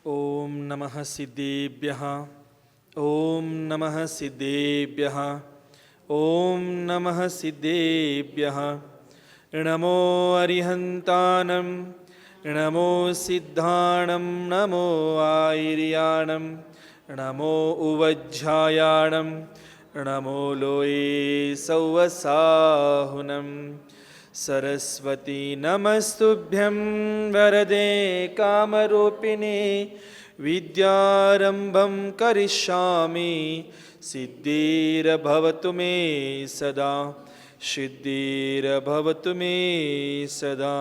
ಓಂ ನಮಃ ಸಿದ್ಧೇಭ್ಯಃ ಓಂ ನಮಃ ಸಿದ್ಧೇಭ್ಯಃ ಓಂ ನಮಃ ಸಿದ್ಧೇಭ್ಯಃ ನಮೋ ಅರಿಹಂತಾನಂ ನಮೋ ಸಿದ್ಧಾಣಂ ನಮೋ ಆಯಿರ್ಯಾಣಂ ನಮೋ ಉವಜ್ಜಾಯಾಣಂ ನಮೋ ಲೋಯೇ ಸೌವಸಾಹುನಂ सरस्वती नमस्तुभ्यं वरदे कामरूपिणे विद्यारंभं करिष्यामि सिद्धिर्भवतु मे सदा सिद्धिर्भवतु मे सदा।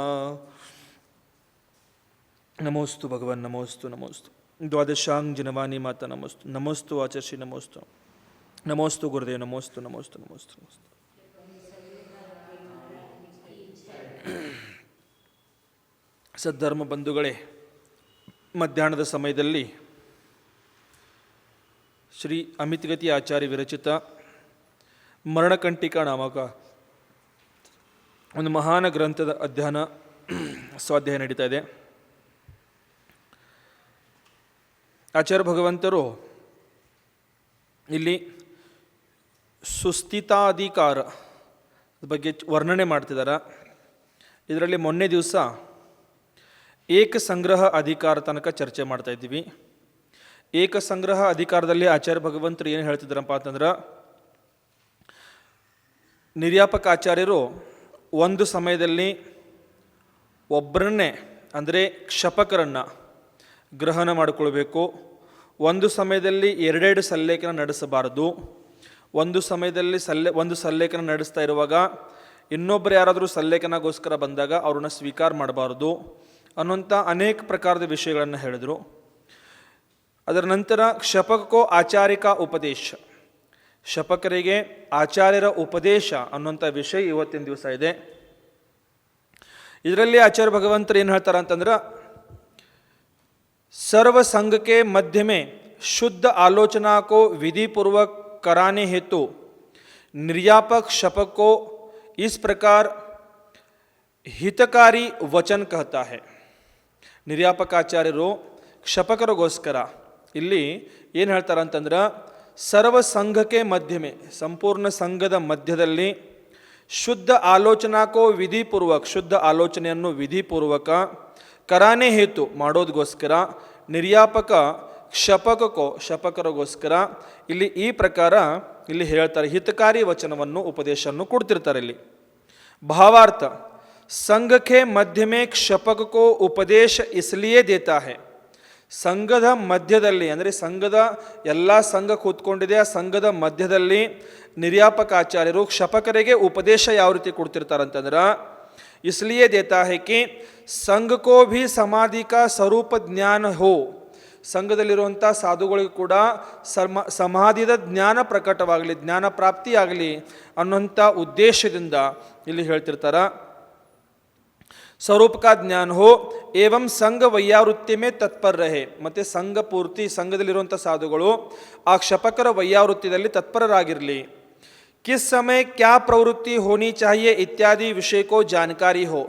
नमोस्तु भगवन् नमोस्तु नमोस्तु द्वादशांग जिनवानी माता नमोस्तु नमोस्तु आचर्षि नमोस्तु नमोस्तु गुरुदेव नमोस्तु नमोस्तु नमोस्तु नमोस्तु। ಸದ್ಧರ್ಮ ಬಂಧುಗಳೇ, ಮಧ್ಯಾಹ್ನದ ಸಮಯದಲ್ಲಿ ಶ್ರೀ ಅಮಿತಗತಿ ಆಚಾರ್ಯ ವಿರಚಿತ ಮರಣಕಂಟಿಕಾ ನಾಮಕ ಒಂದು ಮಹಾನ ಗ್ರಂಥದ ಅಧ್ಯಯನ ಸ್ವಾಧ್ಯಾಯ ನಡೀತಾ ಇದೆ. ಆಚಾರ್ಯ ಭಗವಂತರು ಇಲ್ಲಿ ಸುಸ್ಥಿತಾಧಿಕಾರ ಬಗ್ಗೆ ವರ್ಣನೆ ಮಾಡ್ತಿದ್ದಾರೆ. ಇದರಲ್ಲಿ ಮೊನ್ನೆ ದಿವಸ ಏಕಸಂಗ್ರಹ ಅಧಿಕಾರ ತನಕ ಚರ್ಚೆ ಮಾಡ್ತಾ ಇದ್ದೀವಿ. ಏಕಸಂಗ್ರಹ ಅಧಿಕಾರದಲ್ಲಿ ಆಚಾರ್ಯ ಭಗವಂತರು ಏನು ಹೇಳ್ತಿದ್ರಪ್ಪ ಅಂತಂದ್ರೆ, ನಿರ್ಯಾಪಕ ಆಚಾರ್ಯರು ಒಂದು ಸಮಯದಲ್ಲಿ ಒಬ್ಬರನ್ನೇ ಅಂದರೆ ಕ್ಷಪಕರನ್ನು ಗ್ರಹಣ ಮಾಡಿಕೊಳ್ಬೇಕು, ಒಂದು ಸಮಯದಲ್ಲಿ ಎರಡೆರಡು ಸಲ್ಲೇಖನ ನಡೆಸಬಾರದು, ಒಂದು ಸಮಯದಲ್ಲಿ ಒಂದು ಸಲ್ಲೇಖನ ನಡೆಸ್ತಾ ಇರುವಾಗ ಇನ್ನೊಬ್ಬರು ಯಾರಾದರೂ ಸಲ್ಲೇಖನಗೋಸ್ಕರ ಬಂದಾಗ ಅವ್ರನ್ನ ಸ್ವೀಕಾರ ಮಾಡಬಾರ್ದು ಅನ್ನುವಂಥ ಅನೇಕ ಪ್ರಕಾರದ ವಿಷಯಗಳನ್ನು ಹೇಳಿದರು. ಅದರ ನಂತರ ಕ್ಷಪಕೋ ಆಚಾರಿಕ ಉಪದೇಶ, ಶಪಕರಿಗೆ ಆಚಾರ್ಯರ ಉಪದೇಶ ಅನ್ನುವಂಥ ವಿಷಯ ಇವತ್ತಿನ ದಿವಸ ಇದೆ. ಇದರಲ್ಲಿ ಆಚಾರ್ಯ ಭಗವಂತರು ಏನು ಹೇಳ್ತಾರೆ ಅಂತಂದ್ರೆ, सर्व संघ के मध्य में शुद्ध आलोचना को विधिपूर्वक कराने हेतु निर्यापक शपक को इस प्रकार हितकारी वचन कहता है. ನಿರ್ಯಾಪಕಾಚಾರ್ಯರು ಕ್ಷಪಕರಿಗೋಸ್ಕರ ಇಲ್ಲಿ ಏನು ಹೇಳ್ತಾರೆ ಅಂತಂದ್ರೆ, ಸರ್ವ ಸಂಘಕ್ಕೆ ಮಧ್ಯಮೆ, ಸಂಪೂರ್ಣ ಸಂಘದ ಮಧ್ಯದಲ್ಲಿ ಶುದ್ಧ ಆಲೋಚನಾಕೋ ವಿಧಿಪೂರ್ವಕ, ಶುದ್ಧ ಆಲೋಚನೆಯನ್ನು ವಿಧಿಪೂರ್ವಕ ಕರಾನೆ ಹೇತು ಮಾಡೋದಗೋಸ್ಕರ ನಿರ್ಯಾಪಕ ಕ್ಷಪಕೋ ಶಪಕರಿಗೋಸ್ಕರ ಇಲ್ಲಿ ಈ ಪ್ರಕಾರ ಇಲ್ಲಿ ಹೇಳ್ತಾರೆ, ಹಿತಕಾರಿ ವಚನವನ್ನು ಉಪದೇಶವನ್ನು ಕೊಡ್ತಿರ್ತಾರೆ. ಇಲ್ಲಿ ಭಾವಾರ್ಥ, ಸಂಘ के मध्य में क्षपक को उपदेश इसलिए देता है. ಸಂಘದ ಮಧ್ಯದಲ್ಲಿ ಅಂದರೆ ಸಂಘದ ಎಲ್ಲ ಸಂಘ ಕೂತ್ಕೊಂಡಿದೆ, ಆ ಸಂಘದ ಮಧ್ಯದಲ್ಲಿ ನಿರ್ಯಾಪಕ ಆಚಾರ್ಯರು ಕ್ಷಪಕರಿಗೆ ಉಪದೇಶ ಯಾವ ರೀತಿ ಕೊಡ್ತಿರ್ತಾರೆ ಅಂತಂದ್ರೆ, इसलिए देता है कि संघ को भी समाधि का स्वरूप ज्ञान हो. ಸಂಘದಲ್ಲಿರುವಂಥ ಸಾಧುಗಳಿಗೂ ಕೂಡ ಸಮಾಧಿದ ಜ್ಞಾನ ಪ್ರಕಟವಾಗಲಿ, ಜ್ಞಾನ ಪ್ರಾಪ್ತಿಯಾಗಲಿ ಅನ್ನುವಂಥ ಉದ್ದೇಶದಿಂದ ಇಲ್ಲಿ ಹೇಳ್ತಿರ್ತಾರೆ. ಸ್ವರೂಪ का ज्ञान हो एवं संघ वैयावृत्ति में तत्पर रहे. ಮತ್ತು ಸಂಘ ಪೂರ್ತಿ ಸಂಘದಲ್ಲಿರುವಂಥ ಸಾಧುಗಳು ಆ ಕ್ಷಪಕರ ವೈಯಾವೃತ್ತಿಯಲ್ಲಿ ತತ್ಪರರಾಗಿರಲಿ. किस समय क्या प्रवृत्ति होनी चाहिए इत्यादि विषय को जानकारी हो.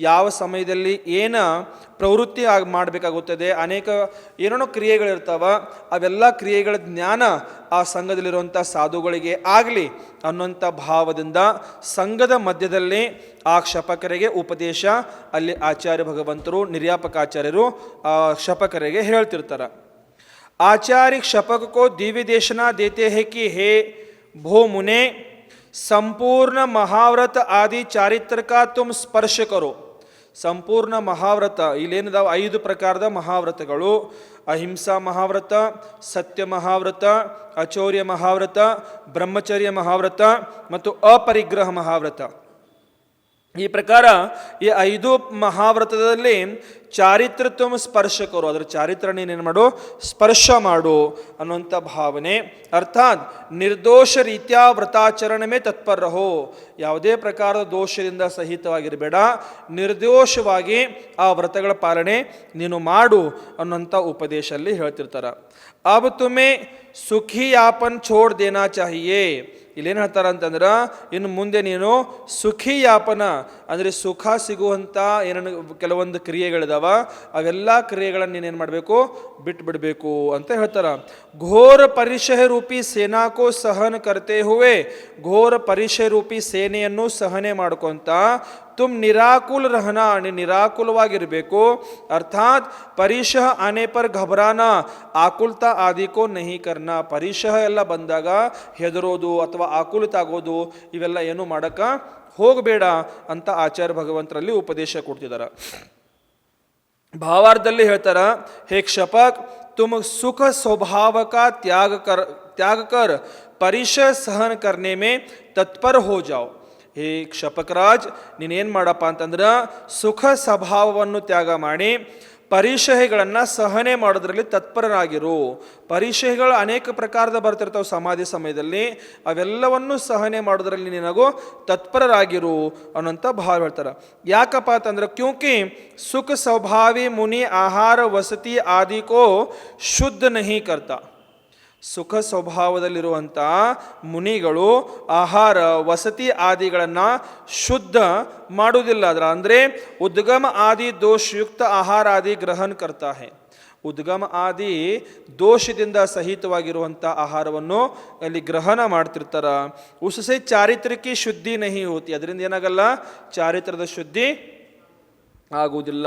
ಯಾವ ಸಮಯದಲ್ಲಿ ಏನು ಪ್ರವೃತ್ತಿ ಮಾಡಬೇಕಾಗುತ್ತದೆ, ಅನೇಕ ಏನೇನೋ ಕ್ರಿಯೆಗಳಿರ್ತಾವ, ಅವೆಲ್ಲ ಕ್ರಿಯೆಗಳ ಜ್ಞಾನ ಆ ಸಂಘದಲ್ಲಿರುವಂಥ ಸಾಧುಗಳಿಗೆ ಆಗಲಿ ಅನ್ನುವಂಥ ಭಾವದಿಂದ ಸಂಘದ ಮಧ್ಯದಲ್ಲಿ ಆ ಕ್ಷಪಕರಿಗೆ ಉಪದೇಶ ಅಲ್ಲಿ ಆಚಾರ್ಯ ಭಗವಂತರು ನಿರ್ಯಾಪಕಾಚಾರ್ಯರು ಆ ಕ್ಷಪಕರಿಗೆ ಹೇಳ್ತಿರ್ತಾರೆ. ಆಚಾರ್ಯ ಕ್ಷಪಕ ಕೋ ದಿವ್ಯ ದೇಶನ ದೇತೆ ಹೇ ಕಿ ಹೇ भो मुने संपूर्ण महाव्रत आदि चारित्र का तुम स्पर्श करो. ಸಂಪೂರ್ಣ ಮಹಾವ್ರತ ಇಲ್ಲೇನಿದಾವ 5 ಪ್ರಕಾರದ ಮಹಾವ್ರತಗಳು, ಅಹಿಂಸಾ ಮಹಾವ್ರತ, ಸತ್ಯ ಮಹಾವ್ರತ, ಅಚೌರ್ಯ ಮಹಾವ್ರತ, ಬ್ರಹ್ಮಚರ್ಯ ಮಹಾವ್ರತ ಮತ್ತು ಅಪರಿಗ್ರಹ ಮಹಾವ್ರತ. ಈ ಪ್ರಕಾರ ಈ 5 ಮಹಾವ್ರತದಲ್ಲಿ ಚಾರಿತ್ರ ತುಮ ಸ್ಪರ್ಶಕರು, ಅದರ ಚಾರಿತ್ರ ನೀನೇನು ಮಾಡು, ಸ್ಪರ್ಶ ಮಾಡು ಅನ್ನುವಂಥ ಭಾವನೆ. ಅರ್ಥಾತ್ ನಿರ್ದೋಷ ರೀತ್ಯ ವ್ರತಾಚರಣೆ ತತ್ಪರ ರಹೋ. ಯಾವುದೇ ಪ್ರಕಾರದ ದೋಷದಿಂದ ಸಹಿತವಾಗಿರಬೇಡ, ನಿರ್ದೋಷವಾಗಿ ಆ ವ್ರತಗಳ ಪಾಲನೆ ನೀನು ಮಾಡು ಅನ್ನುವಂಥ ಉಪದೇಶಲ್ಲಿ ಹೇಳ್ತಿರ್ತಾರೆ. ಅಬ್ ತುಮೆ ಸುಖಿ ಯಾಪನ್ ಛೋಡ್ ದೇನಾ ಚಾಹಿಯೇ. ಇಲ್ಲೇನು ಹೇಳ್ತಾರೆ ಅಂತಂದ್ರೆ, ಇನ್ನು ಮುಂದೆ ನೀನು ಸುಖಿ ಯಾಪನ ಅಂದರೆ ಸುಖ ಸಿಗುವಂಥ ಏನೇನು ಕೆಲವೊಂದು ಕ್ರಿಯೆಗಳಿದಾವ ಕ್ರಿಯೆಗಳಿದಾವ ಅವೆಲ್ಲ ಕ್ರಿಯೆಗಳನ್ನು ನೀನೇನು ಮಾಡಬೇಕು, ಬಿಟ್ಬಿಡಬೇಕು ಅಂತ ಹೇಳ್ತಾರ. ಘೋರ ಪರಿಶಯ ರೂಪಿ ಸೇನಾಕೋ ಸಹನ ಕರ್ತೆ ಹುವೆ, ಘೋರ ಪರಿಶಯ ರೂಪಿ ಸೇನೆಯನ್ನು ಸಹನೆ ಮಾಡ್ಕೊಂತ ತುಮ್ ನಿರಾಕುಲ್ ರಹನಾ, ನೀನು ನಿರಾಕುಲವಾಗಿರಬೇಕು. ಅರ್ಥಾತ್ ಪರಿಶಃ ಆನೆ ಪರ್ ಘಬರಾನ, ಆಕುಲ್ತಾ ಆದಿಕೋ ನಹಿ ಕರ್ನಾ, ಪರಿಶಃ ಎಲ್ಲ ಬಂದಾಗ ಹೆದರೋದು ಅಥವಾ ಆಕುಲಿತ ಆಗೋದು ಇವೆಲ್ಲ ಏನು ಮಾಡಕ ಹೋಗಬೇಡ ಅಂತ ಆಚಾರ್ಯ ಭಗವಂತರಲ್ಲಿ ಉಪದೇಶ ಕೊಡ್ತಿದ್ದಾರೆ. ಭಾವಾರ್ಥದಲ್ಲಿ ಹೇಳ್ತಾರ, ಹೇ ಕ್ಷಪಕ್ तुम सुख स्वभाव का त्याग कर परिशय सहन करने में तत्पर हो जाओ. ಹೇ ಕ್ಷಪಕರಾಜ್, ನೀನೇನು ಮಾಡಪ್ಪ ಅಂತಂದ್ರೆ ಸುಖ ಸ್ವಭಾವವನ್ನು ತ್ಯಾಗ ಮಾಡಿ ಪರಿಶಯಗಳನ್ನು ಸಹನೆ ಮಾಡೋದ್ರಲ್ಲಿ ತತ್ಪರರಾಗಿರು. ಪರಿಶಯಗಳು ಅನೇಕ ಪ್ರಕಾರದ ಬರ್ತಿರ್ತಾವೆ ಸಮಾಧಿ ಸಮಯದಲ್ಲಿ, ಅವೆಲ್ಲವನ್ನು ಸಹನೆ ಮಾಡೋದ್ರಲ್ಲಿ ನಿನಗೂ ತತ್ಪರರಾಗಿರು ಅನ್ನೋಂಥ ಭಾವ ಹೇಳ್ತಾರೆ. ಯಾಕಪ್ಪ ಅಂತಂದ್ರೆ ಕ್ಯೂಂಕಿ ಸುಖ ಸ್ವಭಾವಿ ಮುನಿ ಆಹಾರ ವಸತಿ ಆದಿಕೋ ಶುದ್ಧ ನಹಿ ಕರ್ತಾ. ಸುಖ ಸ್ವಭಾವದಲ್ಲಿರುವಂಥ ಮುನಿಗಳು ಆಹಾರ ವಸತಿ ಆದಿಗಳನ್ನು ಶುದ್ಧ ಮಾಡುವುದಿಲ್ಲ. ಅದರ ಅಂದರೆ ಉದ್ಗಮ ಆದಿ ದೋಷಯುಕ್ತ ಆಹಾರ ಆದಿ ಗ್ರಹಣ ಕರ್ತಾ ಹೇ. ಉದ್ಗಮ ಆದಿ ದೋಷದಿಂದ ಸಹಿತವಾಗಿರುವಂಥ ಆಹಾರವನ್ನು ಅಲ್ಲಿ ಗ್ರಹಣ ಮಾಡ್ತಿರ್ತಾರ. ಉಸಸೆ ಚಾರಿತ್ರಿಕಿ ಶುದ್ಧಿ ನಹಿ ಹೋತಿ, ಅದರಿಂದ ಏನಾಗಲ್ಲ, ಚಾರಿತ್ರದ ಶುದ್ಧಿ ಆಗುವುದಿಲ್ಲ.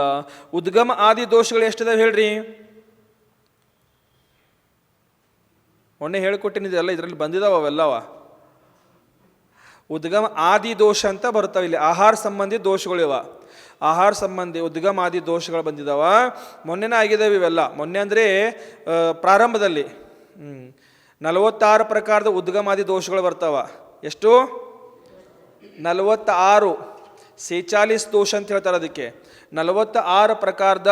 ಉದ್ಗಮ ಆದಿ ದೋಷಗಳು ಎಷ್ಟಿದಾವೆ ಹೇಳ್ರಿ? ಮೊನ್ನೆ ಹೇಳಿಕೊಟ್ಟಿನಿದೆಲ್ಲ ಇದರಲ್ಲಿ ಬಂದಿದಾವ ಅವೆಲ್ಲವ. ಉದ್ಗಮ ಆದಿ ದೋಷ ಅಂತ ಬರ್ತಾವೆ ಇಲ್ಲಿ, ಆಹಾರ ಸಂಬಂಧಿ ದೋಷಗಳಿವ. ಆಹಾರ ಸಂಬಂಧಿ ಉದ್ಗಮ ಆದಿ ದೋಷಗಳು ಬಂದಿದ್ದಾವ. ಮೊನ್ನೆನೇ ಆಗಿದ್ದಾವೆ ಇವೆಲ್ಲ. ಮೊನ್ನೆ ಅಂದರೆ ಪ್ರಾರಂಭದಲ್ಲಿ 46 ಪ್ರಕಾರದ ಉದ್ಗಮಾದಿ ದೋಷಗಳು ಬರ್ತಾವ. ಎಷ್ಟು? 46. 46 ದೋಷ ಅಂತ ಹೇಳ್ತಾರೆ ಅದಕ್ಕೆ. 46 ಪ್ರಕಾರದ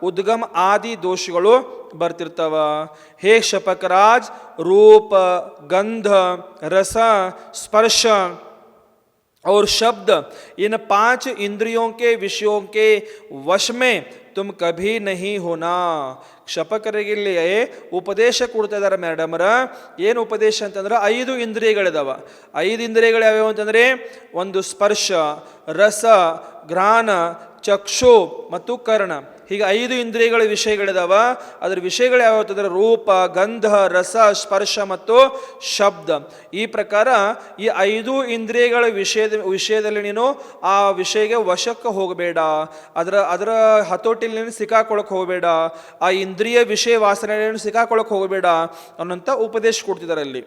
ಉದ್ಗಮ ಆದಿ ದೋಷಗಳು ಬರ್ತಿರ್ತಾವ. ಹೇ ಶಪಕರಾಜ್, ರೂಪ ಗಂಧ रस स्पर्श और शब्द इन 5 इंद्रियों के विषयों के वश में तुम कभी नहीं होना. ಕ್ಷಪಕರಿಗೆ ಇಲ್ಲಿ ಉಪದೇಶ ಕೊಡ್ತಾ ಇದ್ದಾರೆ ಮೇಡಮರ. ಏನು ಉಪದೇಶ ಅಂತಂದ್ರೆ 5 ಇಂದ್ರಿಯಗಳಿದಾವ. 5 ಇಂದ್ರಿಯಗಳು ಯಾವ್ಯಾವ ಅಂತಂದರೆ, ಒಂದು ಸ್ಪರ್ಶ, ರಸ, ಘ್ರಾಣ, ಚಕ್ಷು ಮತ್ತು ಕರ್ಣ. ಹೀಗೆ 5 ಇಂದ್ರಿಯಗಳ ವಿಷಯಗಳಿದಾವ. ಅದರ ವಿಷಯಗಳು ಯಾವ ಅಂತಂದ್ರೆ ರೂಪ, ಗಂಧ, ರಸ, ಸ್ಪರ್ಶ ಮತ್ತು ಶಬ್ದ. ಈ ಪ್ರಕಾರ ಈ 5 ಇಂದ್ರಿಯಗಳ ವಿಷಯದಲ್ಲಿ ನೀನು ಆ ವಿಷಯಕ್ಕೆ ವಶಕ್ಕೆ ಹೋಗಬೇಡ, ಅದರ ಹತೋಟಿಲಿ ನೀನು ಸಿಕ್ಕಾಕೊಳಕ್ಕೆ ಹೋಗಬೇಡ, ಆ ಇಂದ್ರಿಯ ವಿಷಯ ವಾಸನೆಯನ್ನು ಸಿಕ್ಕಾಕೊಳಕ್ಕೆ ಹೋಗಬೇಡ ಅನ್ನೋಂಥ ಉಪದೇಶ ಕೊಡ್ತಿದ್ದಾರೆ ಅಲ್ಲಿ.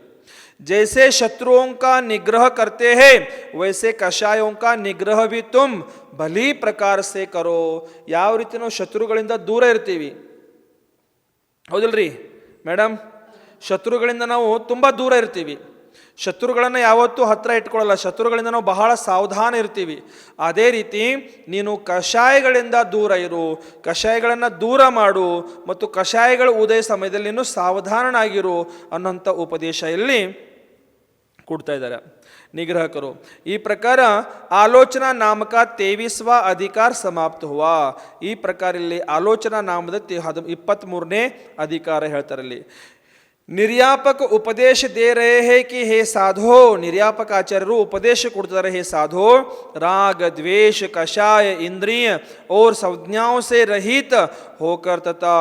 जैसे शत्रुओं का निग्रह करते हैं वैसे कषायों का निग्रह भी तुम भली प्रकार से करो. ಯಾವ ರೀತಿ ನಾವು ಶತ್ರುಗಳಿಂದ ದೂರ ಇರ್ತೀವಿ, ಹೌದಿಲ್ರಿ ಮೇಡಮ್? ಶತ್ರುಗಳಿಂದ ನಾವು ತುಂಬ ದೂರ ಇರ್ತೀವಿ. ಶತ್ರುಗಳನ್ನು ಯಾವತ್ತೂ ಹತ್ರ ಇಟ್ಕೊಳ್ಳಲ್ಲ. ಶತ್ರುಗಳಿಂದ ನಾವು ಬಹಳ ಸಾವಧಾನ ಇರ್ತೀವಿ. ಅದೇ ರೀತಿ ನೀನು ಕಷಾಯಗಳಿಂದ ದೂರ ಇರು, ಕಷಾಯಗಳನ್ನು ದೂರ ಮಾಡು ಮತ್ತು ಕಷಾಯಗಳ ಉದಯ ಸಮಯದಲ್ಲಿ ನೀನು ಸಾವಧಾನನಾಗಿರು ಅನ್ನೋಂಥ ಉಪದೇಶ ಇಲ್ಲಿ ಕೊಡ್ತಾ ಇದ್ದಾರೆ. ನಿಗ್ರಹ ಕರೋ. ಈ ಪ್ರಕಾರ ಆಲೋಚನಾ ನಾಮಕ 23वा ಅಧಿಕಾರ ಸಮಾಪ್ತ ಹುವಾ. ಈ ಪ್ರಕಾರ ಇಲ್ಲಿ ಆಲೋಚನಾ ನಾಮದ 23ನೇ ಅಧಿಕಾರ ಹೇಳ್ತಾರೆ ಇಲ್ಲಿ. ನಿರ್ಯಾಪಕ ಉಪದೇಶ ದೇ ರಹೆ ಹೇ ಕಿ ಹೇ ಸಾಧೋ, ನಿರ್ಯಾಪಕ ಆಚಾರ್ಯರು ಉಪದೇಶ ಕೊಡ್ತಾರೆ, ಹೇ ಸಾಧೋ, राग द्वेष कषाय इंद्रिय और संज्ञाओं से रहित होकर तथा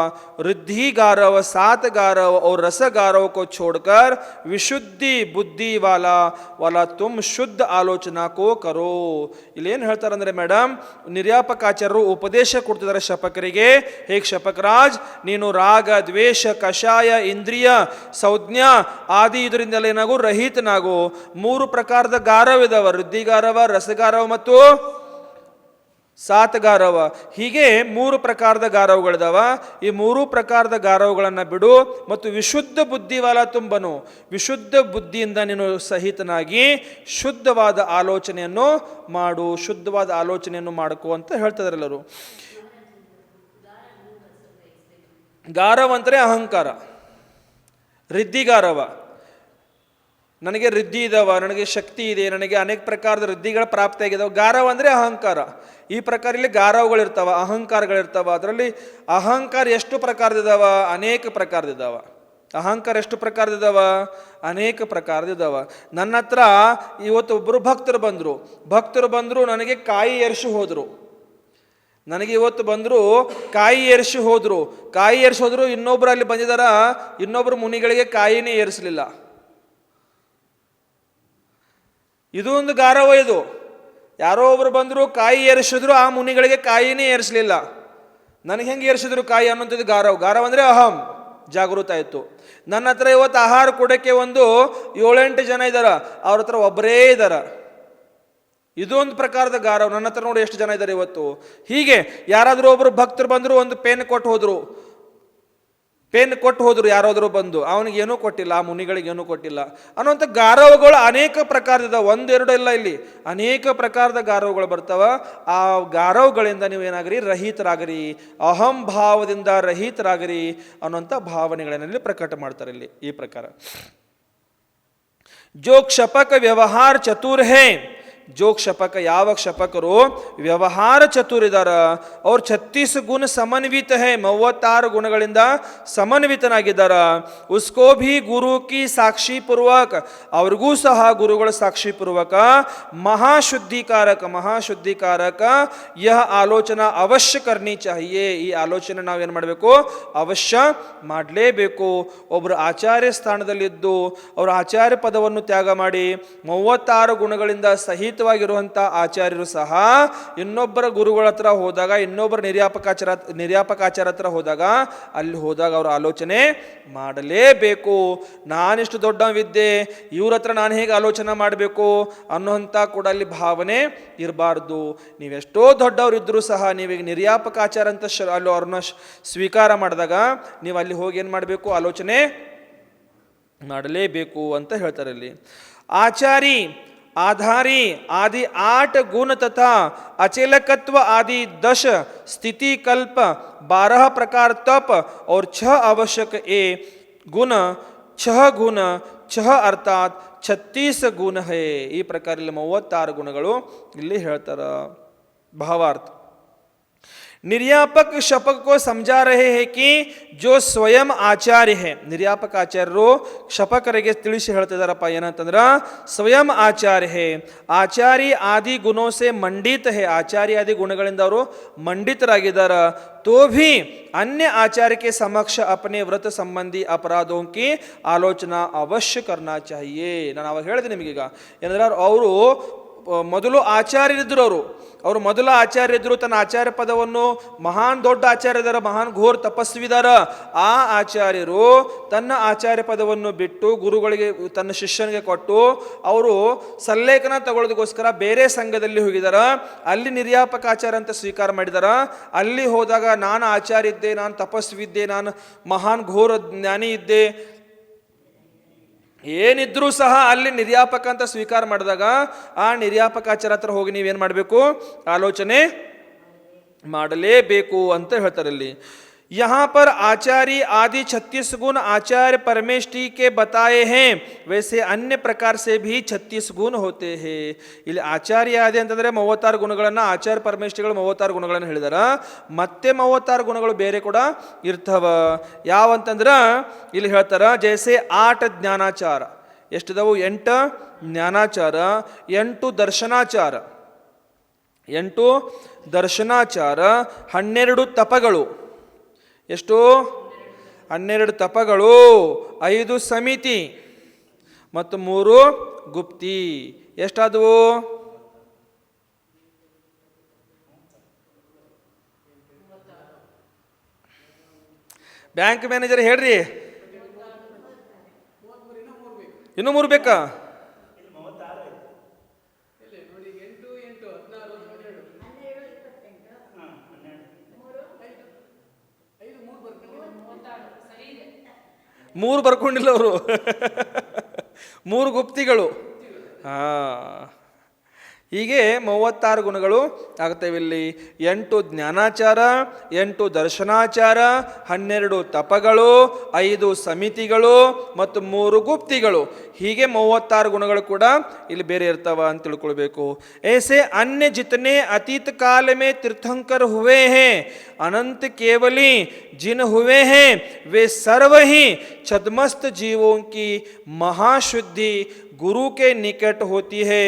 रिद्धि गारव, सात गारव और रस गारव को छोड़कर विशुद्धि बुद्धि वाला तुम शुद्ध आलोचना को करो. ಇಲ್ಲೇನು ಹೇಳ್ತಾರೆ ಅಂದರೆ ಮೇಡಮ್, ನಿರ್ಯಾಪಕಾಚಾರ್ಯರು ಉಪದೇಶ ಕೊಡ್ತಿದ್ದಾರೆ ಶಪಕರಿಗೆ, ಹೇ ಶಪಕರಾಜ್, ನೀನು ರಾಗ ದ್ವೇಷ ಕಷಾಯ ಇಂದ್ರಿಯ ಸಂಜ್ಞಾ ಆದಿ ಇದರಿಂದಲೇ ಏನಾಗು ರಹಿತನಾಗು. 3 ಪ್ರಕಾರದ ಗಾರವಿದಾವ, ವೃದ್ಧಿಗಾರವ, ರಸಗಾರವ ಮತ್ತು ಸಾತಗಾರವ. ಹೀಗೆ 3 ಪ್ರಕಾರದ ಗಾರವಗಳಿದಾವ. ಈ 3 ಪ್ರಕಾರದ ಗಾರವಗಳನ್ನು ಬಿಡು ಮತ್ತು ವಿಶುದ್ಧ ಬುದ್ಧಿವಾಲ ತುಂಬನು, ವಿಶುದ್ಧ ಬುದ್ಧಿಯಿಂದ ನೀನು ಸಹಿತನಾಗಿ ಶುದ್ಧವಾದ ಆಲೋಚನೆಯನ್ನು ಮಾಡು, ಶುದ್ಧವಾದ ಆಲೋಚನೆಯನ್ನು ಮಾಡ್ಕೋ ಅಂತ ಹೇಳ್ತಿದಾರೆಲ್ಲರು. ಗಾರವಂತರೇ ಅಹಂಕಾರ, ರಿದ್ಧಿಗಾರವ. ನನಗೆ ರಿದ್ಧಿ ಇದಾವ, ನನಗೆ ಶಕ್ತಿ ಇದೆ, ನನಗೆ ಅನೇಕ ಪ್ರಕಾರದ ರಿದ್ಧಿಗಳ ಪ್ರಾಪ್ತಿಯಾಗಿದ್ದಾವೆ. ಗಾರವ ಅಂದರೆ ಅಹಂಕಾರ. ಈ ಪ್ರಕಾರ ಇಲ್ಲಿ ಗಾರವಗಳಿರ್ತಾವ, ಅಹಂಕಾರಗಳಿರ್ತಾವ. ಅದರಲ್ಲಿ ಅಹಂಕಾರ ಎಷ್ಟು ಪ್ರಕಾರದಿದ್ದಾವ? ಅನೇಕ ಪ್ರಕಾರದಿದ್ದಾವ. ಅಹಂಕಾರ ಎಷ್ಟು ಪ್ರಕಾರದಿದ್ದಾವ? ಅನೇಕ ಪ್ರಕಾರದಿದ್ದಾವ. ನನ್ನ ಹತ್ರ ಇವತ್ತು ಒಬ್ಬರು ಭಕ್ತರು ಬಂದರು ನನಗೆ ಕಾಯಿ ಏರಿಸಿ ಹೋದರು. ನನಗೆ ಇವತ್ತು ಬಂದರು, ಕಾಯಿ ಏರಿಸಿ ಹೋದರು, ಇನ್ನೊಬ್ರು ಅಲ್ಲಿ ಬಂದಿದಾರ, ಇನ್ನೊಬ್ರು ಮುನಿಗಳಿಗೆ ಕಾಯಿನೇ ಏರಿಸಲಿಲ್ಲ. ಇದು ಒಂದು ಗಾರವ. ಇದು ಯಾರೋ ಒಬ್ರು ಬಂದರು, ಕಾಯಿ ಏರಿಸಿದ್ರು, ಆ ಮುನಿಗಳಿಗೆ ಕಾಯಿನೇ ಏರಿಸಲಿಲ್ಲ. ನನಗೆ ಹೆಂಗೆ ಏರಿಸಿದ್ರು ಕಾಯಿ ಅನ್ನೋಂಥದ್ದು ಗಾರವ ಅಂದರೆ ಅಹಂ ಜಾಗೃತ ಆಯಿತು. ನನ್ನ ಹತ್ರ ಇವತ್ತು ಆಹಾರ ಕೊಡೋಕ್ಕೆ ಒಂದು 7-8 ಜನ ಇದ್ದಾರೆ, ಅವ್ರ ಹತ್ರ ಒಬ್ಬರೇ ಇದ್ದಾರೆ. ಇದು ಒಂದು ಪ್ರಕಾರದ ಗಾರವ್. ನನ್ನ ಹತ್ರ ನೋಡಿ ಎಷ್ಟು ಜನ ಇದ್ದಾರೆ ಇವತ್ತು. ಹೀಗೆ ಯಾರಾದರೂ ಒಬ್ಬರು ಭಕ್ತರು ಬಂದರು, ಒಂದು ಪೆನ್ ಕೊಟ್ಟು ಹೋದ್ರು, ಯಾರಾದರೂ ಬಂದು ಅವನಿಗೆ ಏನೂ ಕೊಟ್ಟಿಲ್ಲ, ಆ ಮುನಿಗಳಿಗೆ ಏನೂ ಕೊಟ್ಟಿಲ್ಲ ಅನ್ನುವಂಥ ಗಾರವಗಳು ಅನೇಕ ಪ್ರಕಾರದ, ಒಂದೆರಡು ಇಲ್ಲ, ಇಲ್ಲಿ ಅನೇಕ ಪ್ರಕಾರದ ಗಾರವಗಳು ಬರ್ತಾವ. ಆ ಗಾರವಗಳಿಂದ ನೀವು ಏನಾಗ್ರಿ, ರಹಿತರಾಗರಿ, ಅಹಂ ಭಾವದಿಂದ ರಹಿತರಾಗರಿ ಅನ್ನುವಂಥ ಭಾವನೆಗಳನ್ನಲ್ಲಿ ಪ್ರಕಟ ಮಾಡ್ತಾರೆ ಇಲ್ಲಿ ಈ ಪ್ರಕಾರ. ಜೋ ಕ್ಷಪಕ ವ್ಯವಹಾರ ಚತುರ್ ಹೇ, जो क्षपक ಯಾವ ಕ್ಷಪಕರು ವ್ಯವಹಾರ ಚತುರಿದಾರ, ಅವ್ರು 36 ಗುಣ ಸಮನ್ವಿತ ಹೇ, 36 ಗುಣಗಳಿಂದ ಸಮನ್ವಿತನಾಗಿದ್ದಾರ. ಉಸ್ಕೋ ಭಿ ಗುರು ಕಿ ಸಾಕ್ಷಿ ಪೂರ್ವಕ, ಅವ್ರಿಗೂ ಸಹ ಗುರುಗಳ ಸಾಕ್ಷಿ ಪೂರ್ವಕ ಮಹಾಶುದ್ಧಿಕಾರಕ ಯಹ ಆಲೋಚನಾ ಅವಶ್ಯ ಕರ್ನಿ ಚಾಹಿಯೇ, ಈ ಆಲೋಚನೆ ನಾವೇನು ಮಾಡಬೇಕು, ಅವಶ್ಯ ಮಾಡಲೇಬೇಕು. ಒಬ್ಬರು ಆಚಾರ್ಯ ಸ್ಥಾನದಲ್ಲಿದ್ದು ಅವರು ಆಚಾರ್ಯ ಪದವನ್ನು ತ್ಯಾಗ ಮಾಡಿ 36 ಗುಣಗಳಿಂದ ಸಹಿತ ವಾಗಿರುವಂಥ ಆಚಾರ್ಯರು ಸಹ ಇನ್ನೊಬ್ಬರ ಗುರುಗಳ ಹತ್ರ ಹೋದಾಗ, ಇನ್ನೊಬ್ಬರ ನಿರ್ಯಾಪಕಾಚಾರ ಹತ್ರ ಹೋದಾಗ, ಅಲ್ಲಿ ಹೋದಾಗ ಅವರು ಆಲೋಚನೆ ಮಾಡಲೇಬೇಕು. ನಾನಿಷ್ಟು ದೊಡ್ಡವಿದ್ದೆ, ಇವ್ರ ಹತ್ರ ನಾನು ಹೇಗೆ ಆಲೋಚನೆ ಮಾಡಬೇಕು ಅನ್ನೋಂಥ ಕೂಡ ಅಲ್ಲಿ ಭಾವನೆ ಇರಬಾರ್ದು. ನೀವೆಷ್ಟೋ ದೊಡ್ಡವರಿದ್ದರೂ ಸಹ ನೀವೀಗ ನಿರ್ಯಾಪಕಾಚಾರ ಅಂತ ಅಲ್ಲಿ ಅವ್ರನ್ನ ಸ್ವೀಕಾರ ಮಾಡಿದಾಗ ನೀವು ಅಲ್ಲಿ ಹೋಗಿ ಏನು ಮಾಡಬೇಕು, ಆಲೋಚನೆ ಮಾಡಲೇಬೇಕು ಅಂತ ಹೇಳ್ತಾರೆ ಇಲ್ಲಿ. ಆಚಾರಿ आधारी आदि 8 गुण तथा अचेलकत्व आदि 10 स्थिति कल्प 12 प्रकार तप और 6 आवश्यक गुण 6 अर्थात 36 गुण है. ಈ ಪ್ರಕಾರ ಇಲ್ಲಿ 36 ಗುಣಗಳು ಇಲ್ಲಿ ಹೇಳ್ತಾರ. ಭಾವಾರ್ಥ, निर्यापक शपक को समझा रहे हैं कि जो स्वयं आचार्य है, निर्यापक आचार्यರು ಶಪಕರಿಗೆ ತಿಳಿಸಿ ಹೇಳ್ತಿದಾರಪ್ಪ ಏನಂತಂದ್ರ, ಸ್ವಯಂ ಆಚಾರ್ಯ ಹೇ, ಆಚಾರ್ಯ ಆದಿ ಗುಣೋ ಸೆ ಮಂಡಿತ ಹೇ, ಆಚಾರ್ಯ ಆದಿ ಗುಣಗಳಿಂದ ಅವರು ಮಂಡಿತರಾಗಿದ್ದಾರ. तो भी अन्य आचार्य के समक्ष अपने व्रत संबंधी अपराधों की आलोचना अवश्य करना चाहिए. ನಾನು ಅವಾಗ ಹೇಳಿದೆ ನಿಮಗೀಗ ಏನಂದ್ರೆ, ಅವರು ಮೊದಲು ಆಚಾರ್ಯರಿದ್ದರು, ಅವರು ಮೊದಲ ಆಚಾರ್ಯರಿದ್ದರು, ತನ್ನ ಆಚಾರ್ಯ ಪದವನ್ನು ಮಹಾನ್ ದೊಡ್ಡ ಆಚಾರ್ಯದಾರ, ಮಹಾನ್ ಘೋರ ತಪಸ್ವಿದಾರ. ಆ ಆಚಾರ್ಯರು ತನ್ನ ಆಚಾರ್ಯ ಪದವನ್ನು ಬಿಟ್ಟು ಗುರುಗಳಿಗೆ, ತನ್ನ ಶಿಷ್ಯನಿಗೆ ಕೊಟ್ಟು ಅವರು ಸಲ್ಲೇಖನ ತಗೊಳ್ಳೋದಕ್ಕೋಸ್ಕರ ಬೇರೆ ಸಂಘದಲ್ಲಿ ಹೋಗಿದಾರ. ಅಲ್ಲಿ ನಿರ್ಯಾಪಕ ಆಚಾರ್ಯ ಅಂತ ಸ್ವೀಕಾರ ಮಾಡಿದಾರ. ಅಲ್ಲಿ ಹೋದಾಗ ನಾನು ಆಚಾರ್ಯ ಇದ್ದೆ, ನಾನು ತಪಸ್ವಿ ಇದ್ದೆ, ನಾನು ಮಹಾನ್ ಘೋರ ಜ್ಞಾನಿ ಇದ್ದೆ, ಏನಿದ್ರೂ ಸಹ ಅಲ್ಲಿ ನಿರ್ಯಾಪಕ ಅಂತ ಸ್ವೀಕಾರ ಮಾಡಿದಾಗ ಆ ನಿರ್ಯಾಪಕಾಚಾರ ಹತ್ರ ಹೋಗಿ ನೀವೇನು ಮಾಡಬೇಕು, ಆಲೋಚನೆ ಮಾಡಲೇಬೇಕು ಅಂತ ಹೇಳ್ತಾರೆ ಇಲ್ಲಿ. यहाँ पर आचार्य आदि 36 गुण आचार्य परमेष्ठी के बताए हैं, वैसे अन्य प्रकार से भी 36 गुण होते हैं. ಇಲ್ಲಿ ಆಚಾರ್ಯ ಆದಿ ಅಂತಂದರೆ 36 ಗುಣಗಳನ್ನು, ಆಚಾರ್ಯ ಪರಮೇಷ್ಠಿಗಳು 36 ಗುಣಗಳನ್ನು ಹೇಳಿದಾರ. ಮತ್ತೆ 36 ಗುಣಗಳು ಬೇರೆ ಕೂಡ ಇರ್ತವ. ಯಾವಂತಂದ್ರೆ ಇಲ್ಲಿ ಹೇಳ್ತಾರ, ಜೈಸೆ 8 ಜ್ಞಾನಾಚಾರ, ಎಷ್ಟಿದಾವು, 8 ಜ್ಞಾನಾಚಾರ, 8 ದರ್ಶನಾಚಾರ, 8 ದರ್ಶನಾಚಾರ, 12 ತಪಗಳು, ಎಷ್ಟು, 12 ತಪಗಳು, 5 ಸಮಿತಿ ಮತ್ತು 3 ಗುಪ್ತಿ. ಎಷ್ಟಾದವು, ಬ್ಯಾಂಕ್ ಮ್ಯಾನೇಜರ್ ಹೇಳ್ರಿ, ಇನ್ನೂ 3 ಬೇಕಾ? ಮೂರು ಬರ್ಕೊಂಡಿಲ್ಲ ಅವರು, 3 ಗುಪ್ತಿಗಳು. ಹೀಗೆ 36 ಗುಣಗಳು ಆಗ್ತವೆ ಇಲ್ಲಿ. 8 ಜ್ಞಾನಾಚಾರ, 8 ದರ್ಶನಾಚಾರ, 12 ತಪಗಳು, 5 ಸಮಿತಿಗಳು ಮತ್ತು 3 ಗುಪ್ತಿಗಳು. ಹೀಗೆ 36 ಗುಣಗಳು ಕೂಡ ಇಲ್ಲಿ ಬೇರೆ ಇರ್ತಾವ ಅಂತ ತಿಳ್ಕೊಳ್ಬೇಕು. ऐसे अन्य जितने अतीत काल में तीर्थंकर हुए हैं, अनंत केवली जिन हुए हैं, वे सर्व ही छद्मस्त जीवों की महाशुद्धि ಗುರು ಕೆ ನಿಕಟ ಹೋತಿ ಹೇ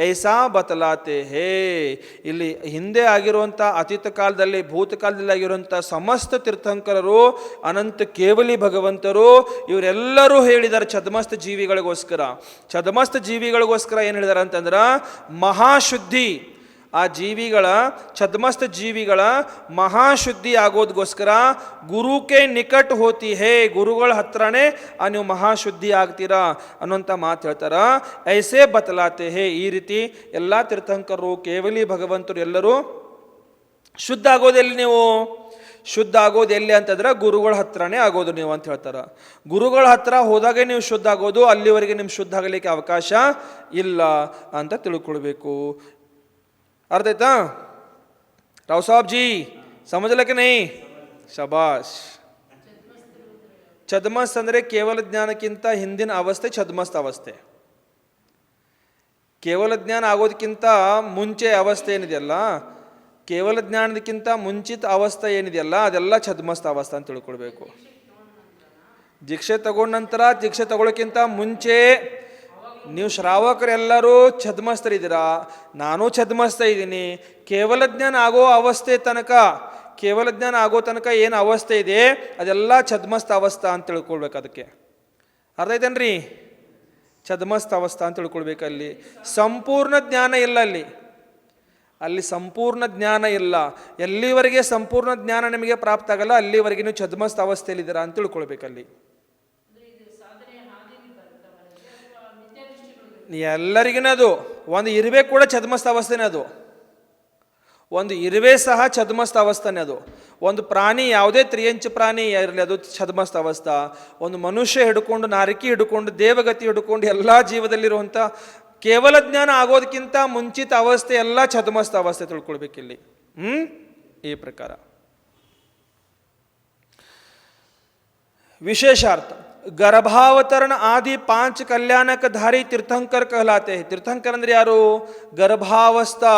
ಐಸಾ ಬತಲಾತೆ ಹೇ. ಇಲ್ಲಿ ಹಿಂದೆ ಆಗಿರುವಂಥ ಅತೀತ ಕಾಲದಲ್ಲಿ ಭೂತಕಾಲದಲ್ಲಿ ಆಗಿರುವಂಥ ಸಮಸ್ತ ತೀರ್ಥಂಕರರು, ಅನಂತ ಕೇವಲಿ ಭಗವಂತರು, ಇವರೆಲ್ಲರೂ ಹೇಳಿದ್ದಾರೆ ಛದ್ಮಸ್ತ ಜೀವಿಗಳಿಗೋಸ್ಕರ. ಛದ್ಮಸ್ತ ಜೀವಿಗಳಿಗೋಸ್ಕರ ಏನು ಹೇಳಿದಾರೆ ಅಂತಂದ್ರೆ, ಮಹಾಶುದ್ಧಿ, ಆ ಜೀವಿಗಳ ಛದ್ಮಸ್ತ ಜೀವಿಗಳ ಮಹಾಶುದ್ಧಿ ಆಗೋದಕ್ಕೋಸ್ಕರ ಗುರುಕ್ಕೆ ನಿಕಟ ಹೋತಿ ಹೇ, ಗುರುಗಳ ಹತ್ರನೇ ನೀವು ಮಹಾಶುದ್ಧಿ ಆಗ್ತೀರಾ ಅನ್ನೋಂಥ ಮಾತು ಹೇಳ್ತಾರ. ಐಸೇ ಬತಲಾತೆ ಹೇ, ಈ ರೀತಿ ಎಲ್ಲ ತೀರ್ಥಂಕರು ಕೇವಲಿ ಭಗವಂತರು ಎಲ್ಲರೂ ಶುದ್ಧ ಆಗೋದೆಲ್ಲಿ ನೀವು? ಶುದ್ಧ ಆಗೋದು ಎಲ್ಲಿ ಅಂತಂದ್ರೆ ಗುರುಗಳ ಹತ್ರನೇ ಆಗೋದು ನೀವು ಅಂತ ಹೇಳ್ತಾರ. ಗುರುಗಳ ಹತ್ರ ಹೋದಾಗೆ ನೀವು ಶುದ್ಧ ಆಗೋದು, ಅಲ್ಲಿವರೆಗೆ ನಿಮ್ಗೆ ಶುದ್ಧ ಆಗಲಿಕ್ಕೆ ಅವಕಾಶ ಇಲ್ಲ ಅಂತ ತಿಳ್ಕೊಳ್ಬೇಕು. अर्थ आयता राव साहब जी? समझ लगे नहीं? शाबाश. ಛದ್ಮಸ್ತ್ ಅಂದರೆ ಕೇವಲ ಜ್ಞಾನಕ್ಕಿಂತ ಹಿಂದಿನ ಅವಸ್ಥೆ ಛದ್ಮಸ್ತ್ ಅವಸ್ಥೆ. ಕೇವಲ ಜ್ಞಾನ ಆಗೋದಕ್ಕಿಂತ ಮುಂಚೆ ಅವಸ್ಥೆ ಏನಿದೆಯಲ್ಲ, ಕೇವಲ ಜ್ಞಾನದಕ್ಕಿಂತ ಮುಂಚಿತ ಅವಸ್ಥೆ ಏನಿದೆಯಲ್ಲ, ಅದೆಲ್ಲ ಛದ್ಮಸ್ತ್ ಅವಸ್ಥೆ ಅಂತ ತಿಳ್ಕೊಳ್ಬೇಕು. ದೀಕ್ಷೆ ತಗೊಂಡ ನಂತರ, ದೀಕ್ಷೆ ತಗೊಳ್ಳೋಕ್ಕಿಂತ ಮುಂಚೆ ನೀವು ಶ್ರಾವಕರೆಲ್ಲರೂ ಛದ್ಮಸ್ಥರಿದ್ದೀರಾ, ನಾನು ಛದ್ಮಸ್ಥ ಇದ್ದೀನಿ. ಕೇವಲ ಜ್ಞಾನ ಆಗೋ ಅವಸ್ಥೆ ತನಕ, ಕೇವಲ ಜ್ಞಾನ ಆಗೋ ತನಕ ಏನು ಅವಸ್ಥೆ ಇದೆ ಅದೆಲ್ಲ ಛದ್ಮಸ್ಥ ಅವಸ್ಥಾ ಅಂತ ತಿಳ್ಕೊಳ್ಬೇಕು. ಅದಕ್ಕೆ ಅರ್ಥ ಐತೇನ್ರಿ? ಛದ್ಮಸ್ಥ ಅವಸ್ಥಾ ಅಂತ ತಿಳ್ಕೊಳ್ಬೇಕು. ಅಲ್ಲಿ ಸಂಪೂರ್ಣ ಜ್ಞಾನ ಇಲ್ಲ, ಅಲ್ಲಿ ಸಂಪೂರ್ಣ ಜ್ಞಾನ ಇಲ್ಲ. ಎಲ್ಲಿವರೆಗೆ ಸಂಪೂರ್ಣ ಜ್ಞಾನ ನಿಮಗೆ ಪ್ರಾಪ್ತ ಆಗಲ್ಲ ಅಲ್ಲಿವರೆಗೆ ನೀವು ಛದ್ಮಸ್ಥ ಅವಸ್ಥೆಯಲ್ಲಿದ್ದೀರಾ ಅಂತ ತಿಳ್ಕೊಳ್ಬೇಕಲ್ಲಿ. ಎಲ್ಲರಿಗಿನ ಅದು ಒಂದು ಇರುವೆ ಕೂಡ ಛದ್ಮಸ್ಥ ಅವಸ್ಥೆನೇ, ಅದು ಒಂದು ಇರುವೆ ಸಹ ಛದ್ಮಸ್ಥ ಅವಸ್ಥೆನೇ. ಅದು ಒಂದು ಪ್ರಾಣಿ, ಯಾವುದೇ ತ್ರಿಯಂಚ ಪ್ರಾಣಿ ಇರಲಿ, ಅದು ಛದ್ಮಸ್ಥ ಅವಸ್ಥಾ. ಒಂದು ಮನುಷ್ಯ ಹಿಡ್ಕೊಂಡು, ನಾರಿಕಿ ಹಿಡ್ಕೊಂಡು, ದೇವಗತಿ ಹಿಡ್ಕೊಂಡು ಎಲ್ಲ ಜೀವದಲ್ಲಿರುವಂಥ ಕೇವಲ ಜ್ಞಾನ ಆಗೋದಕ್ಕಿಂತ ಮುಂಚಿತ ಅವಸ್ಥೆ ಎಲ್ಲ ಛದ್ಮಸ್ಥ ಅವಸ್ಥೆ ತಿಳ್ಕೊಳ್ಬೇಕಿಲ್ಲಿ. ಈ ಪ್ರಕಾರ ವಿಶೇಷಾರ್ಥ गर्भावतरण आदि 5 कल्याणकधारी तीर्थंकर कहलाते हैं. तीर्थंकर ಅಂದ್ರೆ ಯಾರು? ಗರ್ಭಾವಸ್ಥಾ,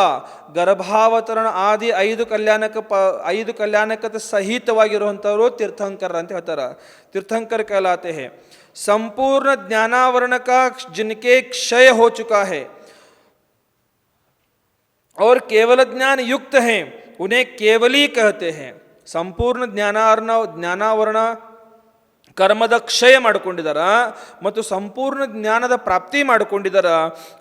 ಗರ್ಭಾವತರಣ ಆದಿ 5 ಕಲ್ಯಾಣಕದ ಸಹಿತವಾಗಿರುವಂಥವರು ತೀರ್ಥಂಕರ ಅಂತ ಹೇಳ್ತಾರೆ. तीर्थंकर कहलाते हैं. संपूर्ण ज्ञानावरण का जिनके क्षय हो चुका है और केवल ज्ञान युक्त हैं उन्हें केवली कहते हैं. संपूर्ण ज्ञानावरण ಕರ್ಮದ ಕ್ಷಯ ಮಾಡಿಕೊಂಡಿದ್ದಾರ ಮತ್ತು ಸಂಪೂರ್ಣ ಜ್ಞಾನದ ಪ್ರಾಪ್ತಿ ಮಾಡಿಕೊಂಡಿದ್ದಾರ,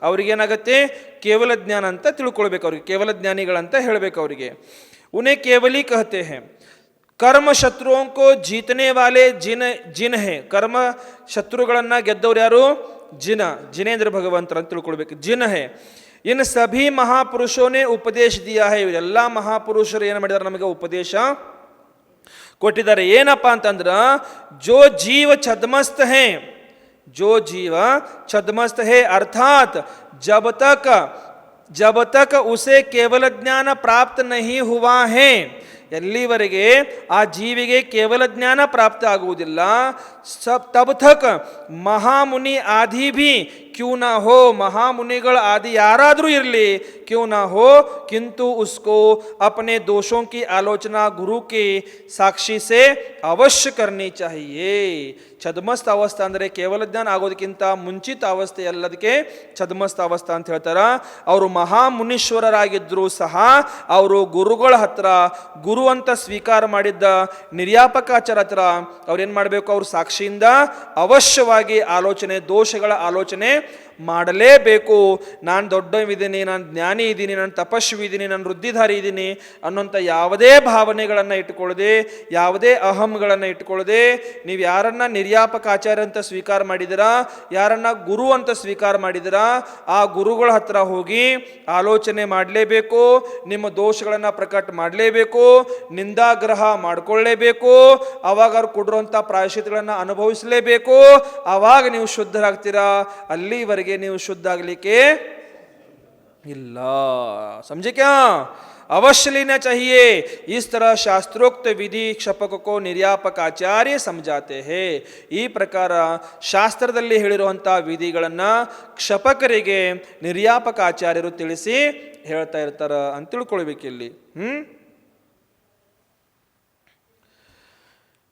ಅವ್ರಿಗೇನಾಗತ್ತೆ? ಕೇವಲ ಜ್ಞಾನ ಅಂತ ತಿಳ್ಕೊಳ್ಬೇಕು. ಅವ್ರಿಗೆ ಕೇವಲ ಜ್ಞಾನಿಗಳಂತ ಹೇಳಬೇಕು ಅವರಿಗೆ. ಉನ್ಹೇ ಕೇವಲಿ ಕಹತೆ ಹೇ. ಕರ್ಮ ಶತ್ರುओं को जीतने वाले जिन है. ಕರ್ಮ ಶತ್ರುಗಳನ್ನ ಗೆದ್ದವ್ರು ಯಾರು? ಜಿನೇಂದ್ರ ಭಗವಂತರ ಅಂತ ತಿಳ್ಕೊಳ್ಬೇಕು. ಜಿನ್ ಹೇ. ಇನ್ ಸಭಿ ಮಹಾಪುರುಷೋ ನೆ ಉಪದೇಶ ದಿಯಾ ಹೇ. ಇವರೆಲ್ಲ ಮಹಾಪುರುಷರು ಏನು ಮಾಡಿದಾರೆ? ನಮಗೆ ಉಪದೇಶ ಕೊಟ್ಟಿದ್ದಾರೆ. ಏನಪ್ಪ ಅಂತಂದ್ರೆ, ಜೋ ಜೀವ ಛದ್ಮಸ್ತ ಹೇ, ಜೋ ಜೀವ ಛದ್ಮಸ್ತ ಹೇ ಅರ್ಥಾತ್ जब तक उसे केवल ज्ञान प्राप्त नहीं हुआ है, ಎಲ್ಲಿವರೆಗೆ ಆ ಜೀವಿಗೆ ಕೇವಲ ಜ್ಞಾನ ಪ್ರಾಪ್ತ ಆಗುವುದಿಲ್ಲ, ತಬ ತಕ್ ಮಹಾಮುನಿ ಆದಿ ಭಿ ಕ್ಯೂ ನಾ ಹೋ, ಮಹಾಮುನಿಗಳ ಆದಿ ಯಾರಾದರೂ ಇರಲಿ, ಕ್ಯೂ ನಾ ಹೋ, किंतु उसको अपने दोषों की आलोचना गुरु के साक्षी से अवश्य करनी चाहिए. ಛದ್ಮಸ್ಥ ಅವಸ್ಥೆ ಅಂದರೆ ಕೇವಲ ಜ್ಞಾನ ಆಗೋದಕ್ಕಿಂತ ಮುಂಚಿತ ಅವಸ್ಥೆ ಎಲ್ಲದಕ್ಕೆ ಛದ್ಮಸ್ಥ ಅವಸ್ಥೆ ಅಂತ ಹೇಳ್ತಾರ. ಅವರು ಮಹಾಮುನೀಶ್ವರರಾಗಿದ್ದರೂ ಸಹ ಅವರು ಗುರುಗಳ ಹತ್ರ, ಗುರು ಅಂತ ಸ್ವೀಕಾರ ಮಾಡಿದ್ದ ನಿರ್ಯಾಪಕಾಚಾರ ಹತ್ರ ಅವ್ರೇನು ಮಾಡಬೇಕು? ಅವ್ರ ಸಾಕ್ಷಿಯಿಂದ ಅವಶ್ಯವಾಗಿ ಆಲೋಚನೆ, ದೋಷಗಳ ಆಲೋಚನೆ ಮಾಡಲೇಬೇಕು. ನಾನು ದೊಡ್ಡವಿದ್ದೀನಿ, ನಾನು ಜ್ಞಾನಿ ಇದ್ದೀನಿ, ನಾನು ತಪಸ್ವಿ ಇದ್ದೀನಿ, ನಾನು ವೃದ್ಧಿಧಾರಿ ಇದ್ದೀನಿ ಅನ್ನೋಂಥ ಯಾವುದೇ ಭಾವನೆಗಳನ್ನು ಇಟ್ಕೊಳ್ಳದೆ, ಯಾವುದೇ ಅಹಂಗಳನ್ನು ಇಟ್ಕೊಳ್ಳದೆ, ನೀವು ಯಾರನ್ನ ನಿರ್ಯಾಪಕ ಆಚಾರ್ಯ ಅಂತ ಸ್ವೀಕಾರ ಮಾಡಿದಿರಾ, ಯಾರನ್ನ ಗುರು ಅಂತ ಸ್ವೀಕಾರ ಮಾಡಿದಿರಾ, ಆ ಗುರುಗಳ ಹತ್ರ ಹೋಗಿ ಆಲೋಚನೆ ಮಾಡಲೇಬೇಕು. ನಿಮ್ಮ ದೋಷಗಳನ್ನು ಪ್ರಕಟ ಮಾಡಲೇಬೇಕು, ನಿಂದಾಗ್ರಹ ಮಾಡಿಕೊಳ್ಳೇಬೇಕು. ಅವಾಗ ಅವ್ರು ಕೊಡಿರುವಂಥ ಪ್ರಾಯಶ್ಚಿತ್ತಗಳನ್ನು ಅನುಭವಿಸಲೇಬೇಕು. ಆವಾಗ ನೀವು ಶುದ್ಧರಾಗ್ತೀರಾ. ಅಲ್ಲಿವರೆಗೆ ನೀವು ಶುದ್ಧ ಆಗಲಿಕ್ಕೆ ಇಲ್ಲ. समझे क्या? अवश्य लेना चाहिए. इस तरह शास्त्रोक्त विधि क्षपक को निर्यापक आचार्य समझाते हैं. ಈ ಪ್ರಕಾರ ಶಾಸ್ತ್ರದಲ್ಲಿ ಹೇಳಿರುವಂಥ ವಿಧಿಗಳನ್ನು ಕ್ಷಪಕರಿಗೆ ನಿರ್ಯಾಪಕ ಆಚಾರ್ಯರು ತಿಳಿಸಿ ಹೇಳ್ತಾ ಇರ್ತಾರ ಅಂತ ತಿಳ್ಕೊಳ್ಬೇಕಿಲ್ಲಿ.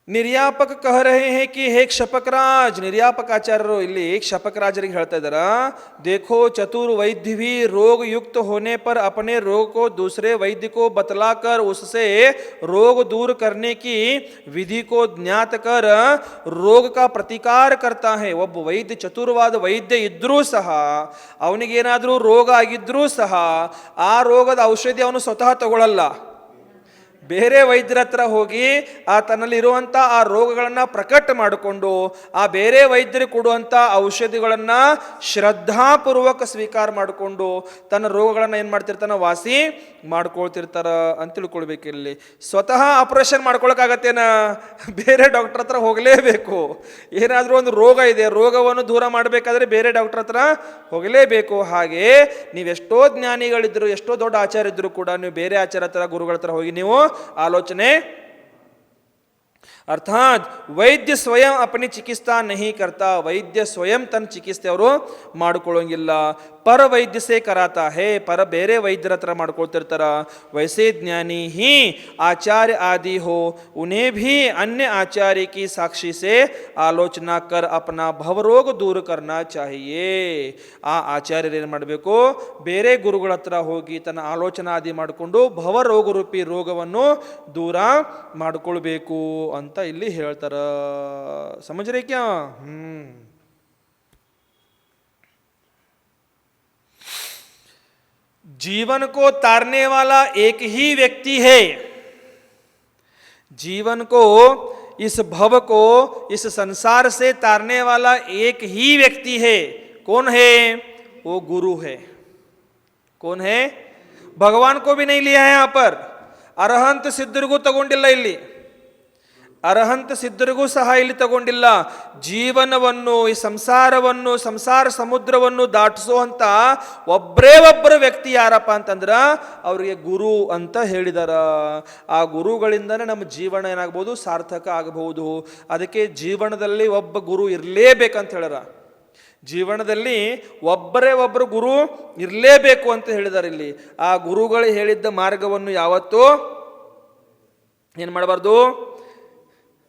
ನಿರ್ಯಾಪಕ ಕಹ ರಹೆ ಹೇ ಕಿ ಹೇ ಕ್ಷಪಕರಾಜ್, ನಿರ್ಯಾಪಕಾಚಾರ್ಯರು ಇಲ್ಲಿ ಕ್ಷಪಕರಾಜರಿಗೆ ಹೇಳ್ತಾ ಇದ್ದಾರ, देखो चतुर वैद्य भी रोग युक्त होने पर अपने रोग को दूसरे वैद्य को बतलाकर उससे रोग दूर करने की विधि को ज्ञात कर ರೋಗ का ಪ್ರತಿಕಾರ करता है. ಒಬ್ಬ ವೈದ್ಯ ಚತುರವಾದ ವೈದ್ಯ ಇದ್ರೂ ಸಹ ಅವನಿಗೇನಾದರೂ ರೋಗ ಆಗಿದ್ರೂ ಸಹ ಆ ರೋಗದ ಔಷಧಿ ಅವನು ಸ್ವತಃ ತಗೊಳ್ಳಲ್ಲ, ಬೇರೆ ವೈದ್ಯರ ಹತ್ರ ಹೋಗಿ ಆ ತನ್ನಲ್ಲಿರುವಂಥ ಆ ರೋಗಗಳನ್ನು ಪ್ರಕಟ ಮಾಡಿಕೊಂಡು ಆ ಬೇರೆ ವೈದ್ಯರಿಗೆ ಕೊಡುವಂಥ ಔಷಧಿಗಳನ್ನು ಶ್ರದ್ಧಾಪೂರ್ವಕ ಸ್ವೀಕಾರ ಮಾಡಿಕೊಂಡು ತನ್ನ ರೋಗಗಳನ್ನು ಏನು ಮಾಡ್ತಿರ್ತಾನೆ, ವಾಸಿ ಮಾಡ್ಕೊಳ್ತಿರ್ತಾರ ಅಂತ ತಿಳ್ಕೊಳ್ಬೇಕು. ಇಲ್ಲಿ ಸ್ವತಃ ಆಪರೇಷನ್ ಮಾಡ್ಕೊಳಕ್ಕಾಗತ್ತೇನ, ಬೇರೆ ಡಾಕ್ಟರ್ ಹತ್ರ ಹೋಗಲೇಬೇಕು. ಏನಾದರೂ ಒಂದು ರೋಗ ಇದೆ, ರೋಗವನ್ನು ದೂರ ಮಾಡಬೇಕಾದ್ರೆ ಬೇರೆ ಡಾಕ್ಟರ್ ಹತ್ರ ಹೋಗಲೇಬೇಕು. ಹಾಗೆ ನೀವೆಷ್ಟೋ ಜ್ಞಾನಿಗಳಿದ್ರು, ಎಷ್ಟೋ ದೊಡ್ಡ ಆಚಾರ್ಯ ಇದ್ರು ಕೂಡ ನೀವು ಬೇರೆ ಆಚಾರ್ಯ ಹತ್ರ, ಗುರುಗಳ ಹತ್ರ ಹೋಗಿ ನೀವು ಆಲೋಚನೆ, अर्थात वैद्य स्वयं अपनी चिकित्सा नहीं करता, वैद्य स्वयं तन चिकित्से ಅವರು ಮಾಡಿಕೊಳ್ಳೋಂಗಿಲ್ಲ, पर वैद्य से कराता है, पर ಬೇರೆ ವೈದ್ಯರ ಹತ್ರ ಮಾಡ್ಕೊಳ್ತಿರ್ತಾರ. वैसे ज्ञानी ही आचार्य आदि हो उन्हें भी अन्य आचार्य की साक्षी से आलोचना कर अपना भवरोग दूर करना चाहिए. ಆ ಆಚಾರ್ಯರು ಏನು ಮಾಡಬೇಕು, ಬೇರೆ ಗುರುಗಳ ಹತ್ರ ಹೋಗಿ ತನ್ನ ಆಲೋಚನಾ ಆದಿ ಮಾಡಿಕೊಂಡು ಭವರೋಗ ರೂಪಿ ರೋಗವನ್ನು ದೂರ ಮಾಡಿಕೊಳ್ಬೇಕು ಅಂತ ಇಲ್ಲಿ ಹೇಳ್ತಾರ. ಸಮझ रहे क्या? जीवन को तारने वाला एक ही व्यक्ति है, जीवन को, इस भव को, इस संसार से तारने वाला एक ही व्यक्ति है. कौन है? वो गुरु है. कौन है? भगवान को भी नहीं लिया है यहाँ पर, ಅರಹಂತ ಸಿದ್ಧರಿಗೂ ತಗೊಂಡಿಲ್ಲ ಇಲ್ಲಿ, ಅರಹಂತ ಸಿದ್ಧರಿಗೂ ಸಹ ಇಲ್ಲಿ ತಗೊಂಡಿಲ್ಲ. ಜೀವನವನ್ನು, ಈ ಸಂಸಾರವನ್ನು, ಸಂಸಾರ ಸಮುದ್ರವನ್ನು ದಾಟಿಸುವಂತ ಒಬ್ಬರೇ ಒಬ್ಬರು ವ್ಯಕ್ತಿ ಯಾರಪ್ಪ ಅಂತಂದ್ರ ಅವರಿಗೆ ಗುರು ಅಂತ ಹೇಳಿದಾರ. ಆ ಗುರುಗಳಿಂದನೇ ನಮ್ಮ ಜೀವನ ಏನಾಗಬಹುದು, ಸಾರ್ಥಕ ಆಗಬಹುದು. ಅದಕ್ಕೆ ಜೀವನದಲ್ಲಿ ಒಬ್ಬ ಗುರು ಇರಲೇಬೇಕಂತ ಹೇಳ್ಯಾರ. ಜೀವನದಲ್ಲಿ ಒಬ್ಬರೇ ಒಬ್ಬರು ಗುರು ಇರಲೇಬೇಕು ಅಂತ ಹೇಳಿದಾರೆ ಇಲ್ಲಿ. ಆ ಗುರುಗಳು ಹೇಳಿದ್ದ ಮಾರ್ಗವನ್ನು ಯಾವತ್ತೂ ಏನು ಮಾಡಬಾರ್ದು,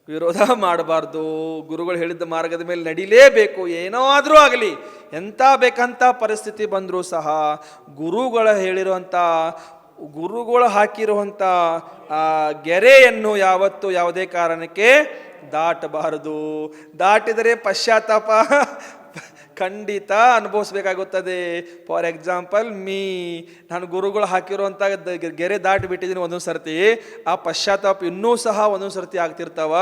ವಿರೋಧ ಮಾಡಬಾರ್ದು. ಗುರುಗಳು ಹೇಳಿದ್ದ ಮಾರ್ಗದ ಮೇಲೆ ನಡಿಲೇಬೇಕು. ಏನೋ ಆದರೂ ಆಗಲಿ, ಎಂಥ ಬೇಕಂತ ಪರಿಸ್ಥಿತಿ ಬಂದರೂ ಸಹ ಗುರುಗಳ ಹೇಳಿರುವಂಥ, ಗುರುಗಳು ಹಾಕಿರುವಂಥ ಆ ಗೆರೆಯನ್ನು ಯಾವತ್ತೂ ಯಾವುದೇ ಕಾರಣಕ್ಕೆ ದಾಟಬಾರದು. ದಾಟಿದರೆ ಪಶ್ಚಾತ್ತಾಪ ಖಂಡಿತ ಅನುಭವಿಸ್ಬೇಕಾಗುತ್ತದೆ. ಫಾರ್ ಎಕ್ಸಾಂಪಲ್ ನಾನು ಗುರುಗಳು ಹಾಕಿರುವಂಥ ಗೆರೆ ದಾಟಿ ಬಿಟ್ಟಿದ್ದೀನಿ ಒಂದೊಂದು ಸರ್ತಿ. ಆ ಪಶ್ಚಾತ್ತಾಪ ಇನ್ನೂ ಸಹ ಒಂದೊಂದು ಸರ್ತಿ ಆಗ್ತಿರ್ತಾವ.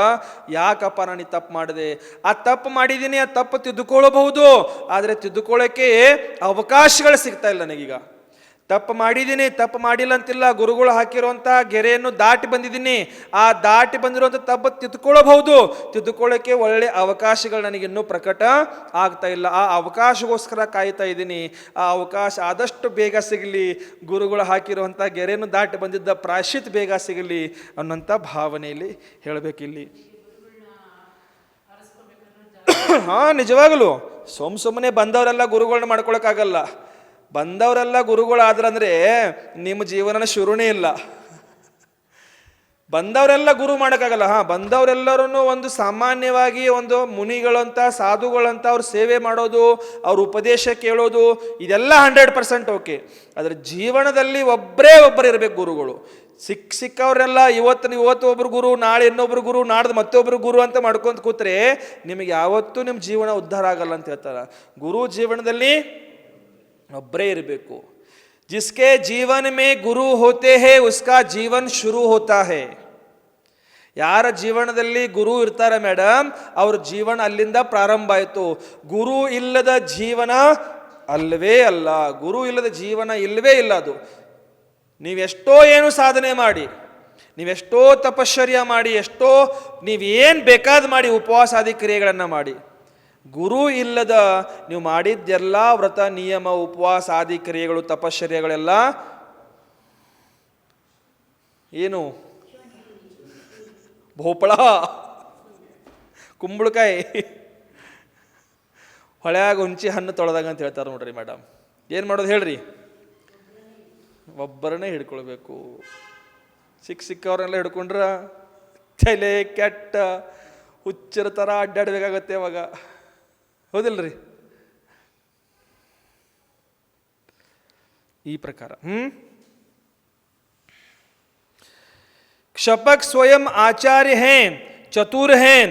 ಯಾಕಪ್ಪ ನಾನು ಈ ತಪ್ಪು ಮಾಡಿದೆ, ಆ ತಪ್ಪು ಮಾಡಿದ್ದೀನಿ, ಆ ತಪ್ಪು ತಿದ್ದುಕೊಳ್ಳಬಹುದು, ಆದರೆ ತಿದ್ದುಕೊಳ್ಳೋಕ್ಕೆ ಅವಕಾಶಗಳು ಸಿಗ್ತಾ ಇಲ್ಲ ನನಗೀಗ. ತಪ್ಪು ಮಾಡಿದ್ದೀನಿ, ತಪ್ಪು ಮಾಡಿಲ್ಲ ಅಂತಿಲ್ಲ, ಗುರುಗಳು ಹಾಕಿರುವಂಥ ಗೆರೆಯನ್ನು ದಾಟಿ ಬಂದಿದ್ದೀನಿ. ಆ ದಾಟಿ ಬಂದಿರುವಂಥ ತಪ್ಪು ತಿದ್ದುಕೊಳ್ಳಬಹುದು, ತಿದ್ದುಕೊಳ್ಳೋಕ್ಕೆ ಒಳ್ಳೆ ಅವಕಾಶಗಳು ನನಗಿನ್ನೂ ಪ್ರಕಟ ಆಗ್ತಾ ಇಲ್ಲ. ಆ ಅವಕಾಶಗೋಸ್ಕರ ಕಾಯ್ತಾ ಇದ್ದೀನಿ. ಆ ಅವಕಾಶ ಆದಷ್ಟು ಬೇಗ ಸಿಗಲಿ, ಗುರುಗಳು ಹಾಕಿರುವಂಥ ಗೆರೆಯನ್ನು ದಾಟಿ ಬಂದಿದ್ದ ಪ್ರಾಯಶ್ಚಿತ್ ಬೇಗ ಸಿಗಲಿ ಅನ್ನೋಂಥ ಭಾವನೆಯಲ್ಲಿ ಹೇಳಬೇಕಿಲ್ಲಿ. ಹಾಂ, ನಿಜವಾಗಲು ಸುಮ್ಮನೆ ಬಂದವರೆಲ್ಲ ಗುರುಗಳನ್ನ ಮಾಡ್ಕೊಳಕ್ಕಾಗಲ್ಲ. ಬಂದವರೆಲ್ಲ ಗುರುಗಳಾದ್ರಂದ್ರೆ ನಿಮ್ಮ ಜೀವನ ಶುರುನೇ ಇಲ್ಲ. ಬಂದವರೆಲ್ಲ ಗುರು ಮಾಡೋಕ್ಕಾಗಲ್ಲ. ಬಂದವರೆಲ್ಲರೂ ಒಂದು ಸಾಮಾನ್ಯವಾಗಿ ಒಂದು ಮುನಿಗಳಂತ, ಸಾಧುಗಳಂತ ಅವ್ರ ಸೇವೆ ಮಾಡೋದು, ಅವ್ರ ಉಪದೇಶ ಕೇಳೋದು, ಇದೆಲ್ಲ 100% ಓಕೆ. ಆದರೆ ಜೀವನದಲ್ಲಿ ಒಬ್ಬರೇ ಒಬ್ಬರು ಇರಬೇಕು ಗುರುಗಳು. ಸಿಕ್ಕವ್ರೆಲ್ಲ ಇವತ್ತು ಒಬ್ರು ಗುರು, ನಾಳೆ ಇನ್ನೊಬ್ರು ಗುರು, ನಾಡ್ದು ಮತ್ತೊಬ್ರು ಗುರು ಅಂತ ಮಾಡ್ಕೊಂತ ಕೂತ್ರೆ ನಿಮಗೆ ಯಾವತ್ತೂ ನಿಮ್ಮ ಜೀವನ ಉದ್ಧಾರ ಆಗಲ್ಲ ಅಂತ ಹೇಳ್ತಾರೆ. ಗುರು ಜೀವನದಲ್ಲಿ ಒಬ್ಬರೇ ಇರಬೇಕು. जिसके जीवन में गुरु होते हैं उसका जीवन शुरू होता है. ಯಾರ ಜೀವನದಲ್ಲಿ ಗುರು ಇರ್ತಾರೆ ಮೇಡಮ್, ಅವ್ರ ಜೀವನ ಅಲ್ಲಿಂದ ಪ್ರಾರಂಭ ಆಯಿತು. ಗುರು ಇಲ್ಲದ ಜೀವನ ಅಲ್ಲವೇ ಅಲ್ಲ. ಗುರು ಇಲ್ಲದ ಜೀವನ ಇಲ್ಲವೇ ಇಲ್ಲ. ಅದು ನೀವೆಷ್ಟೋ ಏನು ಸಾಧನೆ ಮಾಡಿ, ನೀವೆಷ್ಟೋ ತಪಶ್ಚರ್ಯ ಮಾಡಿ, ಎಷ್ಟೋ ನೀವೇನು ಬೇಕಾದ ಮಾಡಿ, ಉಪವಾಸಾದಿ ಕ್ರಿಯೆಗಳನ್ನು ಮಾಡಿ, ಗುರು ಇಲ್ಲದ ನೀವು ಮಾಡಿದ್ದೆಲ್ಲ ವ್ರತ ನಿಯಮ, ಉಪವಾಸ ಆದಿ ಕ್ರಿಯೆಗಳು, ತಪಶ್ಚರ್ಯಗಳೆಲ್ಲ ಏನು, ಭೋಪಳ, ಕುಂಬಳಕಾಯಿ, ಹೊಳ್ಯಾಗ ಹುಂಚಿ ಹಣ್ಣು ತೊಳೆದಾಗ ಅಂತ ಹೇಳ್ತಾರೆ ನೋಡ್ರಿ ಮೇಡಮ್. ಏನು ಮಾಡೋದು ಹೇಳ್ರಿ? ಒಬ್ಬರನ್ನೇ ಹಿಡ್ಕೊಳ್ಬೇಕು. ಸಿಕ್ಕವ್ರನ್ನೆಲ್ಲ ಹಿಡ್ಕೊಂಡ್ರ ತಲೆ ಕೆಟ್ಟ ಹುಚ್ಚರ ಥರ ಅಡ್ಡಾಡಬೇಕಾಗತ್ತೆ ಅವಾಗ, ಹೌದಿಲ್ರಿ? ಈ ಪ್ರಕಾರ क्षपक स्वयं आचार्य हैं, चतुर हैं,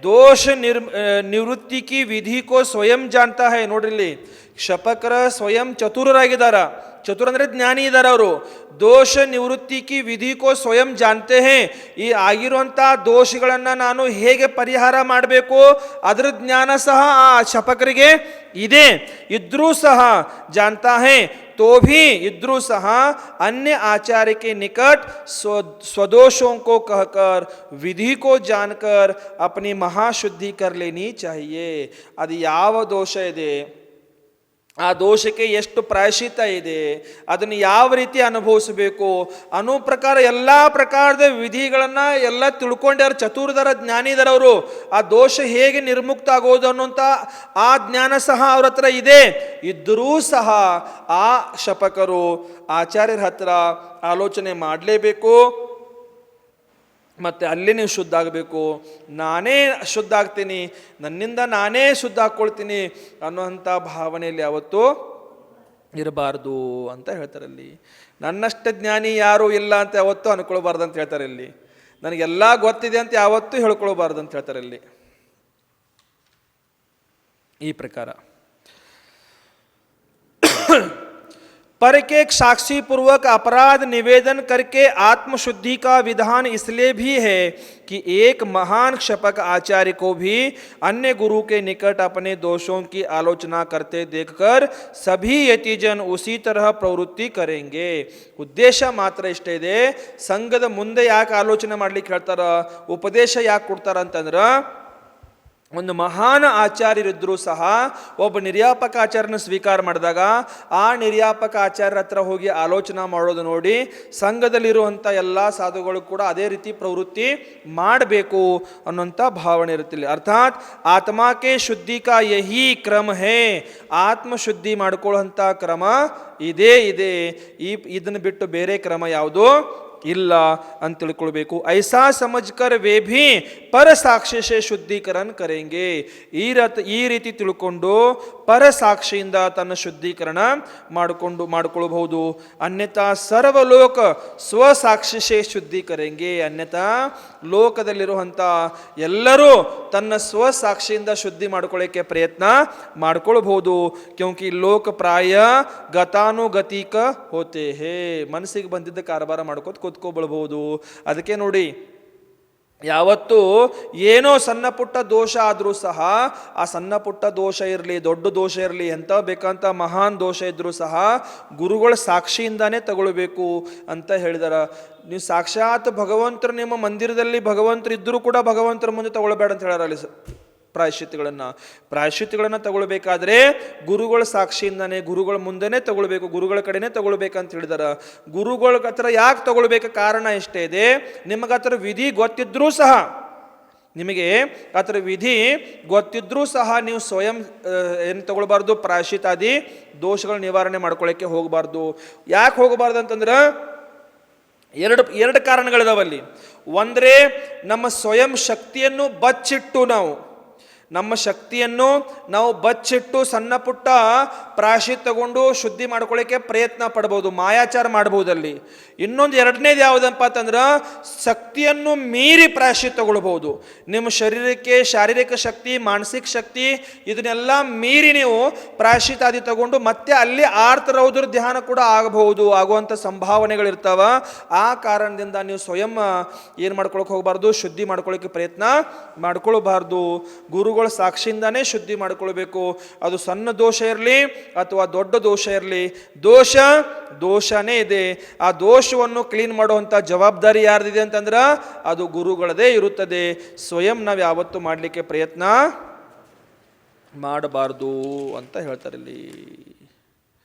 दोष निवृत्ति की विधि को स्वयं जानता है. ನೋಡ್ರಿ, ಕ್ಷಪಕರ ಸ್ವಯಂ ಚತುರರಾಗಿದ್ದಾರ. ಚತುರ ಅಂದರೆ ಜ್ಞಾನಿ ಇದ್ದಾರೆ ಅವರು. ದೋಷ ನಿವೃತ್ತಿ ಕಿ ವಿಧಿ ಕೋ ಸ್ವಯಂ ಜಾನ್ತೆ ಹೇ. ಈ ಆಗಿರುವಂಥ ದೋಷಗಳನ್ನು ನಾನು ಹೇಗೆ ಪರಿಹಾರ ಮಾಡಬೇಕು ಅದರ ಜ್ಞಾನ ಸಹ ಆ ಕ್ಷಪಕರಿಗೆ ಇದೆ. ಇದ್ರೂ ಸಹ ಜಾನ್ತಾ ಹೇ, तो भी इद्रू सहा अन्य आचार्य के निकट स्वदोषों को कहकर विधि को जानकर अपनी महाशुद्धि कर लेनी चाहिए. ಅದು ಯಾವ ದೋಷ ಇದೆ, ಆ ದೋಷಕ್ಕೆ ಎಷ್ಟು ಪ್ರಾಯಶ್ಚಿತ್ತ ಇದೆ, ಅದನ್ನು ಯಾವ ರೀತಿ ಅನುಭವಿಸಬೇಕು ಅನ್ನೋ ಪ್ರಕಾರ ಎಲ್ಲ ಪ್ರಕಾರದ ವಿಧಿಗಳನ್ನು ಎಲ್ಲ ತಿಳ್ಕೊಂಡ್ಯಾರ. ಚತುರ್ಧರ ಜ್ಞಾನಿದರ ಅವರು. ಆ ದೋಷ ಹೇಗೆ ನಿರ್ಮುಕ್ತ ಆಗೋದು ಅನ್ನೋಂಥ ಆ ಜ್ಞಾನ ಸಹ ಅವ್ರ ಹತ್ರ ಇದೆ. ಇದ್ದರೂ ಸಹ ಆ ಕ್ಷಪಕರು ಆಚಾರ್ಯರ ಹತ್ರ ಆಲೋಚನೆ ಮಾಡಲೇಬೇಕು. ಮತ್ತು ಅಲ್ಲಿ ನೀವು ಶುದ್ಧ ಆಗಬೇಕು. ನಾನೇ ಶುದ್ಧ ಆಗ್ತೀನಿ, ನನ್ನಿಂದ ನಾನೇ ಶುದ್ಧ ಹಾಕ್ಕೊಳ್ತೀನಿ ಅನ್ನೋಂಥ ಭಾವನೆಯಲ್ಲಿ ಯಾವತ್ತೂ ಇರಬಾರ್ದು ಅಂತ ಹೇಳ್ತಾರೆ. ಅಲ್ಲಿ ನನ್ನಷ್ಟ ಜ್ಞಾನಿ ಯಾರೂ ಇಲ್ಲ ಅಂತ ಯಾವತ್ತೂ ಅನ್ಕೊಳ್ಬಾರ್ದು ಅಂತ ಹೇಳ್ತಾರೆ. ಇಲ್ಲಿ ನನಗೆಲ್ಲ ಗೊತ್ತಿದೆ ಅಂತ ಯಾವತ್ತೂ ಹೇಳ್ಕೊಳ್ಬಾರ್ದು ಅಂತ ಹೇಳ್ತಾರೆ. ಇಲ್ಲಿ ಈ ಪ್ರಕಾರ पर के साक्षी पूर्वक अपराध निवेदन करके आत्मशुद्धि का विधान इसलिए भी है कि एक महान क्षपक आचार्य को भी अन्य गुरु के निकट अपने दोषों की आलोचना करते देखकर सभी यतिजन उसी तरह प्रवृत्ति करेंगे. ಉದ್ದೇಶ ಮಾತ್ರ ಇಷ್ಟೇ ಇದೆ. ಸಂಘದ ಮುಂದೆ ಯಾಕೆ ಆಲೋಚನೆ ಮಾಡ್ಲಿಕ್ಕೆ ಹೇಳ್ತಾರ, ಉಪದೇಶ ಯಾಕೆ ಕೊಡ್ತಾರ ಅಂತಂದ್ರೆ, ಒಂದು ಮಹಾನ್ ಆಚಾರ್ಯರಿದ್ದರೂ ಸಹ ಒಬ್ಬ ನಿರ್ಯಾಪಕ ಆಚಾರ್ಯನ ಸ್ವೀಕಾರ ಮಾಡಿದಾಗ ಆ ನಿರ್ಯಾಪಕ ಆಚಾರ್ಯರ ಹತ್ರ ಹೋಗಿ ಆಲೋಚನೆ ಮಾಡೋದು ನೋಡಿ ಸಂಘದಲ್ಲಿರುವಂಥ ಎಲ್ಲ ಸಾಧುಗಳು ಕೂಡ ಅದೇ ರೀತಿ ಪ್ರವೃತ್ತಿ ಮಾಡಬೇಕು ಅನ್ನೋಂಥ ಭಾವನೆ ಇರುತ್ತಿಲ್ಲ. ಅರ್ಥಾತ್ ಆತ್ಮಕ್ಕೆ ಶುದ್ಧಿ ಕಾ ಯಹಿ ಕ್ರಮ ಹೇ. ಆತ್ಮಶುದ್ಧಿ ಮಾಡ್ಕೊಳ್ಳುವಂಥ ಕ್ರಮ ಇದೇ ಇದೆ. ಇದನ್ನು ಬಿಟ್ಟು ಬೇರೆ ಕ್ರಮ ಯಾವುದೋ ಇಲ್ಲ ಅಂತ ತಿಳ್ಕೊಳ್ಬೇಕು. ಐಸಾ ಸಮಜ್ಕರ್ ವೇ ಭೀ ಪರ ಸಾಕ್ಷಿ ಸೇ ಶುದ್ಧೀಕರಣ ಕರೆಂಗೆ. ಈ ರೀತಿ ತಿಳ್ಕೊಂಡು ಪರ ಸಾಕ್ಷಿಯಿಂದ ತನ್ನ ಶುದ್ಧೀಕರಣ ಮಾಡಿಕೊಳ್ಳಬಹುದು. ಅನ್ಯಥಾ ಸರ್ವಲೋಕ ಸ್ವಸಾಕ್ಷಿ ಸೇ ಶುದ್ಧೀಕರೆಂಗೆ. ಅನ್ಯಥಾ ಲೋಕದಲ್ಲಿರುವಂಥ ಎಲ್ಲರೂ ತನ್ನ ಸ್ವಸಾಕ್ಷಿಯಿಂದ ಶುದ್ಧಿ ಮಾಡ್ಕೊಳ್ಳೋಕ್ಕೆ ಪ್ರಯತ್ನ ಮಾಡ್ಕೊಳ್ಬಹುದು. ಕ್ಯೋಂಕಿ ಲೋಕ ಪ್ರಾಯ ಗತಾನುಗತಿಕ ಹೋತೆ ಹೇ. ಮನಸ್ಸಿಗೆ ಬಂದಿದ್ದ ಕಾರಬಾರ ಮಾಡ್ಕೋತ ಕೂತ್ಕೊಳ್ಬಹುದು. ಅದಕ್ಕೆ ನೋಡಿ, ಯಾವತ್ತೂ ಏನೋ ಸಣ್ಣ ಪುಟ್ಟ ದೋಷ ಆದರೂ ಸಹ ಆ ಸಣ್ಣ ಪುಟ್ಟ ದೋಷ ಇರಲಿ, ದೊಡ್ಡ ದೋಷ ಇರಲಿ, ಎಂಥ ಬೇಕಂತ ಮಹಾನ್ ದೋಷ ಇದ್ದರೂ ಸಹ ಗುರುಗಳ ಸಾಕ್ಷಿಯಿಂದಾನೇ ತಗೊಳ್ಬೇಕು ಅಂತ ಹೇಳಿದಾರ. ನೀವು ಸಾಕ್ಷಾತ್ ಭಗವಂತರು ನಿಮ್ಮ ಮಂದಿರದಲ್ಲಿ ಭಗವಂತರು ಇದ್ದರೂ ಕೂಡ ಭಗವಂತರ ಮುಂದೆ ತಗೊಳ್ಬೇಡ ಅಂತ ಹೇಳಾರ. ಅಲ್ಲಿ ಪ್ರಾಯಶ್ಚಿತ್ತಗಳನ್ನು ತಗೊಳ್ಬೇಕಾದ್ರೆ ಗುರುಗಳ ಸಾಕ್ಷಿಯಿಂದಾನೆ, ಗುರುಗಳ ಮುಂದೆನೇ ತಗೊಳ್ಬೇಕು, ಗುರುಗಳ ಕಡೆನೇ ತಗೊಳ್ಬೇಕಂತ ಹೇಳಿದಾರ. ಗುರುಗಳ ಹತ್ರ ಯಾಕೆ ತಗೊಳ್ಬೇಕು ಕಾರಣ ಇಷ್ಟೇ ಇದೆ. ನಿಮಗೆ ಆ ಥರ ವಿಧಿ ಗೊತ್ತಿದ್ರೂ ಸಹ, ನಿಮಗೆ ಆ ಥರ ವಿಧಿ ಗೊತ್ತಿದ್ರೂ ಸಹ ನೀವು ಸ್ವಯಂ ಏನು ತಗೊಳ್ಬಾರ್ದು, ಪ್ರಾಯಶ್ಚಿತ್ತಾದಿ ದೋಷಗಳ ನಿವಾರಣೆ ಮಾಡ್ಕೊಳ್ಳೋಕ್ಕೆ ಹೋಗಬಾರ್ದು. ಯಾಕೆ ಹೋಗಬಾರ್ದು ಅಂತಂದ್ರೆ ಎರಡು ಕಾರಣಗಳಿದಾವಲ್ಲಿ. ಒಂದರೆ ನಮ್ಮ ಸ್ವಯಂ ಶಕ್ತಿಯನ್ನು ಬಚ್ಚಿಟ್ಟು ನಮ್ಮ ಶಕ್ತಿಯನ್ನು ನಾವು ಬಚ್ಚಿಟ್ಟು ಸಣ್ಣ ಪುಟ್ಟ ಪ್ರಾಯಶ್ಚಿತ್ತ ತಗೊಂಡು ಶುದ್ಧಿ ಮಾಡ್ಕೊಳ್ಳೋಕ್ಕೆ ಪ್ರಯತ್ನ ಪಡ್ಬೋದು, ಮಾಯಾಚಾರ ಮಾಡ್ಬೋದಲ್ಲಿ. ಇನ್ನೊಂದು ಎರಡನೇದು ಯಾವುದಪ್ಪ ಅಂತಂದ್ರೆ ಶಕ್ತಿಯನ್ನು ಮೀರಿ ಪ್ರಾಯಶ್ಚಿತ್ತ ತಗೊಳ್ಬೋದು. ನಿಮ್ಮ ಶರೀರಕ್ಕೆ ಶಾರೀರಿಕ ಶಕ್ತಿ, ಮಾನಸಿಕ ಶಕ್ತಿ ಇದನ್ನೆಲ್ಲ ಮೀರಿ ನೀವು ಪ್ರಾಯಶ್ಚಿತ್ತಾದಿ ತಗೊಂಡು ಮತ್ತೆ ಅಲ್ಲಿ ಆರ್ತರೌದ್ರ ಧ್ಯಾನ ಕೂಡ ಆಗಬಹುದು, ಆಗುವಂಥ ಸಂಭಾವನೆಗಳಿರ್ತಾವ. ಆ ಕಾರಣದಿಂದ ನೀವು ಸ್ವಯಂ ಏನು ಮಾಡ್ಕೊಳಕ್ಕೆ ಹೋಗಬಾರ್ದು, ಶುದ್ಧಿ ಮಾಡ್ಕೊಳ್ಳೋಕ್ಕೆ ಪ್ರಯತ್ನ ಮಾಡ್ಕೊಳ್ಬಾರ್ದು. ಗುರುಗಳು ಸಾಕ್ಷಿಯಿಂದಾನೇ ಶುದ್ಧಿ ಮಾಡಿಕೊಳ್ಬೇಕು. ಅದು ಸಣ್ಣ ದೋಷ ಇರಲಿ ಅಥವಾ ದೊಡ್ಡ ದೋಷ ಇರಲಿ, ದೋಷನೇ ಇದೆ. ಆ ದೋಷವನ್ನು ಕ್ಲೀನ್ ಮಾಡುವಂಥ ಜವಾಬ್ದಾರಿ ಯಾರ್ದಿದೆ ಅಂತಂದ್ರೆ ಅದು ಗುರುಗಳದೇ ಇರುತ್ತದೆ. ಸ್ವಯಂ ನಾವು ಯಾವತ್ತೂ ಮಾಡಲಿಕ್ಕೆ ಪ್ರಯತ್ನ ಮಾಡಬಾರ್ದು ಅಂತ ಹೇಳ್ತಾರೆ ಇಲ್ಲಿ.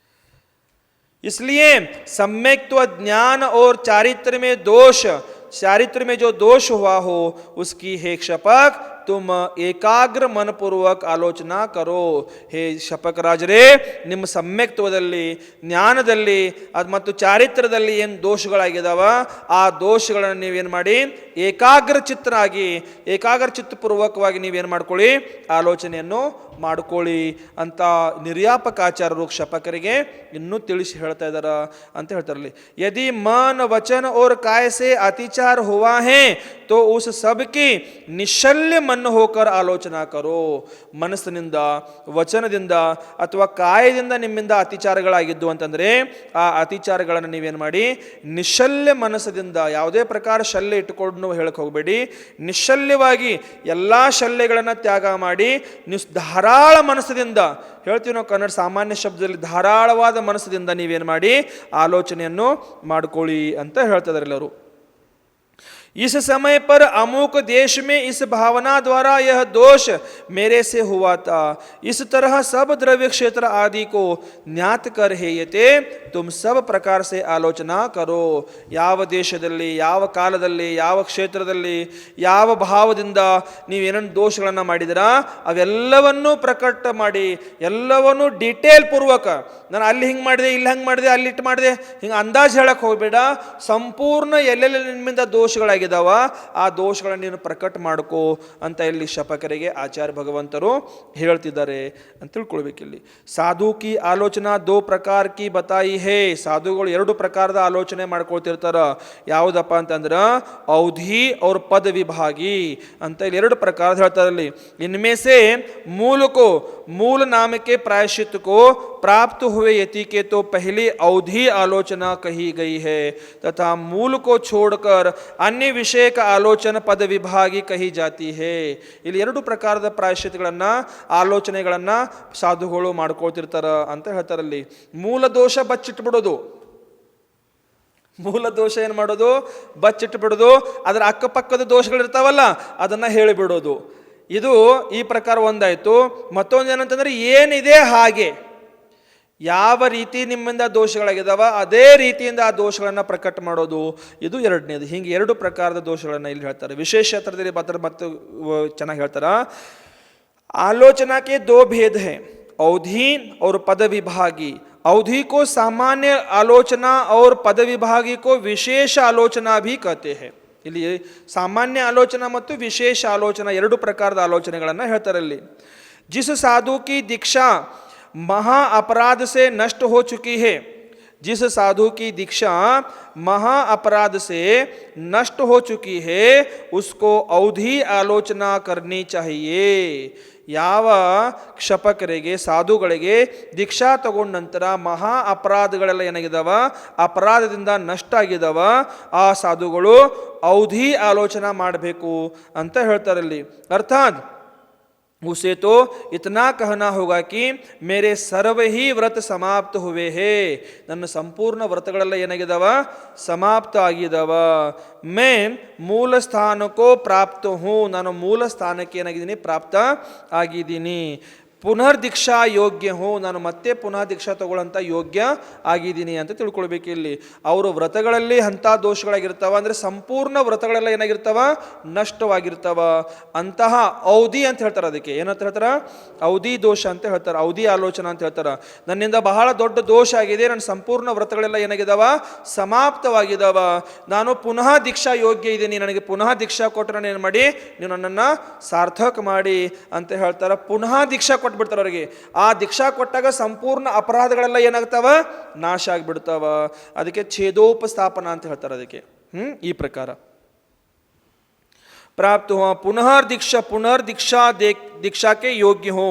इसलिए सम्यक्त्व ज्ञान और चारित्र में जो दोष हुआ हो उसकी हे क्षपक ತುಮ ಏಕಾಗ್ರ ಮನಪೂರ್ವಕ ಆಲೋಚನಾ ಕರೋ. ಹೇ ಶಪಕರಾಜರೇ, ನಿಮ್ಮ ಸಮ್ಯಕ್ತ್ವದಲ್ಲಿ, ಜ್ಞಾನದಲ್ಲಿ ಅದು ಮತ್ತು ಚಾರಿತ್ರ್ಯದಲ್ಲಿ ಏನು ದೋಷಗಳಾಗಿದ್ದಾವ ಆ ದೋಷಗಳನ್ನು ನೀವೇನು ಮಾಡಿ ಏಕಾಗ್ರ ಚಿತ್ತರಾಗಿ ಏಕಾಗ್ರ ಚಿತ್ತಪೂರ್ವಕವಾಗಿ ನೀವೇನು ಮಾಡ್ಕೊಳ್ಳಿ, ಆಲೋಚನೆಯನ್ನು ಮಾಡ್ಕೊಳ್ಳಿ ಅಂತ ನಿರ್ಯಾಪಕಾಚಾರ್ಯರು ಕ್ಷಪಕರಿಗೆ ಇನ್ನೂ ತಿಳಿಸಿ ಹೇಳ್ತಾ ಇದ್ದಾರ ಅಂತ ಹೇಳ್ತಾರಲ್ಲಿ. ಯದಿ ಮನ್ ವಚನ और काय से अतिचार हुआ है तो उस सब की निशल्य मन होकर ಆಲೋಚನಾ ಕರೋ. ಮನಸ್ಸಿನಿಂದ, ವಚನದಿಂದ ಅಥವಾ ಕಾಯದಿಂದ ನಿಮ್ಮಿಂದ ಅತಿಚಾರಗಳಾಗಿದ್ದು ಅಂತಂದರೆ ಆ ಅತಿಚಾರಗಳನ್ನು ನೀವೇನು ಮಾಡಿ ನಿಶಲ್ಯ ಮನಸ್ಸದಿಂದ, ಯಾವುದೇ ಪ್ರಕಾರ ಶಲ್ಯ ಇಟ್ಟುಕೊಂಡು ಹೇಳಕ್ಕೆ ಹೋಗಬೇಡಿ, ನಿಶಲ್ಯವಾಗಿ ಎಲ್ಲ ಶಲ್ಯಗಳನ್ನು ತ್ಯಾಗ ಮಾಡಿ ನೀವು ಧಾರಾಳ ಮನಸ್ಸಿನಿಂದ, ಹೇಳ್ತೀವಿ ನಾವು ಕನ್ನಡ ಸಾಮಾನ್ಯ ಶಬ್ದದಲ್ಲಿ ಧಾರಾಳವಾದ ಮನಸ್ಸಿನಿಂದ ನೀವೇನು ಮಾಡಿ ಆಲೋಚನೆಯನ್ನು ಮಾಡ್ಕೊಳ್ಳಿ ಅಂತ ಹೇಳ್ತಿದ್ದಾರೆ ಎಲ್ಲರೂ. इस समय पर अमुक देश में इस भावना द्वारा यह दोष मेरे से हुआ था, इस तरह सब द्रव्य क्षेत्र आदि को ज्ञात कर हेयते तुम सब प्रकार से आलोचना करो. ಯಾವ ದೇಶದಲ್ಲಿ, ಯಾವ ಕಾಲದಲ್ಲಿ, ಯಾವ ಕ್ಷೇತ್ರದಲ್ಲಿ, ಯಾವ ಭಾವದಿಂದ ನೀವೇನೇನು ದೋಷಗಳನ್ನು ಮಾಡಿದಿರಾ ಅವೆಲ್ಲವನ್ನೂ ಪ್ರಕಟ ಮಾಡಿ, ಎಲ್ಲವನ್ನೂ ಡೀಟೇಲ್ ಪೂರ್ವಕ, ನಾನು ಅಲ್ಲಿ ಹಿಂಗೆ ಮಾಡಿದೆ, ಇಲ್ಲಿ ಹಂಗೆ ಮಾಡಿದೆ, ಅಲ್ಲಿ ಇಟ್ಟು ಮಾಡಿದೆ, ಹಿಂಗೆ ಅಂದಾಜು ಹೇಳಕ್ಕೆ ಹೋಗಬೇಡ. ಸಂಪೂರ್ಣ ಎಲ್ಲೆಲ್ಲಿ ನಿಮ್ಮಿಂದ ದೋಷಗಳಾಗಿದ್ದಾವ ಆ ದೋಷಗಳನ್ನು ನೀನು ಪ್ರಕಟ ಮಾಡ್ಕೋ ಅಂತ ಇಲ್ಲಿ ಶಪಕರಿಗೆ ಆಚಾರ್ಯ ಭಗವಂತರು ಹೇಳ್ತಿದ್ದಾರೆ ಅಂತ ತಿಳ್ಕೊಳ್ಬೇಕಿಲ್ಲಿ. ಸಾಧು ಕಿ ಆಲೋಚನಾ ದೋ ಪ್ರಕಾರ ಕಿ ಬತಾಯಿ ಹೇ. ಸಾಧುಗಳು ಎರಡು ಪ್ರಕಾರದ ಆಲೋಚನೆ ಮಾಡ್ಕೊಳ್ತಿರ್ತಾರ. ಯಾವುದಪ್ಪ ಅಂತಂದ್ರೆ ಔಧಿ ಅವ್ರ ಪದ ವಿಭಾಗಿ ಅಂತ ಇಲ್ಲಿ ಎರಡು ಪ್ರಕಾರ ಹೇಳ್ತಾರಲ್ಲಿ. ಇನ್ಮೇ ಸೆ मूल को मूल नाम के प्रायश्चित को प्राप्त हुए यति के तो पहले अवधि आलोचना कही गई है तथा मूल को छोड़कर अन्य विषय का आलोचना पद विभागी कही जाती है. ಇಲ್ಲಿ ಎರಡು ಪ್ರಕಾರದ ಪ್ರಾಯಶ್ಚಿತಗಳನ್ನು, ಆಲೋಚನೆಗಳನ್ನು ಸಾಧುಗಳು ಮಾಡ್ಕೊಳ್ತಿರ್ತಾರ ಅಂತ ಹೇಳ್ತಾರಲ್ಲಿ. ಮೂಲ ದೋಷ ಬಚ್ಚಿಟ್ಬಿಡೋದು, ಮೂಲ ದೋಷ ಏನು ಮಾಡೋದು, ಬಚ್ಚಿಟ್ಟು ಬಿಡೋದು. ಅದರ ಅಕ್ಕಪಕ್ಕದ ದೋಷಗಳಿರ್ತಾವಲ್ಲ ಅದನ್ನು ಹೇಳಿಬಿಡೋದು. ಇದು ಈ ಪ್ರಕಾರ ಒಂದಾಯಿತು. ಮತ್ತೊಂದು ಏನಂತಂದ್ರೆ ಏನಿದೆ ಹಾಗೆ, ಯಾವ ರೀತಿ ನಿಮ್ಮಿಂದ ದೋಷಗಳಾಗಿದ್ದಾವ ಅದೇ ರೀತಿಯಿಂದ ಆ ದೋಷಗಳನ್ನು ಪ್ರಕಟ ಮಾಡೋದು, ಇದು ಎರಡನೇದು. ಹೀಗೆ ಎರಡು ಪ್ರಕಾರದ ದೋಷಗಳನ್ನು ಇಲ್ಲಿ ಹೇಳ್ತಾರೆ. ವಿಶೇಷ ಹತ್ರದಲ್ಲಿ ಮತ್ತು ಚೆನ್ನಾಗಿ ಹೇಳ್ತಾರ. आलोचना के दो भेद हैं, अवधि और पद विभागी. अवधि को सामान्य आलोचना और पद विभागी को विशेष आलोचना भी कहते हैं. ಇಲ್ಲಿ ಸಾಮಾನ್ಯ ಆಲೋಚನಾ ಮತ್ತು ವಿಶೇಷ ಆಲೋಚನಾ ಎರಡು ಪ್ರಕಾರದ ಆಲೋಚನೆಗಳನ್ನು ಹೇಳ್ತಾರೆ ಇಲ್ಲಿ. जिस साधु की दीक्षा महा अपराध से नष्ट हो चुकी है, जिस साधु की दीक्षा महा अपराध से नष्ट हो चुकी है उसको अवधि आलोचना करनी चाहिए. ಯಾವ ಕ್ಷಪಕರಿಗೆ, ಸಾಧುಗಳಿಗೆ ದೀಕ್ಷಾ ತಗೊಂಡ ನಂತರ ಮಹಾ ಅಪರಾಧಗಳೆಲ್ಲ ಏನಾಗಿದ್ದಾವ, ಅಪರಾಧದಿಂದ ನಷ್ಟ ಆಗಿದ್ದಾವ, ಆ ಸಾಧುಗಳು ಔಧಿ ಆಲೋಚನಾ ಮಾಡಬೇಕು ಅಂತ ಹೇಳ್ತಾರಲ್ಲಿ. ಅರ್ಥಾತ್ उसे तो इतना कहना होगा कि मेरे सर्व ही व्रत समाप्त हुए हैं, ನನ್ನ ಸಂಪೂರ್ಣ ವ್ರತಗಳೆಲ್ಲ ಏನಾಗಿದ್ದಾವ, ಸಮಾಪ್ತ ಆಗಿದ್ದಾವ. ಮೇ ಮೂಲ ಸ್ಥಾನಕ್ಕೋ ಪ್ರಾಪ್ತ ಹೂ, ನಾನು ಮೂಲ ಸ್ಥಾನಕ್ಕೆ ಏನಾಗಿದ್ದೀನಿ, ಪ್ರಾಪ್ತ ಆಗಿದ್ದೀನಿ. ಪುನರ್ ದೀಕ್ಷಾ ಯೋಗ್ಯ ಹೋ, ನಾನು ಮತ್ತೆ ಪುನಃ ದೀಕ್ಷಾ ತಗೊಳ್ಳೋಂಥ ಯೋಗ್ಯ ಆಗಿದ್ದೀನಿ ಅಂತ ತಿಳ್ಕೊಳ್ಬೇಕು. ಇಲ್ಲಿ ಅವರು ವ್ರತಗಳಲ್ಲಿ ಅಂಥ ದೋಷಗಳಾಗಿರ್ತಾವ, ಅಂದರೆ ಸಂಪೂರ್ಣ ವ್ರತಗಳೆಲ್ಲ ಏನಾಗಿರ್ತಾವ, ನಷ್ಟವಾಗಿರ್ತಾವ. ಅಂತಹ ಔಧಿ ಅಂತ ಹೇಳ್ತಾರೆ. ಅದಕ್ಕೆ ಏನಂತ ಹೇಳ್ತಾರ, ಔಧಿ ದೋಷ ಅಂತ ಹೇಳ್ತಾರೆ, ಔಧಿ ಆಲೋಚನಾ ಅಂತ ಹೇಳ್ತಾರೆ. ನನ್ನಿಂದ ಬಹಳ ದೊಡ್ಡ ದೋಷ ಆಗಿದೆ, ನನ್ನ ಸಂಪೂರ್ಣ ವ್ರತಗಳೆಲ್ಲ ಏನಾಗಿದ್ದಾವ, ಸಮಾಪ್ತವಾಗಿದ್ದಾವ, ನಾನು ಪುನಃ ದೀಕ್ಷಾ ಯೋಗ್ಯ ಇದ್ದೀನಿ, ನನಗೆ ಪುನಃ ದೀಕ್ಷಾ ಕೊಟ್ಟರೆ ಏನು ಮಾಡಿ, ನೀವು ನನ್ನನ್ನು ಸಾರ್ಥಕ ಮಾಡಿ ಅಂತ ಹೇಳ್ತಾರೆ. ಪುನಃ ದೀಕ್ಷಾ ಕೊಟ್ಬಿಡ್ತಾರ ಅವರಿಗೆ. ಆ ದೀಕ್ಷಾ ಕೊಟ್ಟಾಗ ಸಂಪೂರ್ಣ ಅಪರಾಧಗಳೆಲ್ಲ ಏನಾಗ್ತಾವ, ನಾಶ ಆಗಿಬಿಡ್ತಾವ. ಅದಕ್ಕೆ ಛೇದೋಪಸ್ಥಾಪನ ಅಂತ ಹೇಳ್ತಾರೆ. ಅದಕ್ಕೆ ಈ ಪ್ರಕಾರ प्राप्त हुआ. पुनर्दीक्षा दीक्षा के योग्य हो.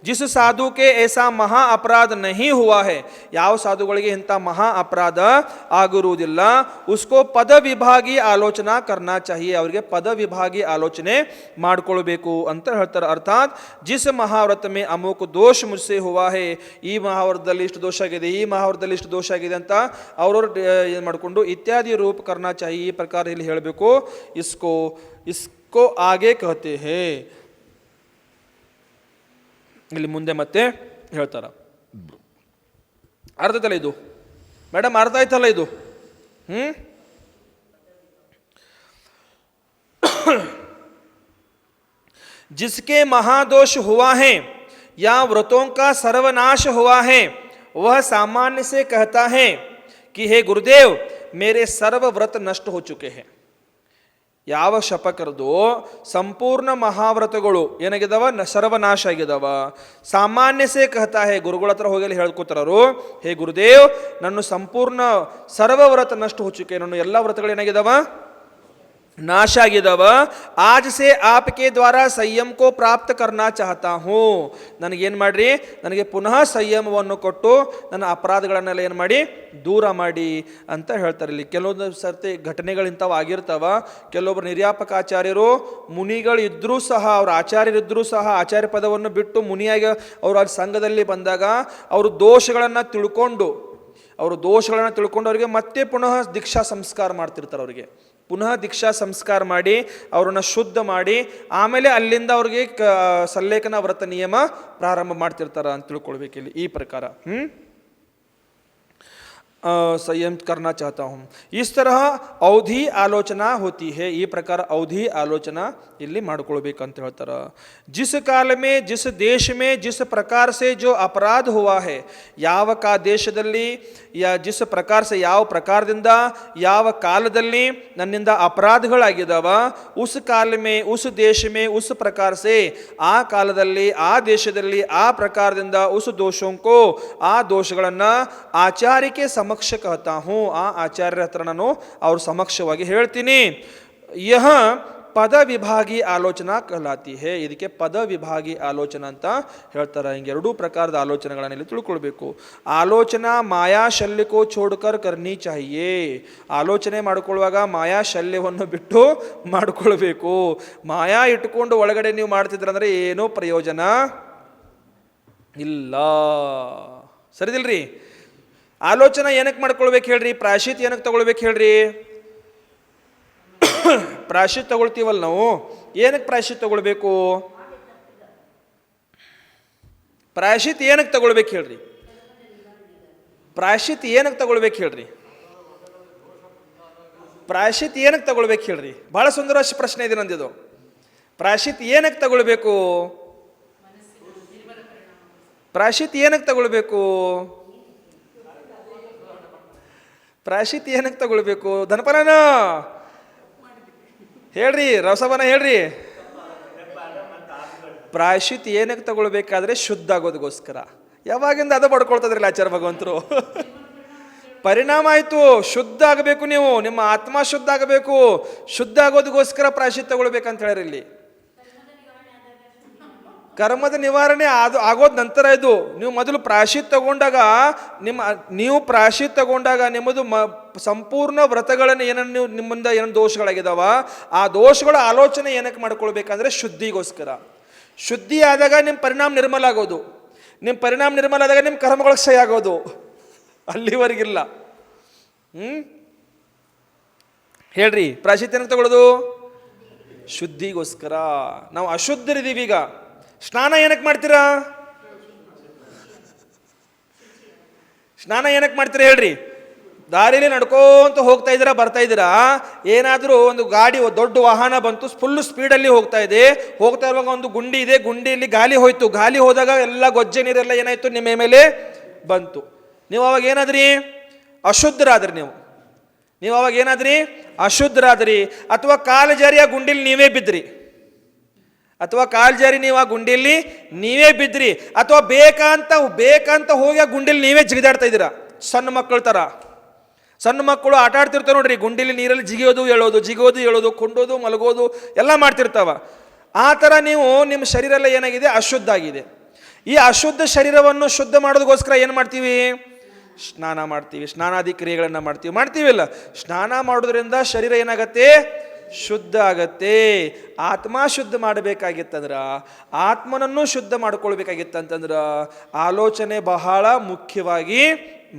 जिस साधु के ऐसा महा अपराध नहीं हुआ है, ಯಾವ ಸಾಧುಗಳಿಗೆ ಇಂಥ ಮಹಾ ಅಪರಾಧ ಆಗಿರುವುದಿಲ್ಲ, उसको ಪದ ವಿಭಾಗಿ ಆಲೋಚನಾ करना चाहिए, ಅವರಿಗೆ ಪದ ವಿಭಾಗಿ ಆಲೋಚನೆ ಮಾಡ್ಕೊಳ್ಬೇಕು ಅಂತ ಹೇಳ್ತಾರೆ. ಅರ್ಥಾತ್ ಜಿಸ್ ಮಹಾವ್ರತ ಮೇ ಅಮುಕ್ ದೋಷ ಮುझसे हुआ है, ಈ ಮಹಾವ್ರತದಲ್ಲಿ ಇಷ್ಟು ದೋಷ ಆಗಿದೆ, ಈ ಮಹಾವ್ರತದಲ್ಲಿ ಇಷ್ಟು ದೋಷ ಆಗಿದೆ ಅಂತ ಅವ್ರವ್ರು ಏನು ಮಾಡಿಕೊಂಡು ಇತ್ಯಾದಿ ರೂಪ करना चाहिए, ಈ ಪ್ರಕಾರ ಇಲ್ಲಿ ಹೇಳಬೇಕು. इसको आगे कहते हैं. ಇಲ್ಲಿ ಮುಂದೆ ಮತ್ತೆ ಹೇಳ್ತಾರ. ಅರ್ಥ ಆಯ್ತಲ್ಲ ಇದು ಮೇಡಮ್, ಅರ್ಥ ಆಯ್ತಲ್ಲ ಇದು? जिसके महादोष हुआ है या व्रतों का सर्वनाश हुआ है वह सामान्य से कहता है कि हे गुरुदेव मेरे सर्व व्रत नष्ट हो चुके हैं. ಯಾವ ಶಪಕರದು ಸಂಪೂರ್ಣ ಮಹಾವ್ರತಗಳು ಏನಾಗಿದಾವ ಸರ್ವನಾಶ ಆಗಿದಾವ. ಸಾಮಾನ್ಯ ಸೇ ಕಹತಾ ಹೇ ಗುರುಗಳ ಹತ್ರ ಹೋಗಿ ಹೇಳ್ಕೊತಾರರು, ಹೇ ಗುರುದೇವ್ ನನ್ನ ಸಂಪೂರ್ಣ ಸರ್ವವ್ರತ ನಷ್ಟ ಹೋ ಚುಕೆ, ನನ್ನ ಎಲ್ಲ ವ್ರತಗಳು ಏನಾಗಿದಾವ नाश ಆಗಿದಾವ. आज से आपके द्वारा संयम को प्राप्त करना चाहता हूँ. ನನಗೇನು ಮಾಡ್ರಿ, ನನಗೆ ಪುನಃ ಸಂಯಮವನ್ನು ಕೊಟ್ಟು ನನ್ನ ಅಪರಾಧಗಳನ್ನೆಲ್ಲ ಏನು ಮಾಡಿ ದೂರ ಮಾಡಿ ಅಂತ ಹೇಳ್ತಾರೆ. ಇಲ್ಲಿ ಕೆಲವೊಂದು ಸರ್ತಿ ಘಟನೆಗಳಿಂಥವು ಆಗಿರ್ತಾವ. ಕೆಲವೊಬ್ಬರು ನಿರ್ಯಾಪಕ ಆಚಾರ್ಯರು ಮುನಿಗಳು ಇದ್ದರೂ ಸಹ, ಅವ್ರ ಆಚಾರ್ಯರಿದ್ದರೂ ಸಹ ಆಚಾರ್ಯ ಪದವನ್ನು ಬಿಟ್ಟು ಮುನಿಯಾಗಿ ಅವರು ಅಲ್ಲಿ ಸಂಘದಲ್ಲಿ ಬಂದಾಗ ಅವರು ದೋಷಗಳನ್ನು ತಿಳ್ಕೊಂಡು ಅವರಿಗೆ ಮತ್ತೆ ಪುನಃ ದೀಕ್ಷಾ ಸಂಸ್ಕಾರ ಮಾಡ್ತಿರ್ತಾರೆ. ಅವರಿಗೆ ಪುನಃ ದೀಕ್ಷಾ ಸಂಸ್ಕಾರ ಮಾಡಿ ಅವರನ್ನು ಶುದ್ಧ ಮಾಡಿ ಆಮೇಲೆ ಅಲ್ಲಿಂದ ಅವ್ರಿಗೆ ಸಲ್ಲೇಖನ ವ್ರತ ನಿಯಮ ಪ್ರಾರಂಭ ಮಾಡ್ತಿರ್ತಾರ ಅಂತ ತಿಳ್ಕೊಳ್ಬೇಕಿಲ್ಲಿ ಈ ಪ್ರಕಾರ. संयम करना चाहता हूँ. इस तरह अवधि आलोचना होती है. ಈ ಪ್ರಕಾರ ಅವಧಿ आलोचना ಇಲ್ಲಿ ಮಾಡ್ಕೊಳ್ಬೇಕಂತ ಹೇಳ್ತಾರೆ. जिस काल में जिस देश में जिस प्रकार से जो अपराध हुआ है, ಯಾವ ದೇಶದಲ್ಲಿ ಯಾ जिस प्रकार से ಯಾವ ಪ್ರಕಾರದಿಂದ ಯಾವ ಕಾಲದಲ್ಲಿ ನನ್ನಿಂದ ಅಪರಾಧಗಳಾಗಿದ್ದಾವ, उस काल में उस देश में उस प्रकार से ಆ ಕಾಲದಲ್ಲಿ ಆ ದೇಶದಲ್ಲಿ ಆ ಪ್ರಕಾರದಿಂದ उस दोषों को ಆ ದೋಷಗಳನ್ನು ಆಚಾರ್ಯಕ್ಕೆ ಸಮಕ್ಷ कहता हूँ. ಆ ಆಚಾರ್ಯರ ಹತ್ರ ನಾನು ಅವ್ರ ಸಮಕ್ಷವಾಗಿ ಹೇಳ್ತೀನಿ. ಯಹ ಪದ ವಿಭಾಗಿ ಆಲೋಚನಾ ಕಹಲಾತಿ ಹೇ. ಇದಕ್ಕೆ ಪದ ವಿಭಾಗಿ ಆಲೋಚನಾ ಅಂತ ಹೇಳ್ತಾರೆ. ಹಿಂಗೆ ಎರಡೂ ಪ್ರಕಾರದ ಆಲೋಚನೆಗಳನ್ನು ಇಲ್ಲಿ ತಿಳ್ಕೊಳ್ಬೇಕು. ಆಲೋಚನಾ ಮಾಯಾ ಶಲ್ಯಕೋ ಛೋಡ್ಕರ್ ಕರ್ನಿ ಚಾಹಿಯೇ. ಆಲೋಚನೆ ಮಾಡ್ಕೊಳ್ಳುವಾಗ ಮಾಯಾ ಶಲ್ಯವನ್ನು ಬಿಟ್ಟು ಮಾಡ್ಕೊಳ್ಬೇಕು. ಮಾಯಾ ಇಟ್ಕೊಂಡು ಒಳಗಡೆ ನೀವು ಮಾಡ್ತಿದ್ರಂದ್ರೆ ಏನೂ ಪ್ರಯೋಜನ ಇಲ್ಲ. ಸರಿದಿಲ್ರಿ? ಆಲೋಚನೆ ಏನಕ್ಕೆ ಮಾಡ್ಕೊಳ್ಬೇಕು ಹೇಳ್ರಿ? ಪ್ರಾಯಶ್ಚಿತ್ ಏನಕ್ಕೆ ತಗೊಳ್ಬೇಕು ಹೇಳ್ರಿ? ಪ್ರಾಯಶ್ಚಿತ್ ತಗೊಳ್ತೀವಲ್ಲ ನಾವು, ಏನಕ್ಕೆ ಪ್ರಾಯಶ್ಚಿತ್ ತಗೊಳ್ಬೇಕು? ಪ್ರಾಯಶ್ಚಿತ್ ಏನಕ್ಕೆ ತಗೊಳ್ಬೇಕು ಹೇಳ್ರಿ? ಪ್ರಾಯಶ್ಚಿತ್ ಏನಕ್ಕೆ ತಗೊಳ್ಬೇಕು ಹೇಳ್ರಿ? ಪ್ರಾಯಶ್ಚಿತ್ ಏನಕ್ಕೆ ತಗೊಳ್ಬೇಕು ಹೇಳ್ರಿ? ಬಹಳ ಸುಂದರ ಪ್ರಶ್ನೆ ಇದೆ ನಂದಿದು. ಪ್ರಾಯಶ್ಚಿತ್ ಏನಕ್ಕೆ ತಗೊಳ್ಬೇಕು? ಪ್ರಾಯಶ್ಚಿತ್ ಏನಕ್ಕೆ ತಗೊಳ್ಬೇಕು? ಪ್ರಾಯಶ್ಚಿತ್ ಏನಕ್ಕೆ ತಗೊಳ್ಬೇಕು? ಧನಪರನ ಹೇಳ್ರಿ, ರಸವನ ಹೇಳ್ರಿ. ಪ್ರಾಯಶ್ಚಿತ್ ಏನಕ್ಕೆ ತಗೊಳ್ಬೇಕಾದ್ರೆ ಶುದ್ಧ ಆಗೋದಕ್ಕೋಸ್ಕರ. ಯಾವಾಗಿಂದ ಅದು ಪಡ್ಕೊಳ್ತದ್ರಲ್ಲ ಆಚಾರ್ಯ ಭಗವಂತರು. ಪರಿಣಾಮ ಆಯಿತು, ಶುದ್ಧ ಆಗಬೇಕು, ನೀವು ನಿಮ್ಮ ಆತ್ಮ ಶುದ್ಧ ಆಗಬೇಕು. ಶುದ್ಧ ಆಗೋದಕ್ಕೋಸ್ಕರ ಪ್ರಾಯಶ್ಚಿತ್ ತಗೊಳ್ಬೇಕಂತ ಹೇಳ್ರಿ. ಇಲ್ಲಿ ಕರ್ಮದ ನಿವಾರಣೆ ಆಗೋದ ನಂತರ ಇದು. ನೀವು ಮೊದಲು ಪ್ರಾಯಶ್ಚಿತ್ ತಗೊಂಡಾಗ ನಿಮ್ಮದು ಸಂಪೂರ್ಣ ವ್ರತಗಳನ್ನು ಏನನ್ನು ನೀವು ನಿಮ್ಮಿಂದ ಏನು ದೋಷಗಳಾಗಿದ್ದಾವ ಆ ದೋಷಗಳ ಆಲೋಚನೆ ಏನಕ್ಕೆ ಮಾಡ್ಕೊಳ್ಬೇಕಂದ್ರೆ ಶುದ್ಧಿಗೋಸ್ಕರ. ಶುದ್ಧಿ ಆದಾಗ ನಿಮ್ಮ ಪರಿಣಾಮ ನಿರ್ಮಲ ಆಗೋದು. ನಿಮ್ಮ ಪರಿಣಾಮ ನಿರ್ಮಲ ಆದಾಗ ನಿಮ್ಮ ಕರ್ಮಗಳು ಕ್ಷಯ ಆಗೋದು. ಅಲ್ಲಿವರೆಗಿಲ್ಲ. ಹೇಳ್ರಿ, ಪ್ರಾಯಶ್ಚಿತ್ ಏನಕ್ಕೆ ತಗೊಳ್ಳೋದು? ಶುದ್ಧಿಗೋಸ್ಕರ. ನಾವು ಅಶುದ್ಧರಿದ್ದೀವಿ. ಈಗ ಸ್ನಾನ ಏನಕ್ಕೆ ಮಾಡ್ತೀರಾ? ಸ್ನಾನ ಏನಕ್ಕೆ ಮಾಡ್ತೀರಾ ಹೇಳ್ರಿ? ದಾರಿಲಿ ನಡ್ಕೊಂತ ಹೋಗ್ತಾ ಇದ್ದೀರಾ, ಬರ್ತಾ ಇದ್ದೀರಾ, ಏನಾದರೂ ಒಂದು ಗಾಡಿ ದೊಡ್ಡ ವಾಹನ ಬಂತು, ಫುಲ್ ಸ್ಪೀಡಲ್ಲಿ ಹೋಗ್ತಾ ಇರುವಾಗ ಒಂದು ಗುಂಡಿ ಇದೆ, ಗುಂಡಿಯಲ್ಲಿ ಗಾಲಿ ಹೋಯ್ತು. ಗಾಲಿ ಹೋದಾಗ ಎಲ್ಲ ಗೊಜ್ಜೆ ನೀರೆಲ್ಲ ಏನಾಯ್ತು ನಿಮ್ಮ ಮೇಲೆ ಬಂತು. ನೀವು ಅವಾಗ ಏನಾದ್ರಿ? ಅಶುದ್ಧರಾದ್ರಿ. ನೀವು ಅವಾಗ ಏನಾದ್ರಿ? ಅಶುದ್ಧರಾದ್ರಿ. ಅಥವಾ ಕಾಲು ಜಾರಿಯ ಗುಂಡಿಲಿ ನೀವೇ ಬಿದ್ರಿ, ಅಥವಾ ಕಾಲು ಜಾರಿ ನೀವು ಆ ಗುಂಡಿಯಲ್ಲಿ ನೀವೇ ಬಿದ್ರಿ, ಅಥವಾ ಬೇಕಂತ ಹೋಗಿ ಆ ಗುಂಡಿಲಿ ನೀವೇ ಜಿಗಿದಾಡ್ತಾ ಇದ್ದೀರಾ. ಸಣ್ಣ ಮಕ್ಕಳ ಥರ. ಸಣ್ಣ ಮಕ್ಕಳು ಆಟ ಆಡ್ತಿರ್ತಾವೆ ನೋಡ್ರಿ, ಗುಂಡಿಲಿ ನೀರಲ್ಲಿ ಜಿಗಿಯೋದು ಹೇಳೋದು, ಕೊಂಡೋದು, ಮಲಗೋದು ಎಲ್ಲ ಮಾಡ್ತಿರ್ತಾವ. ಆ ಥರ ನೀವು ನಿಮ್ಮ ಶರೀರ ಎಲ್ಲ ಏನಾಗಿದೆ? ಅಶುದ್ಧ ಆಗಿದೆ. ಈ ಅಶುದ್ಧ ಶರೀರವನ್ನು ಶುದ್ಧ ಮಾಡೋದಕ್ಕೋಸ್ಕರ ಏನು ಮಾಡ್ತೀವಿ? ಸ್ನಾನ ಮಾಡ್ತೀವಿ. ಸ್ನಾನಾದಿ ಕ್ರಿಯೆಗಳನ್ನು ಮಾಡ್ತೀವಿಲ್ಲ. ಸ್ನಾನ ಮಾಡೋದ್ರಿಂದ ಶರೀರ ಏನಾಗತ್ತೆ? ಶುದ್ಧ ಆಗತ್ತೆ. ಆತ್ಮ ಶುದ್ಧ ಮಾಡಬೇಕಾಗಿತ್ತಂದ್ರ, ಆತ್ಮನನ್ನು ಶುದ್ಧ ಮಾಡ್ಕೊಳ್ಬೇಕಾಗಿತ್ತಂತಂದ್ರ ಆಲೋಚನೆ ಬಹಳ ಮುಖ್ಯವಾಗಿ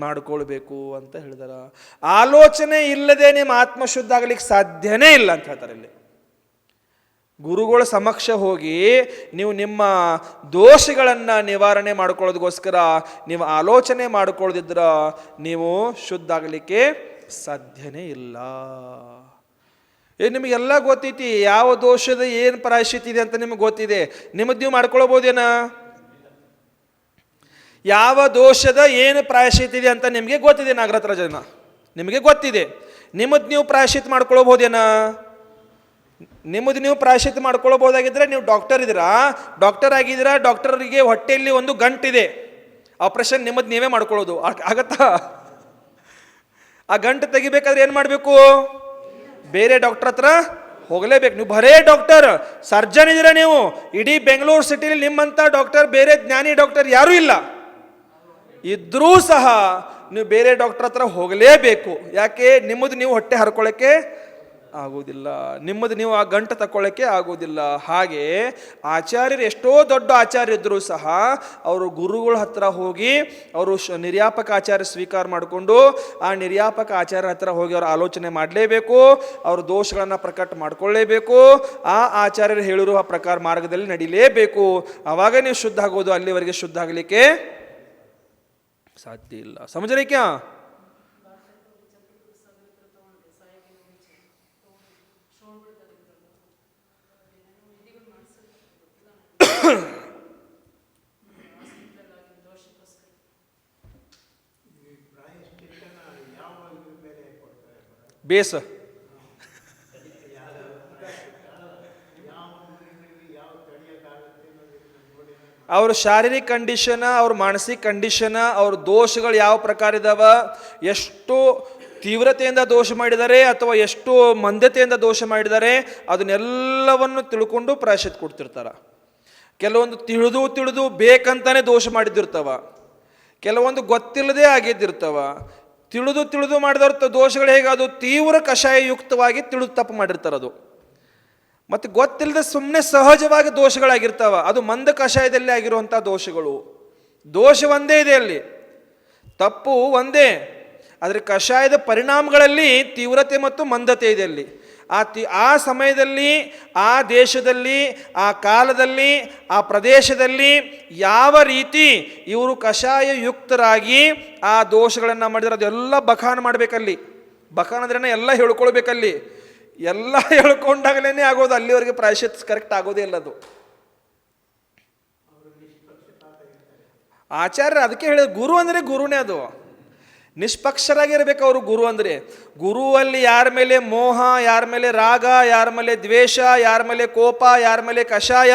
ಮಾಡ್ಕೊಳ್ಬೇಕು ಅಂತ ಹೇಳಿದಾರ. ಆಲೋಚನೆ ಇಲ್ಲದೆ ನಿಮ್ಮ ಆತ್ಮ ಶುದ್ಧ ಆಗ್ಲಿಕ್ಕೆ ಸಾಧ್ಯನೇ ಇಲ್ಲ ಅಂತ ಹೇಳ್ತಾರೆ ಇಲ್ಲಿ. ಗುರುಗಳ ಸಮಕ್ಷ ಹೋಗಿ ನೀವು ನಿಮ್ಮ ದೋಷಗಳನ್ನು ನಿವಾರಣೆ ಮಾಡ್ಕೊಳ್ಳೋದಕ್ಕೋಸ್ಕರ ನೀವು ಆಲೋಚನೆ ಮಾಡ್ಕೊಳ್ಳದಿದ್ರ ನೀವು ಶುದ್ಧ ಆಗಲಿಕ್ಕೆ ಸಾಧ್ಯನೇ ಇಲ್ಲ. ನಿಮಗೆಲ್ಲ ಗೊತ್ತೈತಿ ಯಾವ ದೋಷದ ಏನು ಪ್ರಾಯಶ್ಚಿತ್ತ ಇದೆ ಅಂತ ನಿಮಗೆ ಗೊತ್ತಿದೆ. ನಿಮ್ಮದು ನೀವು ಮಾಡ್ಕೊಳ್ಬೋದೇನ? ಯಾವ ದೋಷದ ಏನು ಪ್ರಾಯಶ್ಚಿತ್ತ ಇದೆ ಅಂತ ನಿಮಗೆ ಗೊತ್ತಿದೆ ನಾಗರತ್ನ ಜನ, ನಿಮಗೆ ಗೊತ್ತಿದೆ. ನಿಮ್ಮದು ನೀವು ಪ್ರಾಯಶ್ಚಿತ್ತ ಮಾಡ್ಕೊಳ್ಬೋದೇನ? ನಿಮ್ಮದು ನೀವು ಪ್ರಾಯಶ್ಚಿತ್ತ ಮಾಡ್ಕೊಳ್ಬೋದಾಗಿದ್ರೆ ನೀವು ಡಾಕ್ಟರ್ ಇದ್ದೀರಾ, ಡಾಕ್ಟರ್ ಆಗಿದ್ದೀರಾ, ಡಾಕ್ಟರಿಗೆ ಹೊಟ್ಟೆಯಲ್ಲಿ ಒಂದು ಗಂಟಿದೆ, ಆಪ್ರೇಷನ್ ನಿಮ್ಮದು ನೀವೇ ಮಾಡ್ಕೊಳ್ಳೋದು ಆಗತ್ತಾ? ಆ ಗಂಟು ತೆಗಿಬೇಕಾದ್ರೆ ಏನು ಮಾಡಬೇಕು? ಬೇರೆ ಡಾಕ್ಟರ್ ಹತ್ರ ಹೋಗಲೇಬೇಕು. ನೀವು ಬರೇ ಡಾಕ್ಟರ್ ಸರ್ಜನ್ ಇದ್ದೀರಾ, ನೀವು ಇಡೀ ಬೆಂಗಳೂರು ಸಿಟಿಲಿ ನಿಮ್ಮಂಥ ಡಾಕ್ಟರ್, ಬೇರೆ ಜ್ಞಾನಿ ಡಾಕ್ಟರ್ ಯಾರೂ ಇಲ್ಲ. ಇದ್ರೂ ಸಹ ನೀವು ಬೇರೆ ಡಾಕ್ಟರ್ ಹತ್ರ ಹೋಗಲೇಬೇಕು. ಯಾಕೆ? ನಿಮ್ಮದು ನೀವು ಹೊಟ್ಟೆ ಹರ್ಕೊಳ್ಳೋಕ್ಕೆ ಆಗೋದಿಲ್ಲ, ನಿಮ್ಮದು ನೀವು ಆ ಗಂಟು ತಕ್ಕೊಳ್ಳೋಕ್ಕೆ ಆಗೋದಿಲ್ಲ. ಹಾಗೆ ಆಚಾರ್ಯರು ಎಷ್ಟೋ ದೊಡ್ಡ ಆಚಾರ್ಯ ಇದ್ದರೂ ಸಹ ಅವರು ಗುರುಗಳ ಹತ್ರ ಹೋಗಿ ಅವರು ನಿರ್ಯಾಪಕ ಆಚಾರ್ಯ ಸ್ವೀಕಾರ ಮಾಡಿಕೊಂಡು ಆ ನಿರ್ಯಾಪಕ ಆಚಾರ್ಯ ಹತ್ರ ಹೋಗಿ ಅವರು ಆಲೋಚನೆ ಮಾಡಲೇಬೇಕು, ಅವ್ರ ದೋಷಗಳನ್ನು ಪ್ರಕಟ ಮಾಡಿಕೊಳ್ಳೇಬೇಕು, ಆ ಆಚಾರ್ಯರು ಹೇಳಿರುವ ಪ್ರಕಾರ ಮಾರ್ಗದಲ್ಲಿ ನಡಿಲೇಬೇಕು. ಆವಾಗ ನೀವು ಶುದ್ಧ ಆಗೋದು, ಅಲ್ಲಿವರೆಗೆ ಶುದ್ಧ ಆಗಲಿಕ್ಕೆ ಸಾಧ್ಯ ಇಲ್ಲ. ಸಮझ ಕ್ಯಾ? ಬೇಸ ಅವ್ರ ಶಾರೀರಿಕ ಕಂಡೀಷನ್, ಅವ್ರ ಮಾನಸಿಕ ಕಂಡೀಷನ್, ಅವ್ರ ದೋಷಗಳು ಯಾವ ಪ್ರಕಾರ ಇದಾವ, ಎಷ್ಟು ತೀವ್ರತೆಯಿಂದ ದೋಷ ಮಾಡಿದ್ದಾರೆ ಅಥವಾ ಎಷ್ಟು ಮಂದತೆಯಿಂದ ದೋಷ ಮಾಡಿದ್ದಾರೆ, ಅದನ್ನೆಲ್ಲವನ್ನು ತಿಳ್ಕೊಂಡು ಪ್ರಾಯಶ್ಚಿತ್ತ ಕೊಡ್ತಿರ್ತಾರ. ಕೆಲವೊಂದು ತಿಳಿದು ಬೇಕಂತಾನೆ ದೋಷ ಮಾಡಿದ್ದಿರ್ತಾವ, ಕೆಲವೊಂದು ಗೊತ್ತಿಲ್ಲದೆ ಆಗಿದ್ದಿರ್ತಾವ. ತಿಳಿದು ಮಾಡಿದವ್ರ ದೋಷಗಳು ಹೇಗೆ? ಅದು ತೀವ್ರ ಕಷಾಯಯುಕ್ತವಾಗಿ ತಿಳಿದು ತಪ್ಪು ಮಾಡಿರ್ತಾರೆ. ಅದು ಮತ್ತು ಗೊತ್ತಿಲ್ಲದೆ ಸುಮ್ಮನೆ ಸಹಜವಾಗಿ ದೋಷಗಳಾಗಿರ್ತಾವ, ಅದು ಮಂದ ಕಷಾಯದಲ್ಲಿ ಆಗಿರುವಂಥ ದೋಷಗಳು. ದೋಷ ಒಂದೇ ಇದೆ ಅಲ್ಲಿ, ತಪ್ಪು ಒಂದೇ, ಆದರೆ ಕಷಾಯದ ಪರಿಣಾಮಗಳಲ್ಲಿ ತೀವ್ರತೆ ಮತ್ತು ಮಂದತೆ ಇದೆ ಅಲ್ಲಿ. ಆ ಸಮಯದಲ್ಲಿ, ಆ ದೇಶದಲ್ಲಿ, ಆ ಕಾಲದಲ್ಲಿ, ಆ ಪ್ರದೇಶದಲ್ಲಿ ಯಾವ ರೀತಿ ಇವರು ಕಷಾಯಯುಕ್ತರಾಗಿ ಆ ದೋಷಗಳನ್ನು ಮಾಡಿದ್ರೆ ಅದೆಲ್ಲ ಬಖಾನ್ ಮಾಡಬೇಕಲ್ಲಿ. ಬಖಾನ್ ಅಂದ್ರೆ ಎಲ್ಲ ಹೇಳ್ಕೊಳ್ಬೇಕಲ್ಲಿ. ಎಲ್ಲ ಹೇಳ್ಕೊಂಡಾಗಲೇ ಆಗೋದು, ಅಲ್ಲಿವರೆಗೆ ಪ್ರಾಯಶ್ಚಿತ್ತ ಕರೆಕ್ಟ್ ಆಗೋದೇ ಇಲ್ಲ. ಅದು ಆಚಾರ್ಯ ಅದಕ್ಕೆ ಹೇಳಿದ ಗುರು ಅಂದರೆ ಗುರುನೇ, ಅದು ನಿಷ್ಪಕ್ಷರಾಗಿರ್ಬೇಕು ಅವರು. ಗುರು ಅಂದರೆ ಗುರುವಲ್ಲಿ ಯಾರ ಮೇಲೆ ಮೋಹ, ಯಾರ ಮೇಲೆ ರಾಗ, ಯಾರ ಮೇಲೆ ದ್ವೇಷ, ಯಾರ ಮೇಲೆ ಕೋಪ, ಯಾರ ಮೇಲೆ ಕಷಾಯ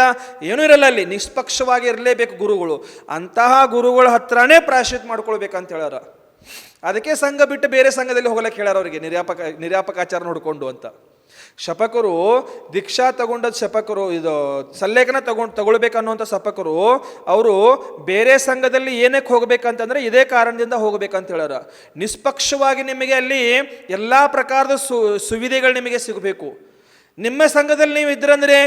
ಏನೂ ಇರಲ್ಲ. ಅಲ್ಲಿ ನಿಷ್ಪಕ್ಷವಾಗಿ ಇರಲೇಬೇಕು ಗುರುಗಳು. ಅಂತಹ ಗುರುಗಳ ಹತ್ರನೇ ಪ್ರಾಯಶ್ಚಿತ್ತ ಮಾಡ್ಕೊಳ್ಬೇಕಂತ ಹೇಳ್ಯಾರ. ಅದಕ್ಕೆ ಸಂಘ ಬಿಟ್ಟು ಬೇರೆ ಸಂಘದಲ್ಲಿ ಹೋಗ್ಲಿಕ್ಕೆ ಹೇಳ್ಯಾರ ಅವರಿಗೆ, ನಿರ್ಯಾಪಕಾಚಾರ ನೋಡಿಕೊಂಡು ಅಂತ. ಶಪಕರು ದೀಕ್ಷಾ ತಗೊಂಡ ಶಪಕರು, ಇದು ಸಲ್ಲೇಖನ ತಗೊಳ್ಬೇಕನ್ನುವಂಥ ಶಪಕರು ಅವರು ಬೇರೆ ಸಂಘದಲ್ಲಿ ಏನಕ್ಕೆ ಹೋಗ್ಬೇಕಂತಂದ್ರೆ ಇದೇ ಕಾರಣದಿಂದ ಹೋಗ್ಬೇಕಂತ ಹೇಳ್ಯಾರ. ನಿಷ್ಪಕ್ಷವಾಗಿ ನಿಮಗೆ ಅಲ್ಲಿ ಎಲ್ಲ ಪ್ರಕಾರದ ಸುವಿಧೆಗಳು ನಿಮಗೆ ಸಿಗಬೇಕು. ನಿಮ್ಮ ಸಂಘದಲ್ಲಿ ನೀವು ಇದ್ರಂದ್ರೆ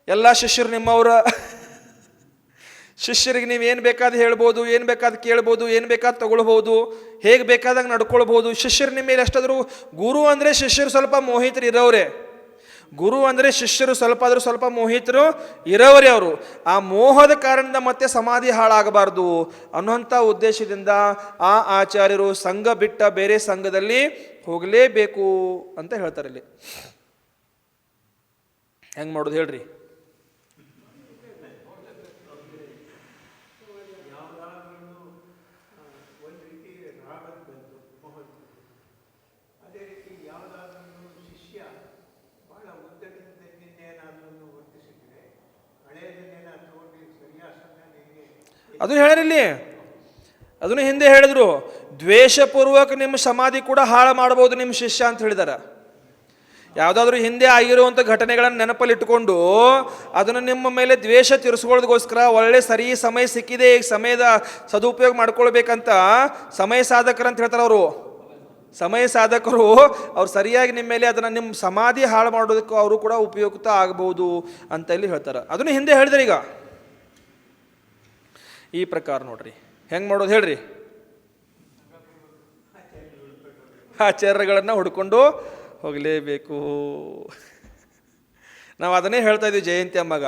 ಎಲ್ಲ ಶಿಷ್ಯರು ನಿಮ್ಮವರ, ಶಿಷ್ಯರಿಗೆ ನೀವು ಏನು ಬೇಕಾದ ಹೇಳ್ಬೋದು, ಏನು ಬೇಕಾದ ಕೇಳ್ಬೋದು, ಏನು ಬೇಕಾದ ತಗೊಳ್ಬೋದು, ಹೇಗೆ ಬೇಕಾದಾಗ ನಡ್ಕೊಳ್ಬೋದು. ಶಿಷ್ಯರು ನಿಮ್ಮ ಮೇಲೆ ಎಷ್ಟಾದರೂ, ಗುರು ಅಂದರೆ ಶಿಷ್ಯರು ಸ್ವಲ್ಪ ಮೋಹಿತರು ಇರೋವ್ರೆ, ಗುರು ಅಂದರೆ ಶಿಷ್ಯರು ಸ್ವಲ್ಪ ಮೋಹಿತರು ಇರೋವರೇ ಅವರು. ಆ ಮೋಹದ ಕಾರಣದಿಂದ ಮತ್ತೆ ಸಮಾಧಿ ಹಾಳಾಗಬಾರ್ದು ಅನ್ನುವಂಥ ಉದ್ದೇಶದಿಂದ ಆ ಆಚಾರ್ಯರು ಸಂಘ ಬಿಟ್ಟ ಬೇರೆ ಸಂಘದಲ್ಲಿ ಹೋಗಲೇಬೇಕು ಅಂತ ಹೇಳ್ತಾರೆ. ಇಲ್ಲಿ ಹೆಂಗೆ ಮಾಡೋದು ಹೇಳ್ರಿ? ಅದು ಹೇಳಿರಲ್ಲಿ, ಅದನ್ನು ಹಿಂದೆ ಹೇಳಿದ್ರು, ದ್ವೇಷಪೂರ್ವಕ ನಿಮ್ಮ ಸಮಾಧಿ ಕೂಡ ಹಾಳು ಮಾಡ್ಬೋದು ನಿಮ್ಮ ಶಿಷ್ಯ ಅಂತ ಹೇಳಿದಾರೆ. ಯಾವುದಾದ್ರೂ ಹಿಂದೆ ಆಗಿರುವಂಥ ಘಟನೆಗಳನ್ನು ನೆನಪಲ್ಲಿ ಇಟ್ಟುಕೊಂಡು ಅದನ್ನು ನಿಮ್ಮ ಮೇಲೆ ದ್ವೇಷ ತೀರಿಸ್ಕೊಳ್ಳೋದಕ್ಕೋಸ್ಕರ ಒಳ್ಳೆ ಸರಿ ಸಮಯ ಸಿಕ್ಕಿದೆ, ಈಗ ಸಮಯದ ಸದುಪಯೋಗ ಮಾಡ್ಕೊಳ್ಬೇಕಂತ ಸಮಯ ಸಾಧಕರು ಅಂತ ಹೇಳ್ತಾರೆ ಅವರು. ಸಮಯ ಸಾಧಕರು ಅವ್ರು ಸರಿಯಾಗಿ ನಿಮ್ಮ ಮೇಲೆ ಅದನ್ನು ನಿಮ್ಮ ಸಮಾಧಿ ಹಾಳು ಮಾಡೋದಕ್ಕೂ ಅವರು ಕೂಡ ಉಪಯುಕ್ತ ಆಗ್ಬೋದು ಅಂತ ಇಲ್ಲಿ ಹೇಳ್ತಾರೆ. ಅದನ್ನು ಹಿಂದೆ ಹೇಳಿದ್ರೆ. ಈಗ ಈ ಪ್ರಕಾರ ನೋಡ್ರಿ ಹೆಂಗೆ ಮಾಡೋದು ಹೇಳ್ರಿ? ಆಚಾರ್ಯಗಳನ್ನು ಹುಡ್ಕೊಂಡು ಹೋಗಲೇಬೇಕು. ನಾವು ಅದನ್ನೇ ಹೇಳ್ತಾ ಇದ್ವಿ ಜಯಂತಿ ಅಮ್ಮಗ,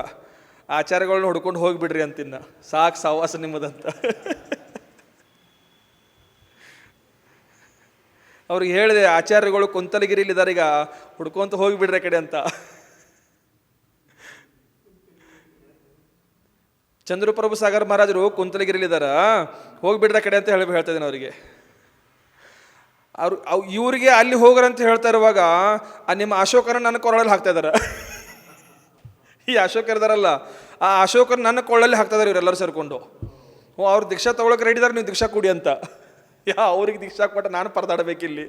ಆಚಾರ್ಯಗಳನ್ನ ಹುಡ್ಕೊಂಡು ಹೋಗಿಬಿಡ್ರಿ ಅಂತಿನ್ನ, ಸಾಕು ಸಹವಾಸ ನಿಮ್ಮದಂತ. ಅವ್ರಿಗೆ ಹೇಳಿದೆ, ಆಚಾರ್ಯಗಳು ಕುಂತಲಗಿರಿಲಿ ಇದ್ದಾರೆ, ಈಗ ಹುಡ್ಕೊಂತ ಹೋಗಿಬಿಡ್ರೆ ಕಡೆ ಅಂತ. ಚಂದ್ರಪ್ರಭು ಸಾಗರ್ ಮಹಾರಾಜರು ಕುಂತಲಗಿರಿಲಿದ್ದಾರ, ಹೋಗಿಬಿಡ್ರ ಕಡೆ ಅಂತ ಹೇಳ್ತಾ ಇದ್ದೇನೆ ಅವರಿಗೆ. ಇವ್ರಿಗೆ ಅಲ್ಲಿ ಹೋಗ್ರಂತ ಹೇಳ್ತಾ ಇರುವಾಗ ನಿಮ್ಮ ಅಶೋಕನ ನನ್ನ ಕೊರಳಲ್ಲಿ ಹಾಕ್ತಾ ಇದಾರ. ಈ ಅಶೋಕ ಇದಾರಲ್ಲ, ಆ ಅಶೋಕನ ನನ್ನ ಕೊಳ್ಳಲ್ಲಿ ಹಾಕ್ತಾ ಇದಾರೆ ಇವರೆಲ್ಲರೂ ಸೇರ್ಕೊಂಡು. ಅವ್ರು ದೀಕ್ಷಾ ತಗೊಳಕ್ಕೆ ರೆಡಿ ಇದಾರೆ, ನೀವು ದೀಕ್ಷಾ ಕೊಡಿ ಅಂತ. ಅವ್ರಿಗೆ ದೀಕ್ಷಾ ಕೊಟ್ಟ ನಾನು ಪರದಾಡಬೇಕಿಲ್ಲಿ.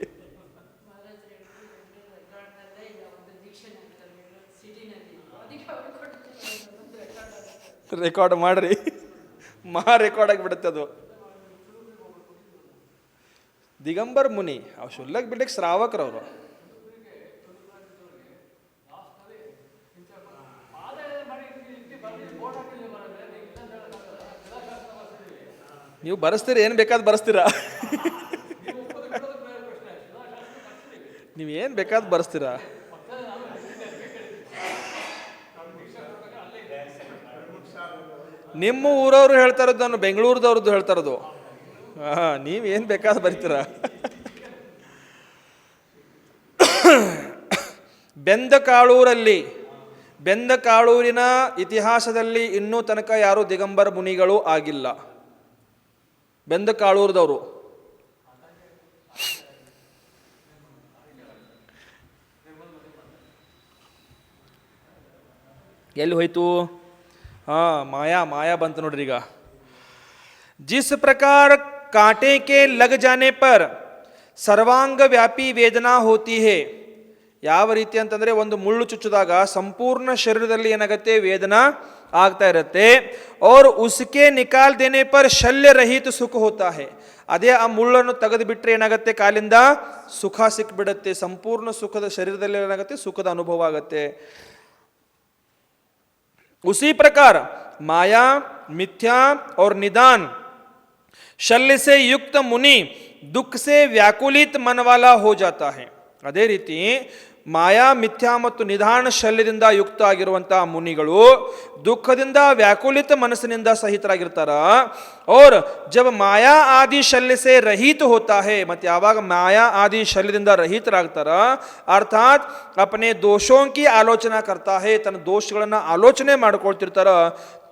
ರೆಕಾರ್ಡ್ ಮಾಡ್ರಿ, ರೆಕಾರ್ಡ್ ಆಗಿಬಿಡುತ್ತೆ ಅದು. ದಿಗಂಬರ್ ಮುನಿ ಅವ್ ಶುಲ್ಲಕ್ ಬಿಡ್ಲಿಕ್ಕೆ ಶ್ರಾವಕರವರು. ನೀವು ಬರೆಸ್ತೀರ, ಏನು ಬೇಕಾದ್ ಬರೆಸ್ತೀರಾ, ನೀವೇನು ಬೇಕಾದ್ ಬರೆಸ್ತೀರಾ. ನಿಮ್ಮ ಊರವ್ರು ಹೇಳ್ತಾ ಇರೋದು, ನಾನು ಬೆಂಗಳೂರದವ್ರದ್ದು ಹೇಳ್ತಾ ಇರೋದು. ನೀವೇನು ಬೇಕಾದ ಬರೀತೀರ. ಬೆಂದಕಾಳೂರಿನ ಇತಿಹಾಸದಲ್ಲಿ ಇನ್ನೂ ತನಕ ಯಾರು ದಿಗಂಬರ ಮುನಿಗಳು ಆಗಿಲ್ಲ. ಬೆಂದಕಾಳೂರದವರು ಎಲ್ಲಿ ಹೋಯ್ತು? माया बंत नोड्री ಈಗ. जिस प्रकार कांटे के लग जाने पर ಸರ್ವಾಂಗ ವ್ಯಾಪಿ ವೇದನಾ ಹೋತಿ ಹೇ, ಯಾವ ರೀತಿ ಅಂತಂದರೆ ಒಂದು ಮುಳ್ಳು ಚುಚ್ಚಿದಾಗ ಸಂಪೂರ್ಣ ಶರೀರದಲ್ಲಿ ಏನಾಗುತ್ತೆ, ವೇದನಾ ಆಗ್ತಾ ಇರುತ್ತೆ. और उसके निकाल देने पर शल्य रहित सुख होता है, ಅದೇ ಆ ಮುಳ್ಳನ್ನು ತೆಗೆದು ಬಿಟ್ಟರೆ ಏನಾಗುತ್ತೆ, ಕಾಲಿಂದ ಸುಖ ಸಿಕ್ಬಿಡುತ್ತೆ. ಸಂಪೂರ್ಣ ಸುಖದ ಶರೀರದಲ್ಲಿ ಏನಾಗುತ್ತೆ, ಸುಖದ ಅನುಭವ ಆಗುತ್ತೆ. उसी प्रकार माया, मिथ्या और निदान शल्य से युक्त मुनि दुख से व्याकुलित मन वाला हो जाता है. ಅದೇ ರೀತಿ ಮಾಯಾ, ಮಿಥ್ಯಾ ಮತ್ತು ನಿಧಾನ ಶಲ್ಯದಿಂದ ಯುಕ್ತ ಆಗಿರುವಂತಹ ಮುನಿಗಳು ದುಃಖದಿಂದ ವ್ಯಾಕುಲಿತ ಮನಸ್ಸಿನಿಂದ ಸಹಿತರಾಗಿರ್ತಾರ. और जब माया आदि शल्य से रहित होता है, ಮತ್ತೆ ಯಾವಾಗ ಮಾಯಾ ಆದಿ ಶಲ್ಯದಿಂದ ರಹಿತರಾಗ್ತಾರ, ಅರ್ಥಾತ್ अपने दोषों की आलोचना करता है, ತನ್ನ ದೋಷಗಳನ್ನು ಆಲೋಚನೆ ಮಾಡ್ಕೊಳ್ತಿರ್ತಾರ,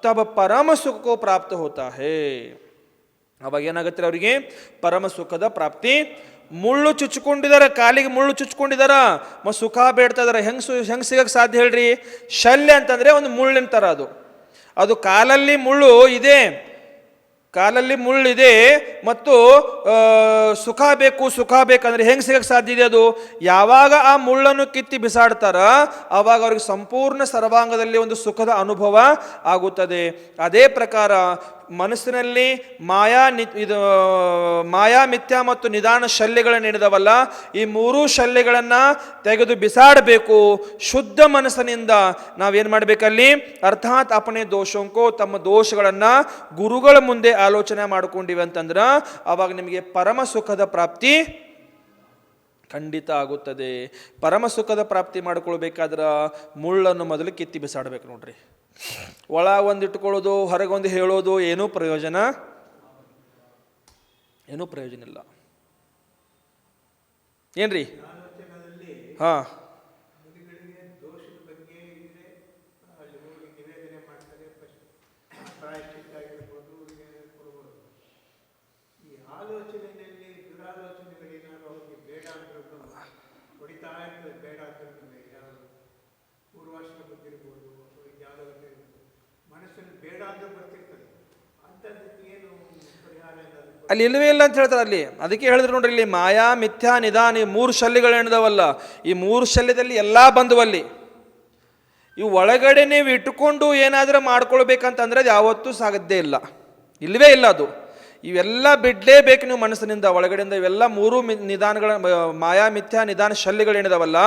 तब परम सुख को प्राप्त होता है. ಅವಾಗ ಏನಾಗುತ್ತೆ, ಅವರಿಗೆ ಪರಮ ಸುಖದ ಪ್ರಾಪ್ತಿ. ಮುಳ್ಳು ಚುಚ್ಕೊಂಡಿದಾರ, ಕಾಲಿಗೆ ಮುಳ್ಳು ಚುಚ್ಕೊಂಡಿದಾರ, ಸುಖ ಬೇಡ್ತಾ ಇದಾರೆ. ಹೆಂಗ್ ಸಿಗಕ್ಕೆ ಸಾಧ್ಯ ಹೇಳ್ರಿ? ಶಲ್ಯ ಅಂತಂದ್ರೆ ಒಂದು ಮುಳ್ಳಿನ ಥರ, ಅದು ಕಾಲಲ್ಲಿ ಮುಳ್ಳು ಇದೆ, ಮತ್ತು ಸುಖ ಬೇಕಂದ್ರೆ ಹೆಂಗೆ ಸಿಗಕ್ಕೆ ಸಾಧ್ಯ ಇದೆ? ಅದು ಯಾವಾಗ ಆ ಮುಳ್ಳನ್ನು ಕಿತ್ತಿ ಬಿಸಾಡ್ತಾರ, ಆವಾಗ ಅವ್ರಿಗೆ ಸಂಪೂರ್ಣ ಸರ್ವಾಂಗದಲ್ಲಿ ಒಂದು ಸುಖದ ಅನುಭವ ಆಗುತ್ತದೆ. ಅದೇ ಪ್ರಕಾರ ಮನಸ್ಸಿನಲ್ಲಿ ಮಾಯಾ, ಮಿಥ್ಯಾ ಮತ್ತು ನಿಧಾನ ಶಲ್ಯಗಳನ್ನೇನಿದಾವಲ್ಲ, ಈ ಮೂರೂ ಶಲ್ಯಗಳನ್ನು ತೆಗೆದು ಬಿಸಾಡಬೇಕು. ಶುದ್ಧ ಮನಸ್ಸಿನಿಂದ ನಾವೇನು ಮಾಡಬೇಕಲ್ಲಿ? ಅರ್ಥಾತ್ ಅಪನೆ ದೋಷಂಕೋ, ತಮ್ಮ ದೋಷಗಳನ್ನು ಗುರುಗಳ ಮುಂದೆ ಆಲೋಚನೆ ಮಾಡಿಕೊಂಡಿವೆ ಅಂತಂದ್ರೆ ಅವಾಗ ನಿಮಗೆ ಪರಮ ಸುಖದ ಪ್ರಾಪ್ತಿ ಖಂಡಿತ ಆಗುತ್ತದೆ. ಪರಮ ಸುಖದ ಪ್ರಾಪ್ತಿ ಮಾಡ್ಕೊಳ್ಬೇಕಾದ್ರೆ ಮುಳ್ಳನ್ನು ಮೊದಲು ಕಿತ್ತಿ ಬಿಸಾಡಬೇಕು ನೋಡ್ರಿ. ಒಳ ಒಂದು ಇಟ್ಕೊಳ್ಳೋದು, ಹೊರಗೊಂದು ಹೇಳೋದು ಏನೂ ಪ್ರಯೋಜನ ಇಲ್ಲ. ಏನ್ರಿ? ಹಾ, ಅಲ್ಲಿ ಇಲ್ಲವೇ ಇಲ್ಲ ಅಂತ ಹೇಳ್ತಾರೆ ಅಲ್ಲಿ. ಅದಕ್ಕೆ ಹೇಳಿದ್ರು ನೋಡ್ರಿ, ಇಲ್ಲಿ ಮಾಯಾ, ಮಿಥ್ಯಾ, ನಿಧಾನ, ಈ ಮೂರು ಶಲ್ಯಗಳೇನಿದಾವಲ್ಲ, ಈ ಮೂರು ಶಲ್ಯದಲ್ಲಿ ಎಲ್ಲ ಬಂದವಲ್ಲಿ. ಇವು ಒಳಗಡೆ ನೀವು ಇಟ್ಟುಕೊಂಡು ಏನಾದರೂ ಮಾಡ್ಕೊಳ್ಬೇಕಂತಂದ್ರೆ ಅದು ಯಾವತ್ತೂ ಸಾಧ್ಯ ಇಲ್ಲ, ಇಲ್ಲವೇ ಇಲ್ಲ. ಅದು ಇವೆಲ್ಲ ಬಿಡಲೇಬೇಕು ನೀವು ಮನಸ್ಸಿನಿಂದ, ಒಳಗಡೆಯಿಂದ. ಇವೆಲ್ಲ ಮೂರು ನಿಧಾನಗಳ, ಮಾಯಾ, ಮಿಥ್ಯಾ, ನಿಧಾನ ಶಲ್ಯಗಳೇನಿದಾವಲ್ಲ,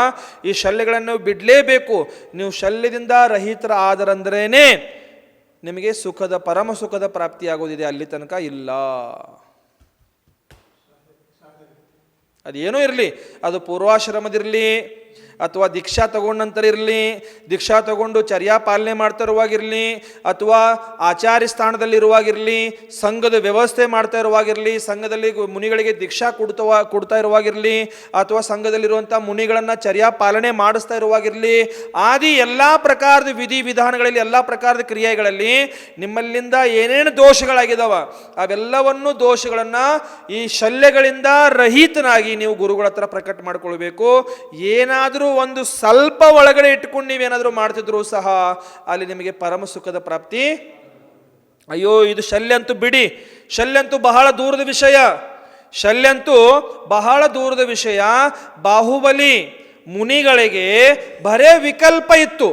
ಈ ಶಲ್ಯಗಳನ್ನು ಬಿಡಲೇಬೇಕು. ನೀವು ಶಲ್ಯದಿಂದ ರಹಿತರ ಆದರಂದ್ರೇನೆ ನಿಮಗೆ ಸುಖದ, ಪರಮ ಸುಖದ ಪ್ರಾಪ್ತಿಯಾಗೋದಿದೆ. ಅಲ್ಲಿ ತನಕ ಇಲ್ಲ. ಅದೇನೂ ಇರಲಿ, ಅದು ಪೂರ್ವಾಶ್ರಮದಿರಲಿ, ಅಥವಾ ದೀಕ್ಷಾ ತಗೊಂಡ ನಂತರ ಇರಲಿ, ದೀಕ್ಷಾ ತಗೊಂಡು ಚರ್ಯಾ ಪಾಲನೆ ಮಾಡ್ತಾ ಇರುವಾಗಿರಲಿ, ಅಥವಾ ಆಚಾರ್ಯ ಸ್ಥಾನದಲ್ಲಿರುವಾಗಿರಲಿ, ಸಂಘದ ವ್ಯವಸ್ಥೆ ಮಾಡ್ತಾ ಇರುವಾಗಿರಲಿ, ಸಂಘದಲ್ಲಿ ಮುನಿಗಳಿಗೆ ದೀಕ್ಷಾ ಕೊಡ್ತಾ ಇರುವಾಗಿರಲಿ, ಅಥವಾ ಸಂಘದಲ್ಲಿರುವಂಥ ಮುನಿಗಳನ್ನು ಚರ್ಯಾ ಪಾಲನೆ ಮಾಡಿಸ್ತಾ ಇರುವಾಗಿರಲಿ, ಆದಿ ಎಲ್ಲ ಪ್ರಕಾರದ ವಿಧಿ ವಿಧಾನಗಳಲ್ಲಿ, ಎಲ್ಲ ಪ್ರಕಾರದ ಕ್ರಿಯೆಗಳಲ್ಲಿ ನಿಮ್ಮಲ್ಲಿಂದ ಏನೇನು ದೋಷಗಳಾಗಿದ್ದಾವ ಅವೆಲ್ಲವನ್ನು ದೋಷಗಳನ್ನು ಈ ಶಲ್ಯಗಳಿಂದ ರಹಿತನಾಗಿ ನೀವು ಗುರುಗಳ ಹತ್ರ ಪ್ರಕಟ ಮಾಡಿಕೊಳ್ಬೇಕು. ಏನಾದರೂ ಒಂದು ಸ್ವಲ್ಪ ಒಳಗಡೆ ಇಟ್ಕೊಂಡು ನೀವೇನಾದರೂ ಮಾಡ್ತಿದ್ರು ಸಹ ಅಲ್ಲಿ ನಿಮಗೆ ಪರಮ ಸುಖದ ಪ್ರಾಪ್ತಿ. ಅಯ್ಯೋ ಇದು ಶಲ್ಯಂತೂ ಬಿಡಿ, ಶಲ್ಯಂತೂ ಬಹಳ ದೂರದ ವಿಷಯ, ಶಲ್ಯಂತೂ ಬಹಳ ದೂರದ ವಿಷಯ. ಬಾಹುಬಲಿ ಮುನಿಗಳಿಗೆ ಬರೇ ವಿಕಲ್ಪ ಇತ್ತು,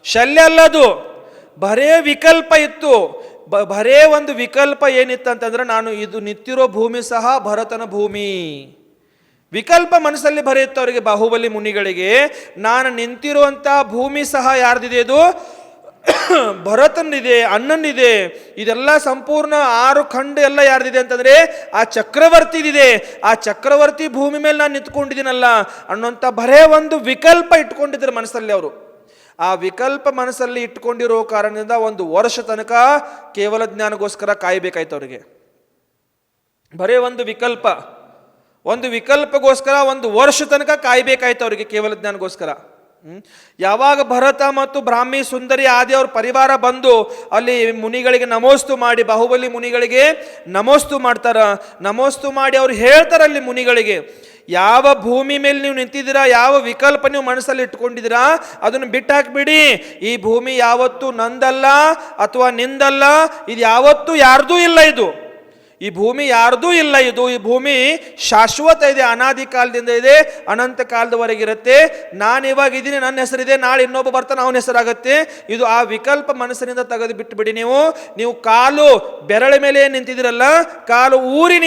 ಶಲ್ಯ ಅಲ್ಲದು, ಬರೇ ವಿಕಲ್ಪ ಇತ್ತು. ಬರೇ ಒಂದು ವಿಕಲ್ಪ ಏನಿತ್ತಂತಂದ್ರೆ, ನಾನು ಇದು ನಿಂತಿರೋ ಭೂಮಿ ಸಹ ಭರತನ ಭೂಮಿ. ವಿಕಲ್ಪ ಮನಸ್ಸಲ್ಲಿ ಬರೆಯುತ್ತೆ ಅವರಿಗೆ, ಬಾಹುಬಲಿ ಮುನಿಗಳಿಗೆ. ನಾನು ನಿಂತಿರುವಂಥ ಭೂಮಿ ಸಹ ಯಾರ್ದಿದೆ? ಇದು ಭರತನಿದೆ, ಅಣ್ಣನಿದೆ. ಇದೆಲ್ಲ ಸಂಪೂರ್ಣ 6 ಖಂಡ ಎಲ್ಲ ಯಾರ್ದಿದೆ ಅಂತಂದ್ರೆ ಆ ಚಕ್ರವರ್ತಿದಿದೆ. ಆ ಚಕ್ರವರ್ತಿ ಭೂಮಿ ಮೇಲೆ ನಾನು ನಿಂತ್ಕೊಂಡಿದ್ದೀನಲ್ಲ ಅನ್ನೋಂಥ ಬರೇ ಒಂದು ವಿಕಲ್ಪ ಇಟ್ಕೊಂಡಿದ್ರು ಮನಸ್ಸಲ್ಲಿ ಅವರು. ಆ ವಿಕಲ್ಪ ಮನಸ್ಸಲ್ಲಿ ಇಟ್ಕೊಂಡಿರೋ ಕಾರಣದಿಂದ 1 ವರ್ಷ ತನಕ ಕೇವಲ ಜ್ಞಾನಗೋಸ್ಕರ ಕಾಯಬೇಕಾಯ್ತು ಅವರಿಗೆ. ಬರೇ ಒಂದು ವಿಕಲ್ಪಗೋಸ್ಕರ 1 ವರ್ಷ ತನಕ ಕಾಯಬೇಕಾಯ್ತು ಅವರಿಗೆ ಕೇವಲ ಜ್ಞಾನಗೋಸ್ಕರ. ಯಾವಾಗ ಭರತ ಮತ್ತು ಬ್ರಾಹ್ಮಿ ಸುಂದರಿ ಆದಿ ಅವ್ರ ಪರಿವಾರ ಬಂದು ಅಲ್ಲಿ ಮುನಿಗಳಿಗೆ ನಮೋಸ್ತು ಮಾಡಿ, ಬಾಹುಬಲಿ ಮುನಿಗಳಿಗೆ ನಮೋಸ್ತು ಮಾಡ್ತಾರ. ನಮೋಸ್ತು ಮಾಡಿ ಅವ್ರು ಹೇಳ್ತಾರಲ್ಲಿ ಮುನಿಗಳಿಗೆ, ಯಾವ ಭೂಮಿ ಮೇಲೆ ನೀವು ನಿಂತಿದ್ದೀರಾ, ಯಾವ ವಿಕಲ್ಪ ನೀವು ಮನಸ್ಸಲ್ಲಿ ಇಟ್ಕೊಂಡಿದ್ದೀರಾ ಅದನ್ನು ಬಿಟ್ಟು ಹಾಕ್ಬಿಡಿ. ಈ ಭೂಮಿ ಯಾವತ್ತೂ ನಂದಲ್ಲ ಅಥವಾ ನಿಂದಲ್ಲ, ಇದು ಯಾವತ್ತೂ ಯಾರ್ದೂ ಇಲ್ಲ. ಈ ಭೂಮಿ ಯಾರ್ದೂ ಇಲ್ಲ. ಈ ಭೂಮಿ ಶಾಶ್ವತ ಇದೆ, ಅನಾದಿ ಕಾಲದಿಂದ ಇದೆ, ಅನಂತ ಕಾಲದವರೆಗಿರುತ್ತೆ. ನಾನು ಇವಾಗ ಇದ್ದೀನಿ, ನನ್ನ ಹೆಸರಿದೆ, ನಾಳೆ ಇನ್ನೊಬ್ಬ ಬರ್ತಾನೆ, ಅವನ ಹೆಸರಾಗತ್ತೆ. ಇದು ಆ ವಿಕಲ್ಪ ಮನಸ್ಸಿನಿಂದ ತೆಗೆದು ಬಿಟ್ಟುಬಿಡಿ. ನೀವು ಕಾಲು ಬೆರಳ ಮೇಲೆ ನಿಂತಿದ್ದೀರಲ್ಲ, ಕಾಲು ಊರಿ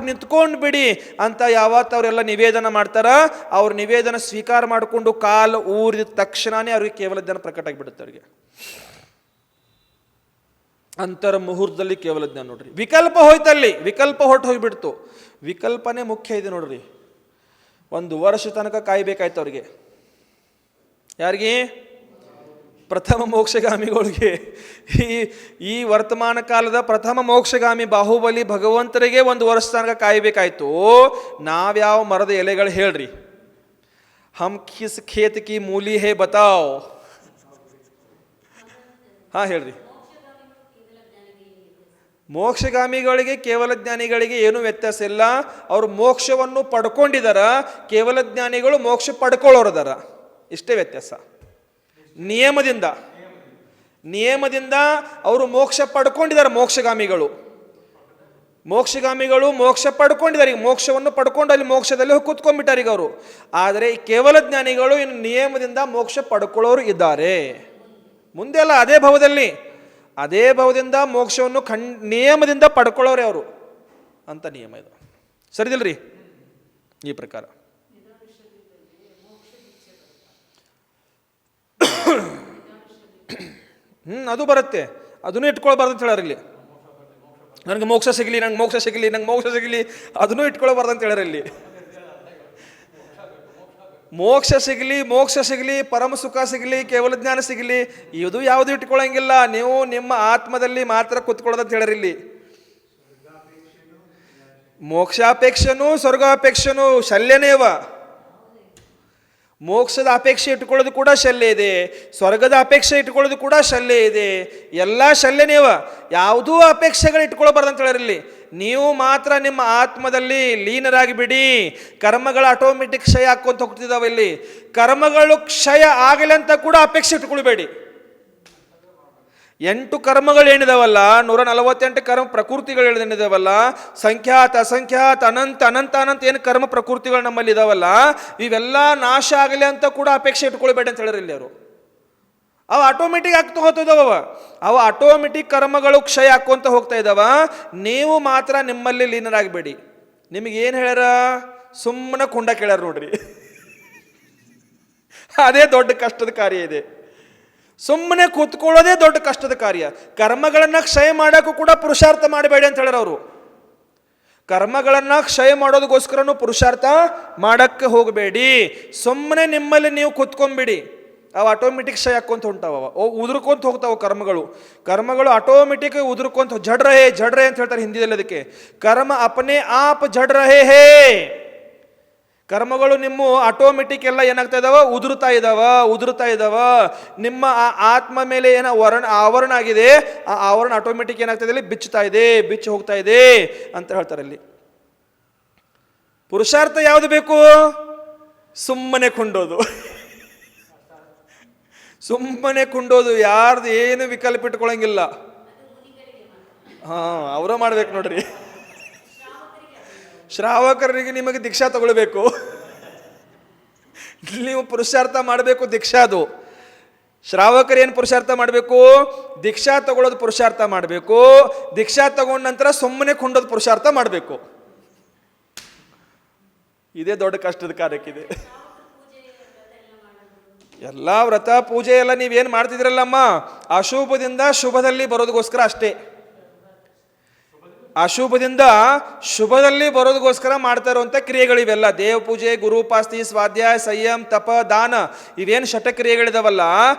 ನಿಂತ್ಕೊಂಡು ಬಿಡಿ ಅಂತ ಯಾವತ್ತು ಅವರೆಲ್ಲ ನಿವೇದನ ಮಾಡ್ತಾರ. ಅವ್ರ ನಿವೇದನ ಸ್ವೀಕಾರ ಮಾಡಿಕೊಂಡು ಕಾಲು ಊರಿದ ತಕ್ಷಣನೇ ಅವ್ರಿಗೆ ಕೇವಲ ಜ್ಞಾನ ಪ್ರಕಟ ಆಗಿಬಿಡುತ್ತೆ. ಅವರಿಗೆ ಅಂತರ ಮುಹೂರ್ತದಲ್ಲಿ ಕೇವಲ ಜ್ಞಾನ. ನೋಡ್ರಿ, ವಿಕಲ್ಪ ಹೋಯ್ತಲ್ಲಿ, ವಿಕಲ್ಪ ಹೊರಟು ಹೋಗಿಬಿಡ್ತು. ವಿಕಲ್ಪನೇ ಮುಖ್ಯ ಇದೆ ನೋಡ್ರಿ. 1 ವರ್ಷ ತನಕ ಕಾಯ್ಬೇಕಾಯ್ತು ಅವ್ರಿಗೆ. ಯಾರಿಗೆ? ಪ್ರಥಮ ಮೋಕ್ಷಗಾಮಿಗಳಿಗೆ. ಈ ವರ್ತಮಾನ ಕಾಲದ ಪ್ರಥಮ ಮೋಕ್ಷಗಾಮಿ ಬಾಹುಬಲಿ ಭಗವಂತರಿಗೆ 1 ವರ್ಷ ತನಕ ಕಾಯ್ಬೇಕಾಯ್ತು. ನಾವ್ಯಾವ ಮರದ ಎಲೆಗಳು ಹೇಳ್ರಿ? ಹಮ್ ಕಿಸ್ ಖೇತ್ ಕಿ ಮೂಲಿ ಹೇ ಬತಾವ್. ಹಾ ಹೇಳ್ರಿ. ಮೋಕ್ಷಗಾಮಿಗಳಿಗೆ ಕೇವಲ ಜ್ಞಾನಿಗಳಿಗೆ ಏನೂ ವ್ಯತ್ಯಾಸ ಇಲ್ಲ. ಅವರು ಮೋಕ್ಷವನ್ನು ಪಡ್ಕೊಂಡಿದಾರ, ಕೇವಲ ಜ್ಞಾನಿಗಳು ಮೋಕ್ಷ ಪಡ್ಕೊಳ್ಳೋರದಾರ, ಇಷ್ಟೇ ವ್ಯತ್ಯಾಸ. ನಿಯಮದಿಂದ ಅವರು ಮೋಕ್ಷ ಪಡ್ಕೊಂಡಿದ್ದಾರೆ. ಮೋಕ್ಷಗಾಮಿಗಳು ಮೋಕ್ಷ ಪಡ್ಕೊಂಡಿದ್ದಾರೆ. ಈಗ ಮೋಕ್ಷವನ್ನು ಪಡ್ಕೊಂಡು ಅಲ್ಲಿ ಮೋಕ್ಷದಲ್ಲಿ ಕೂತ್ಕೊಂಡ್ಬಿಟ್ಟಾರೆ ಈಗ ಅವರು. ಆದರೆ ಈ ಕೇವಲ ಜ್ಞಾನಿಗಳು ಇನ್ನು ನಿಯಮದಿಂದ ಮೋಕ್ಷ ಪಡ್ಕೊಳ್ಳೋರು ಇದ್ದಾರೆ. ಮುಂದೆ ಅಲ್ಲ, ಅದೇ ಭಾವದಿಂದ ಮೋಕ್ಷವನ್ನು ನಿಯಮದಿಂದ ಪಡ್ಕೊಳ್ಳೋರೆ ಅವರು ಅಂತ ನಿಯಮ ಇದು. ಸರಿದಿಲ್ರಿ? ಈ ಪ್ರಕಾರ ಅದು ಬರುತ್ತೆ. ಅದನ್ನು ಇಟ್ಕೊಳ್ಬಾರ್ದು ಅಂತ ಹೇಳಾರ ಇಲ್ಲಿ. ನನಗೆ ಮೋಕ್ಷ ಸಿಗಲಿ, ಅದನ್ನು ಇಟ್ಕೊಳ್ಬಾರ್ದು ಅಂತ ಹೇಳಾರ ಇಲ್ಲಿ. ಮೋಕ್ಷ ಸಿಗಲಿ, ಪರಮ ಸುಖ ಸಿಗಲಿ, ಕೇವಲ ಜ್ಞಾನ ಸಿಗಲಿ, ಇದು ಯಾವುದು ಇಟ್ಕೊಳ್ಳಂಗಿಲ್ಲ. ನೀವು ನಿಮ್ಮ ಆತ್ಮದಲ್ಲಿ ಮಾತ್ರ ಕೂತ್ಕೊಳ್ಳೋದಂತ ಹೇಳ್ರಿ ಇಲ್ಲಿ. ಮೋಕ್ಷಾಪೇಕ್ಷನು ಸ್ವರ್ಗಾಪೇಕ್ಷನು ಶಲ್ಯನೇವ. ಮೋಕ್ಷದ ಅಪೇಕ್ಷೆ ಇಟ್ಕೊಳ್ಳೋದು ಕೂಡ ಶಲ್ಯ ಇದೆ, ಸ್ವರ್ಗದ ಅಪೇಕ್ಷೆ ಇಟ್ಕೊಳ್ಳೋದು ಕೂಡ ಶಲ್ಯ ಇದೆ. ಎಲ್ಲ ಶಲ್ಯನೇವ. ಯಾವುದೂ ಅಪೇಕ್ಷೆಗಳು ಇಟ್ಕೊಳ್ಬಾರ್ದು ಅಂತ ಹೇಳಿರಲಿ. ನೀವು ಮಾತ್ರ ನಿಮ್ಮ ಆತ್ಮದಲ್ಲಿ ಲೀನರಾಗಿ ಬಿಡಿ. ಕರ್ಮಗಳು ಆಟೋಮೆಟಿಕ್ ಕ್ಷಯ ಹಾಕೊಂತ ಹೋಗ್ತಿದ್ದಾವೆ. ಇಲ್ಲಿ ಕರ್ಮಗಳು ಕ್ಷಯ ಆಗಲಿ ಅಂತ ಕೂಡ ಅಪೇಕ್ಷೆ ಇಟ್ಕೊಳ್ಬೇಡಿ. 8 ಕರ್ಮಗಳು ಏನಿದಾವಲ್ಲ, 148 ಕರ್ಮ ಪ್ರಕೃತಿಗಳು ಏನಿದಾವಲ್ಲ, ಸಂಖ್ಯಾತ ಅಸಂಖ್ಯಾತ ಅನಂತ ಏನು ಕರ್ಮ ಪ್ರಕೃತಿಗಳು ನಮ್ಮಲ್ಲಿ ಇದಾವಲ್ಲ, ಇವೆಲ್ಲ ನಾಶ ಆಗಲಿ ಅಂತ ಕೂಡ ಅಪೇಕ್ಷೆ ಇಟ್ಕೊಳ್ಬೇಡಿ ಅಂತ ಹೇಳಿರಿ ಇಲ್ಲಿ ಅವರು. ಅವು ಆಟೋಮೆಟಿಕ್ ಆಗ್ತಾ ಹೋಗ್ತಿದ್ದಾವ. ಅವು ಆಟೋಮೆಟಿಕ್ ಕರ್ಮಗಳು ಕ್ಷಯ ಹಾಕೊಂತ ಹೋಗ್ತಾ ಇದ್ದಾವ. ನೀವು ಮಾತ್ರ ನಿಮ್ಮಲ್ಲಿ ಲೀನರಾಗಬೇಡಿ. ನಿಮಗೇನು ಹೇಳ್ಯಾರ? ಸುಮ್ಮನೆ ಕುಂಡ ಕೇಳ್ಯಾರ ನೋಡ್ರಿ. ಅದೇ ದೊಡ್ಡ ಕಷ್ಟದ ಕಾರ್ಯ ಇದೆ. ಸುಮ್ಮನೆ ಕೂತ್ಕೊಳ್ಳೋದೇ ದೊಡ್ಡ ಕಷ್ಟದ ಕಾರ್ಯ. ಕರ್ಮಗಳನ್ನು ಕ್ಷಯ ಮಾಡೋಕ್ಕೂ ಕೂಡ ಪುರುಷಾರ್ಥ ಮಾಡಬೇಡಿ ಅಂತ ಹೇಳ್ಯಾರ ಅವರು. ಕರ್ಮಗಳನ್ನು ಕ್ಷಯ ಮಾಡೋದಕ್ಕೋಸ್ಕರನೂ ಪುರುಷಾರ್ಥ ಮಾಡಕ್ಕೆ ಹೋಗಬೇಡಿ. ಸುಮ್ಮನೆ ನಿಮ್ಮಲ್ಲಿ ನೀವು ಕುತ್ಕೊಂಡ್ಬಿಡಿ, ಅವು ಆಟೋಮೆಟಿಕ್ ಕ್ಷಯ ಹಾಕ್ಕೊಂತ ಹೊಂಟಾವ, ಉದುರ್ಕೊಂತ ಹೋಗ್ತಾವ ಕರ್ಮಗಳು ಆಟೋಮೆಟಿಕ್ ಉದುರ್ಕೊಂತ ಜಡ್ ರಹೇ ಅಂತ ಹೇಳ್ತಾರೆ ಹಿಂದಿಯಲ್ಲಿ. ಅದಕ್ಕೆ ಕರ್ಮ ಅಪನೆ ಆಪ್ ಜಡ್ ರಹೇ ಹೇ. ಕರ್ಮಗಳು ನಿಮ್ಮ ಆಟೋಮೆಟಿಕ್ ಎಲ್ಲ ಏನಾಗ್ತಾ ಉದುರ್ತಾ ಇದಾವ. ನಿಮ್ಮ ಆ ಆತ್ಮ ಮೇಲೆ ಏನೋ ಆವರಣ ಆಗಿದೆ, ಆ ಆವರಣ ಆಟೋಮೆಟಿಕ್ ಏನಾಗ್ತಾ ಇದೆ, ಬಿಚ್ಚಿ ಹೋಗ್ತಾ ಇದೆ ಅಂತ ಹೇಳ್ತಾರೆ ಅಲ್ಲಿ. ಪುರುಷಾರ್ಥ ಯಾವುದು ಬೇಕು? ಸುಮ್ಮನೆ ಕುಂಡೋದು, ಯಾರ್ದು ಏನು ವಿಕಲ್ಪ ಇಟ್ಕೊಳಂಗಿಲ್ಲ. ಅವರ ಮಾಡ್ಬೇಕು ನೋಡ್ರಿ. ಶ್ರಾವಕರಿಗೆ ನಿಮಗೆ ದೀಕ್ಷಾ ತಗೊಳ್ಬೇಕು, ನೀವು ಪುರುಷಾರ್ಥ ಮಾಡಬೇಕು. ದೀಕ್ಷಾದು ಶ್ರಾವಕರು ಏನು ಪುರುಷಾರ್ಥ ಮಾಡಬೇಕು? ದೀಕ್ಷಾ ತಗೊಳ್ಳೋದು ಪುರುಷಾರ್ಥ ಮಾಡಬೇಕು. ದೀಕ್ಷಾ ತಗೊಂಡ ನಂತರ ಸುಮ್ಮನೆ ಕುಂಡೋದು ಪುರುಷಾರ್ಥ ಮಾಡಬೇಕು. ಇದೇ ದೊಡ್ಡ ಕಷ್ಟದ ಕಾರ್ಯಕ್ಕಿದೆ. ಎಲ್ಲ ವ್ರತ ಪೂಜೆ ಎಲ್ಲ ನೀವೇನು ಮಾಡ್ತಿದ್ರಲ್ಲಮ್ಮ, ಅಶುಭದಿಂದ ಶುಭದಲ್ಲಿ ಬರೋದಕ್ಕೋಸ್ಕರ ಅಷ್ಟೇ. ಅಶುಭದಿಂದ ಶುಭದಲ್ಲಿ ಬರೋದಕ್ಕೋಸ್ಕರ ಮಾಡ್ತಾ ಇರುವಂಥ ಕ್ರಿಯೆಗಳಿವೆಲ್ಲ. ದೇವ ಪೂಜೆ, ಗುರುಪಾಸ್ತಿ, ಸ್ವಾಧ್ಯಾಯ, ಸಂಯಮ, ತಪ, ದಾನ, ಇವೇನು ಷಟಕ್ರಿಯೆಗಳಿದಾವಲ್ಲ,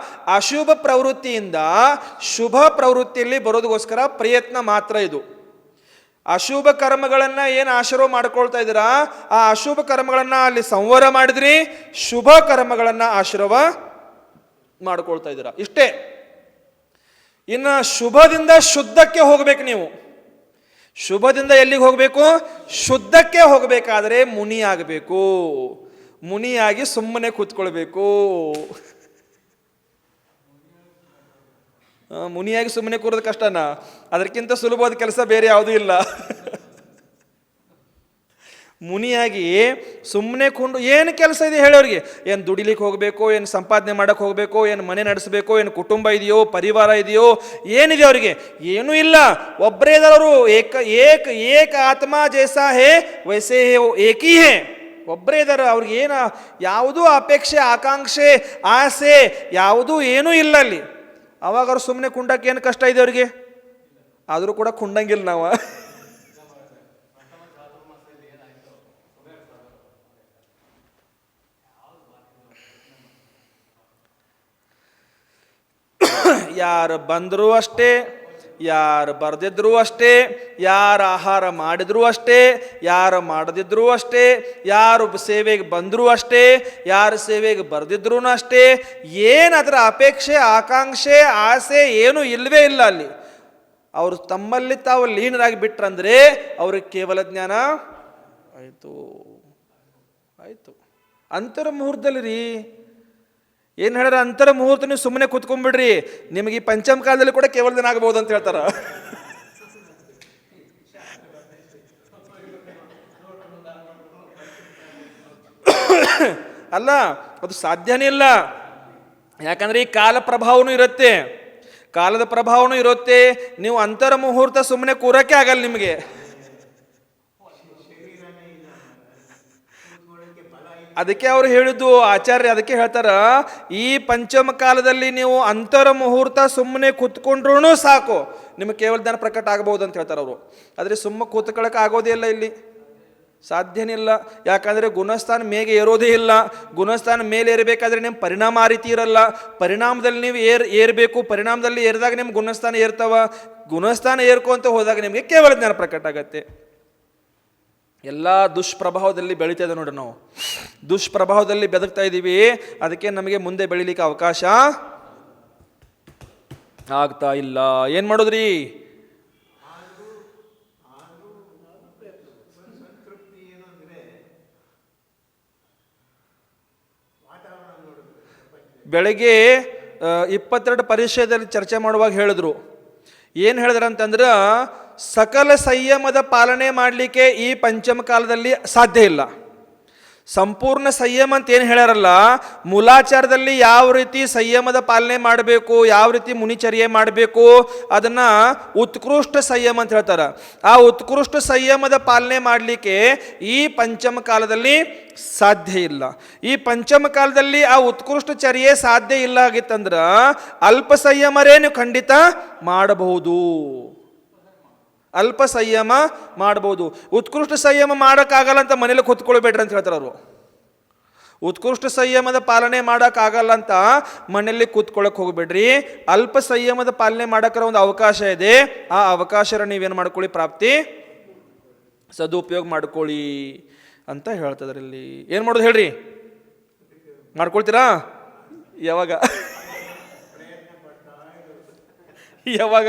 ಅಶುಭ ಪ್ರವೃತ್ತಿಯಿಂದ ಶುಭ ಪ್ರವೃತ್ತಿಯಲ್ಲಿ ಬರೋದಕ್ಕೋಸ್ಕರ ಪ್ರಯತ್ನ ಮಾತ್ರ ಇದು. ಅಶುಭ ಕರ್ಮಗಳನ್ನು ಏನು ಆಶೀರ್ವಾದ ಮಾಡ್ಕೊಳ್ತಾ ಇದ್ದೀರಾ, ಆ ಅಶುಭ ಕರ್ಮಗಳನ್ನು ಅಲ್ಲಿ ಸಂವರ ಮಾಡಿದ್ರಿ, ಶುಭ ಕರ್ಮಗಳನ್ನು ಆಶೀರ್ವಾದ ಮಾಡ್ಕೊಳ್ತಾ ಇದ್ದೀರಾ, ಇಷ್ಟೇ. ಇನ್ನು ಶುಭದಿಂದ ಶುದ್ಧಕ್ಕೆ ಹೋಗ್ಬೇಕು ನೀವು. ಶುಭದಿಂದ ಎಲ್ಲಿಗೆ ಹೋಗಬೇಕು? ಶುದ್ಧಕ್ಕೆ ಹೋಗಬೇಕಾದ್ರೆ ಮುನಿ ಆಗಬೇಕು. ಮುನಿಯಾಗಿ ಸುಮ್ಮನೆ ಕೂತ್ಕೊಳ್ಬೇಕು. ಮುನಿಯಾಗಿ ಸುಮ್ಮನೆ ಕೂರೋದು ಕಷ್ಟನಾ? ಅದಕ್ಕಿಂತ ಸುಲಭವಾದ ಕೆಲಸ ಬೇರೆ ಯಾವುದೂ ಇಲ್ಲ. ಮುನಿಯಾಗಿ ಸುಮ್ಮನೆ ಕೊಂಡು ಏನು ಕೆಲಸ ಇದೆ ಹೇಳೋರಿಗೆ? ಏನು ದುಡಿಲಿಕ್ಕೆ ಹೋಗಬೇಕು, ಏನು ಸಂಪಾದನೆ ಮಾಡಕ್ಕೆ ಹೋಗಬೇಕು, ಏನು ಮನೆ ನಡೆಸಬೇಕು, ಏನು ಕುಟುಂಬ ಇದೆಯೋ, ಪರಿವಾರ ಇದೆಯೋ, ಏನಿದೆ ಅವರಿಗೆ? ಏನೂ ಇಲ್ಲ. ಒಬ್ಬರೇ ಇದ್ದವರು. ಏಕ ಆತ್ಮ ಜೈಸಾ ಹೇ ವೈಸೇ ಹೇ ಏಕೀ ಹೇ. ಒಬ್ಬರೇ ಇದ್ದಾರೆ. ಅವ್ರಿಗೆ ಏನು ಯಾವುದೂ ಅಪೇಕ್ಷೆ, ಆಕಾಂಕ್ಷೆ, ಆಸೆ ಯಾವುದೂ ಏನೂ ಇಲ್ಲ ಅಲ್ಲಿ. ಅವಾಗ ಅವ್ರು ಸುಮ್ಮನೆ ಕುಂಡಕ್ಕೆ ಏನು ಕಷ್ಟ ಇದೆ ಅವ್ರಿಗೆ? ಆದರೂ ಕೂಡ ಕುಂಡಂಗಿಲ್ಲ ನಾವು. ಯಾರು ಬಂದರೂ ಅಷ್ಟೇ, ಯಾರು ಬರೆದಿದ್ರು ಅಷ್ಟೇ, ಯಾರು ಆಹಾರ ಮಾಡಿದ್ರು ಅಷ್ಟೇ, ಯಾರು ಮಾಡದಿದ್ರೂ ಅಷ್ಟೇ, ಯಾರು ಸೇವೆಗೆ ಬಂದರೂ ಅಷ್ಟೇ, ಯಾರು ಸೇವೆಗೆ ಬರೆದಿದ್ರೂ ಅಷ್ಟೇ. ಏನು ಅದರ ಅಪೇಕ್ಷೆ, ಆಕಾಂಕ್ಷೆ, ಆಸೆ ಏನೂ ಇಲ್ಲವೇ ಇಲ್ಲ ಅಲ್ಲಿ. ಅವರು ತಮ್ಮಲ್ಲಿ ತಾವು ಲೀನರಾಗಿ ಬಿಟ್ರಂದ್ರೆ ಅವ್ರಿಗೆ ಕೇವಲ ಜ್ಞಾನ ಆಯಿತು. ಅಂತರ ಮುಹೂರ್ತದಲ್ಲಿ ರೀ ಏನು ಹೇಳ್ಯಾರ? ಅಂತರ ಮುಹೂರ್ತ ನೀವು ಸುಮ್ಮನೆ ಕೂತ್ಕೊಂಡ್ಬಿಡ್ರಿ, ನಿಮಗೆ ಈ ಪಂಚಮ ಕಾಲದಲ್ಲಿ ಕೂಡ ಕೇವಲ ದಿನ ಆಗಬಹುದು ಅಂತ ಹೇಳ್ತಾರ. ಅಲ್ಲ, ಅದು ಸಾಧ್ಯನೇ ಇಲ್ಲ. ಯಾಕಂದ್ರೆ ಈ ಕಾಲ ಪ್ರಭಾವನೂ ಇರುತ್ತೆ, ಕಾಲದ ಪ್ರಭಾವನೂ ಇರುತ್ತೆ. ನೀವು ಅಂತರ ಮುಹೂರ್ತ ಸುಮ್ಮನೆ ಕೂರಕ್ಕೆ ಆಗಲ್ಲ ನಿಮಗೆ. ಅದಕ್ಕೆ ಅವ್ರು ಹೇಳಿದ್ದು ಆಚಾರ್ಯ, ಅದಕ್ಕೆ ಹೇಳ್ತಾರ, ಈ ಪಂಚಮ ಕಾಲದಲ್ಲಿ ನೀವು ಅಂತರ ಮುಹೂರ್ತ ಸುಮ್ಮನೆ ಕೂತ್ಕೊಂಡ್ರೂ ಸಾಕು, ನಿಮಗೆ ಕೇವಲ ಜ್ಞಾನ ಪ್ರಕಟ ಆಗಬಹುದು ಅಂತ ಹೇಳ್ತಾರೆ ಅವರು. ಆದರೆ ಸುಮ್ಮ ಕೂತ್ಕೊಳ್ಳೋಕೆ ಆಗೋದೇ ಇಲ್ಲ, ಇಲ್ಲಿ ಸಾಧ್ಯನಿಲ್ಲ. ಯಾಕಂದರೆ ಗುಣಸ್ಥಾನ ಮೇಗೆ ಏರೋದೇ ಇಲ್ಲ. ಗುಣಸ್ಥಾನ ಮೇಲೆ ಏರಬೇಕಾದ್ರೆ ನಿಮ್ಮ ಪರಿಣಾಮ ಆ ರೀತಿ ಇರಲ್ಲ. ಪರಿಣಾಮದಲ್ಲಿ ನೀವು ಏರಬೇಕು. ಪರಿಣಾಮದಲ್ಲಿ ಏರಿದಾಗ ನಿಮ್ಗೆ ಗುಣಸ್ಥಾನ ಏರ್ತಾವ. ಗುಣಸ್ಥಾನ ಏರ್ಕೊಂತ ಹೋದಾಗ ನಿಮಗೆ ಕೇವಲ ಜ್ಞಾನ ಪ್ರಕಟ ಆಗತ್ತೆ. ಎಲ್ಲ ದುಷ್ಪ್ರಭಾವದಲ್ಲಿ ಬೆಳೀತಾ ಇದೆ ನೋಡ್ರಿ. ನಾವು ದುಷ್ಪ್ರಭಾವದಲ್ಲಿ ಬೆದಕ್ತಾ ಇದ್ದೀವಿ. ಅದಕ್ಕೆ ನಮಗೆ ಮುಂದೆ ಬೆಳಿಲಿಕ್ಕೆ ಅವಕಾಶ ಆಗ್ತಾ ಇಲ್ಲ. ಏನು ಮಾಡೋದ್ರಿ? ಬೆಳಗ್ಗೆ 22 ಪರಿಚಯದಲ್ಲಿ ಚರ್ಚೆ ಮಾಡುವಾಗ ಹೇಳಿದ್ರು. ಏನು ಹೇಳಿದ್ರು ಅಂತಂದ್ರೆ, ಸಕಲ ಸಂಯಮದ ಪಾಲನೆ ಮಾಡಲಿಕ್ಕೆ ಈ ಪಂಚಮ ಕಾಲದಲ್ಲಿ ಸಾಧ್ಯ ಇಲ್ಲ. ಸಂಪೂರ್ಣ ಸಂಯಮ ಅಂತ ಏನು ಹೇಳ್ಯಾರಲ್ಲ, ಮೂಲಾಚಾರದಲ್ಲಿ ಯಾವ ರೀತಿ ಸಂಯಮದ ಪಾಲನೆ ಮಾಡಬೇಕು, ಯಾವ ರೀತಿ ಮುನಿಚರ್ಯೆ ಮಾಡಬೇಕು, ಅದನ್ನು ಉತ್ಕೃಷ್ಟ ಸಂಯಮ ಅಂತ ಹೇಳ್ತಾರೆ. ಆ ಉತ್ಕೃಷ್ಟ ಸಂಯಮದ ಪಾಲನೆ ಮಾಡಲಿಕ್ಕೆ ಈ ಪಂಚಮ ಕಾಲದಲ್ಲಿ ಸಾಧ್ಯ ಇಲ್ಲ. ಈ ಪಂಚಮ ಕಾಲದಲ್ಲಿ ಆ ಉತ್ಕೃಷ್ಟ ಚರ್ಯೆ ಸಾಧ್ಯ ಇಲ್ಲ ಆಗಿತ್ತಂದ್ರೆ ಅಲ್ಪ ಸಂಯಮರೇ ನೀವು ಖಂಡಿತ ಮಾಡಬಹುದು. ಅಲ್ಪ ಸಂಯಮ ಮಾಡ್ಬೋದು. ಉತ್ಕೃಷ್ಟ ಸಂಯಮ ಮಾಡೋಕ್ಕಾಗಲ್ಲ ಅಂತ ಮನೇಲಿ ಕೂತ್ಕೊಳ್ಬೇಡ್ರಿ ಅಂತ ಹೇಳ್ತಾರೆ ಅವರು. ಉತ್ಕೃಷ್ಟ ಸಂಯಮದ ಪಾಲನೆ ಮಾಡೋಕ್ಕಾಗಲ್ಲ ಅಂತ ಮನೆಯಲ್ಲಿ ಕೂತ್ಕೊಳ್ಳೋಕೆ ಹೋಗ್ಬೇಡ್ರಿ. ಅಲ್ಪ ಸಂಯಮದ ಪಾಲನೆ ಮಾಡೋಕ್ಕಾರ ಒಂದು ಅವಕಾಶ ಇದೆ. ಆ ಅವಕಾಶ ನೀವೇನು ಮಾಡ್ಕೊಳ್ಳಿ, ಪ್ರಾಪ್ತಿ ಸದುಪಯೋಗ ಮಾಡ್ಕೊಳ್ಳಿ ಅಂತ ಹೇಳ್ತದ್ರಿ. ಇಲ್ಲಿ ಏನು ಮಾಡೋದು ಹೇಳ್ರಿ? ಮಾಡ್ಕೊಳ್ತೀರಾ? ಯಾವಾಗ ಯಾವಾಗ?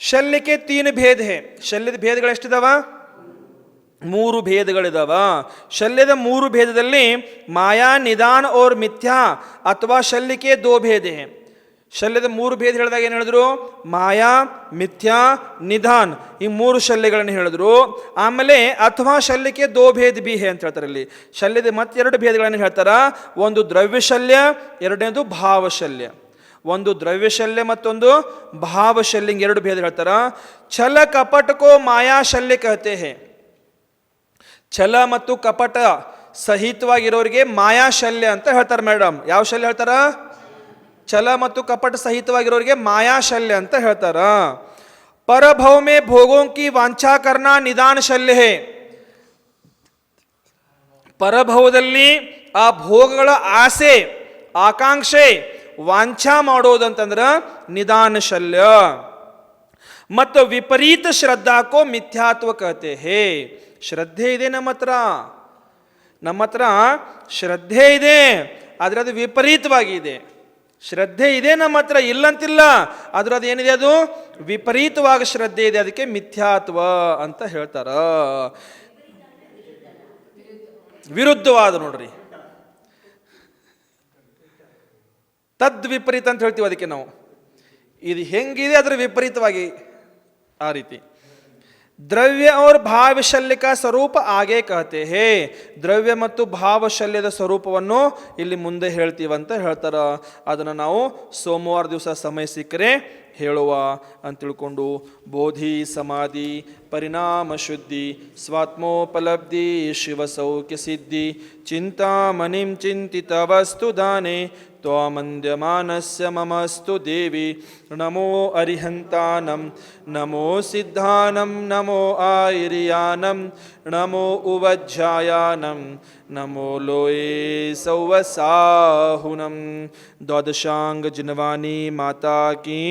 शल्य के 3 भेद है. ಶಲ್ಯದ ಭೇದಗಳು ಎಷ್ಟಿದಾವ? 3 ಭೇದಗಳಿದಾವ. ಶಲ್ಯದ 3 ಭೇದದಲ್ಲಿ ಮಾಯಾ, ನಿಧಾನ और ಮಿಥ್ಯಾ ಅಥವಾ ಶಲ್ಯ के 2 भेद है. ಶಲ್ಯದ 3 ಭೇದ ಹೇಳಿದಾಗ ಏನು ಹೇಳಿದ್ರು? ಮಾಯಾ, ಮಿಥ್ಯಾ, ನಿಧಾನ್, ಈ 3 ಶಲ್ಯಗಳನ್ನು ಹೇಳಿದ್ರು. ಆಮೇಲೆ ಅಥವಾ ಶಲ್ಯಕ್ಕೆ 2 भेद भी है ಅಂತ ಹೇಳ್ತಾರೆ. ಇಲ್ಲಿ ಶಲ್ಯದ ಮತ್ತೆ 2 ಭೇದಗಳನ್ನು ಹೇಳ್ತಾರ. ಒಂದು ದ್ರವ್ಯಶಲ್ಯ, ಎರಡನೇದು ಭಾವಶಲ್ಯ. ಒಂದು ದ್ರವ್ಯಶಲ್ಯ ಮತ್ತೊಂದು ಭಾವಶಲ್ಯ, 2 ಭೇದ ಹೇಳ್ತಾರ. ಛಲ ಕಪಟ ಕೋ ಮಾಯಾ ಶಲ್ಯ ಕಹತೆ ಹೇ. ಛಲ ಮತ್ತು ಕಪಟ ಸಹಿತವಾಗಿರೋರಿಗೆ ಮಾಯಾಶಲ್ಯ ಅಂತ ಹೇಳ್ತಾರೆ ಮೇಡಮ್. ಯಾವ ಶಲ್ಯ ಹೇಳ್ತಾರ? ಛಲ ಮತ್ತು ಕಪಟ ಸಹಿತವಾಗಿರೋರಿಗೆ ಮಾಯಾಶಲ್ಯ ಅಂತ ಹೇಳ್ತಾರ. ಪರಭವ ಮೇ ಭೋಗೋ ಕಿ ವಾಂಛಾ ಕರ್ನಾ ನಿಧಾನ ಶಲ್ಯ ಹೇ. ಪರಭವದಲ್ಲಿ ಆ ಭೋಗಗಳ ಆಸೆ, ಆಕಾಂಕ್ಷೆ, ವಾಂಛಾ ಮಾಡೋದಂತಂದ್ರ ನಿಧಾನ ಶಲ್ಯ. ಮತ್ತು ವಿಪರೀತ ಶ್ರದ್ಧಾಕೋ ಮಿಥ್ಯಾತ್ವ ಕಹತೆ ಹೇ. ಶ್ರದ್ಧೆ ಇದೆ ನಮ್ಮ ಹತ್ರ ಶ್ರದ್ಧೆ ಇದೆ, ಆದರೆ ಅದು ವಿಪರೀತವಾಗಿದೆ. ಶ್ರದ್ಧೆ ಇದೆ ನಮ್ಮ ಹತ್ರ, ಇಲ್ಲಂತಿಲ್ಲ, ಆದ್ರೆ ಅದು ಏನಿದೆ, ಅದು ವಿಪರೀತವಾಗಿ ಶ್ರದ್ಧೆ ಇದೆ, ಅದಕ್ಕೆ ಮಿಥ್ಯಾತ್ವ ಅಂತ ಹೇಳ್ತಾರ. ವಿರುದ್ಧವಾದ ನೋಡ್ರಿ, ತದ್ ವಿಪರೀತ ಅಂತ ಹೇಳ್ತೀವಿ ಅದಕ್ಕೆ ನಾವು. ಇದು ಹೆಂಗಿದೆ ಅದರ ವಿಪರೀತವಾಗಿ ಆ ರೀತಿ. ದ್ರವ್ಯ और ಭಾವಶಲ್ಯ का ಸ್ವರೂಪ ಆಗೆ ಕಹತೆ ಹೇ. ದ್ರವ್ಯ ಮತ್ತು ಭಾವಶಲ್ಯದ ಸ್ವರೂಪವನ್ನು ಇಲ್ಲಿ ಮುಂದೆ ಹೇಳ್ತೀವಂತ ಹೇಳ್ತಾರ. ಅದನ್ನು ನಾವು ಸೋಮವಾರ ದಿವಸ ಸಮಯ ಸಿಕ್ಕರೆ ಹೇಳುವ ಅಂತ ತಿಳ್ಕೊಂಡು, ಬೋಧಿ, ಸಮಾಧಿ, ಪರಿಣಾಮ ಶುದ್ಧಿ, ಸ್ವಾತ್ಮೋಪಲಬ್ಧಿ, ಶಿವಸೌಖ್ಯ ಸಿದ್ಧಿ, ಚಿಂತಾಮಣಿಂ ಚಿಂತಿತ ವಸ್ತು ದಾನೆ ತ್ವಾಮಂದ್ಯಮಾನಸ್ಯ ಮಮಸ್ತು ದೇವಿ. ನಮೋ ಅರಿಹಂತಾನಂ, ನಮೋ ಸಿದ್ಧಾನಂ, ನಮೋ ಆಯಿರಿಯಾನಂ, ನಮೋ ಉವಜ್ಜಾಯಾನಂ, ನಮೋ ಲೋಯೇ ಸೌವಸಾಹುನಂ. ದ್ವಾದಶಾಂಗ ಜಿನವಾನಿ ಮಾತಾ ಕಿ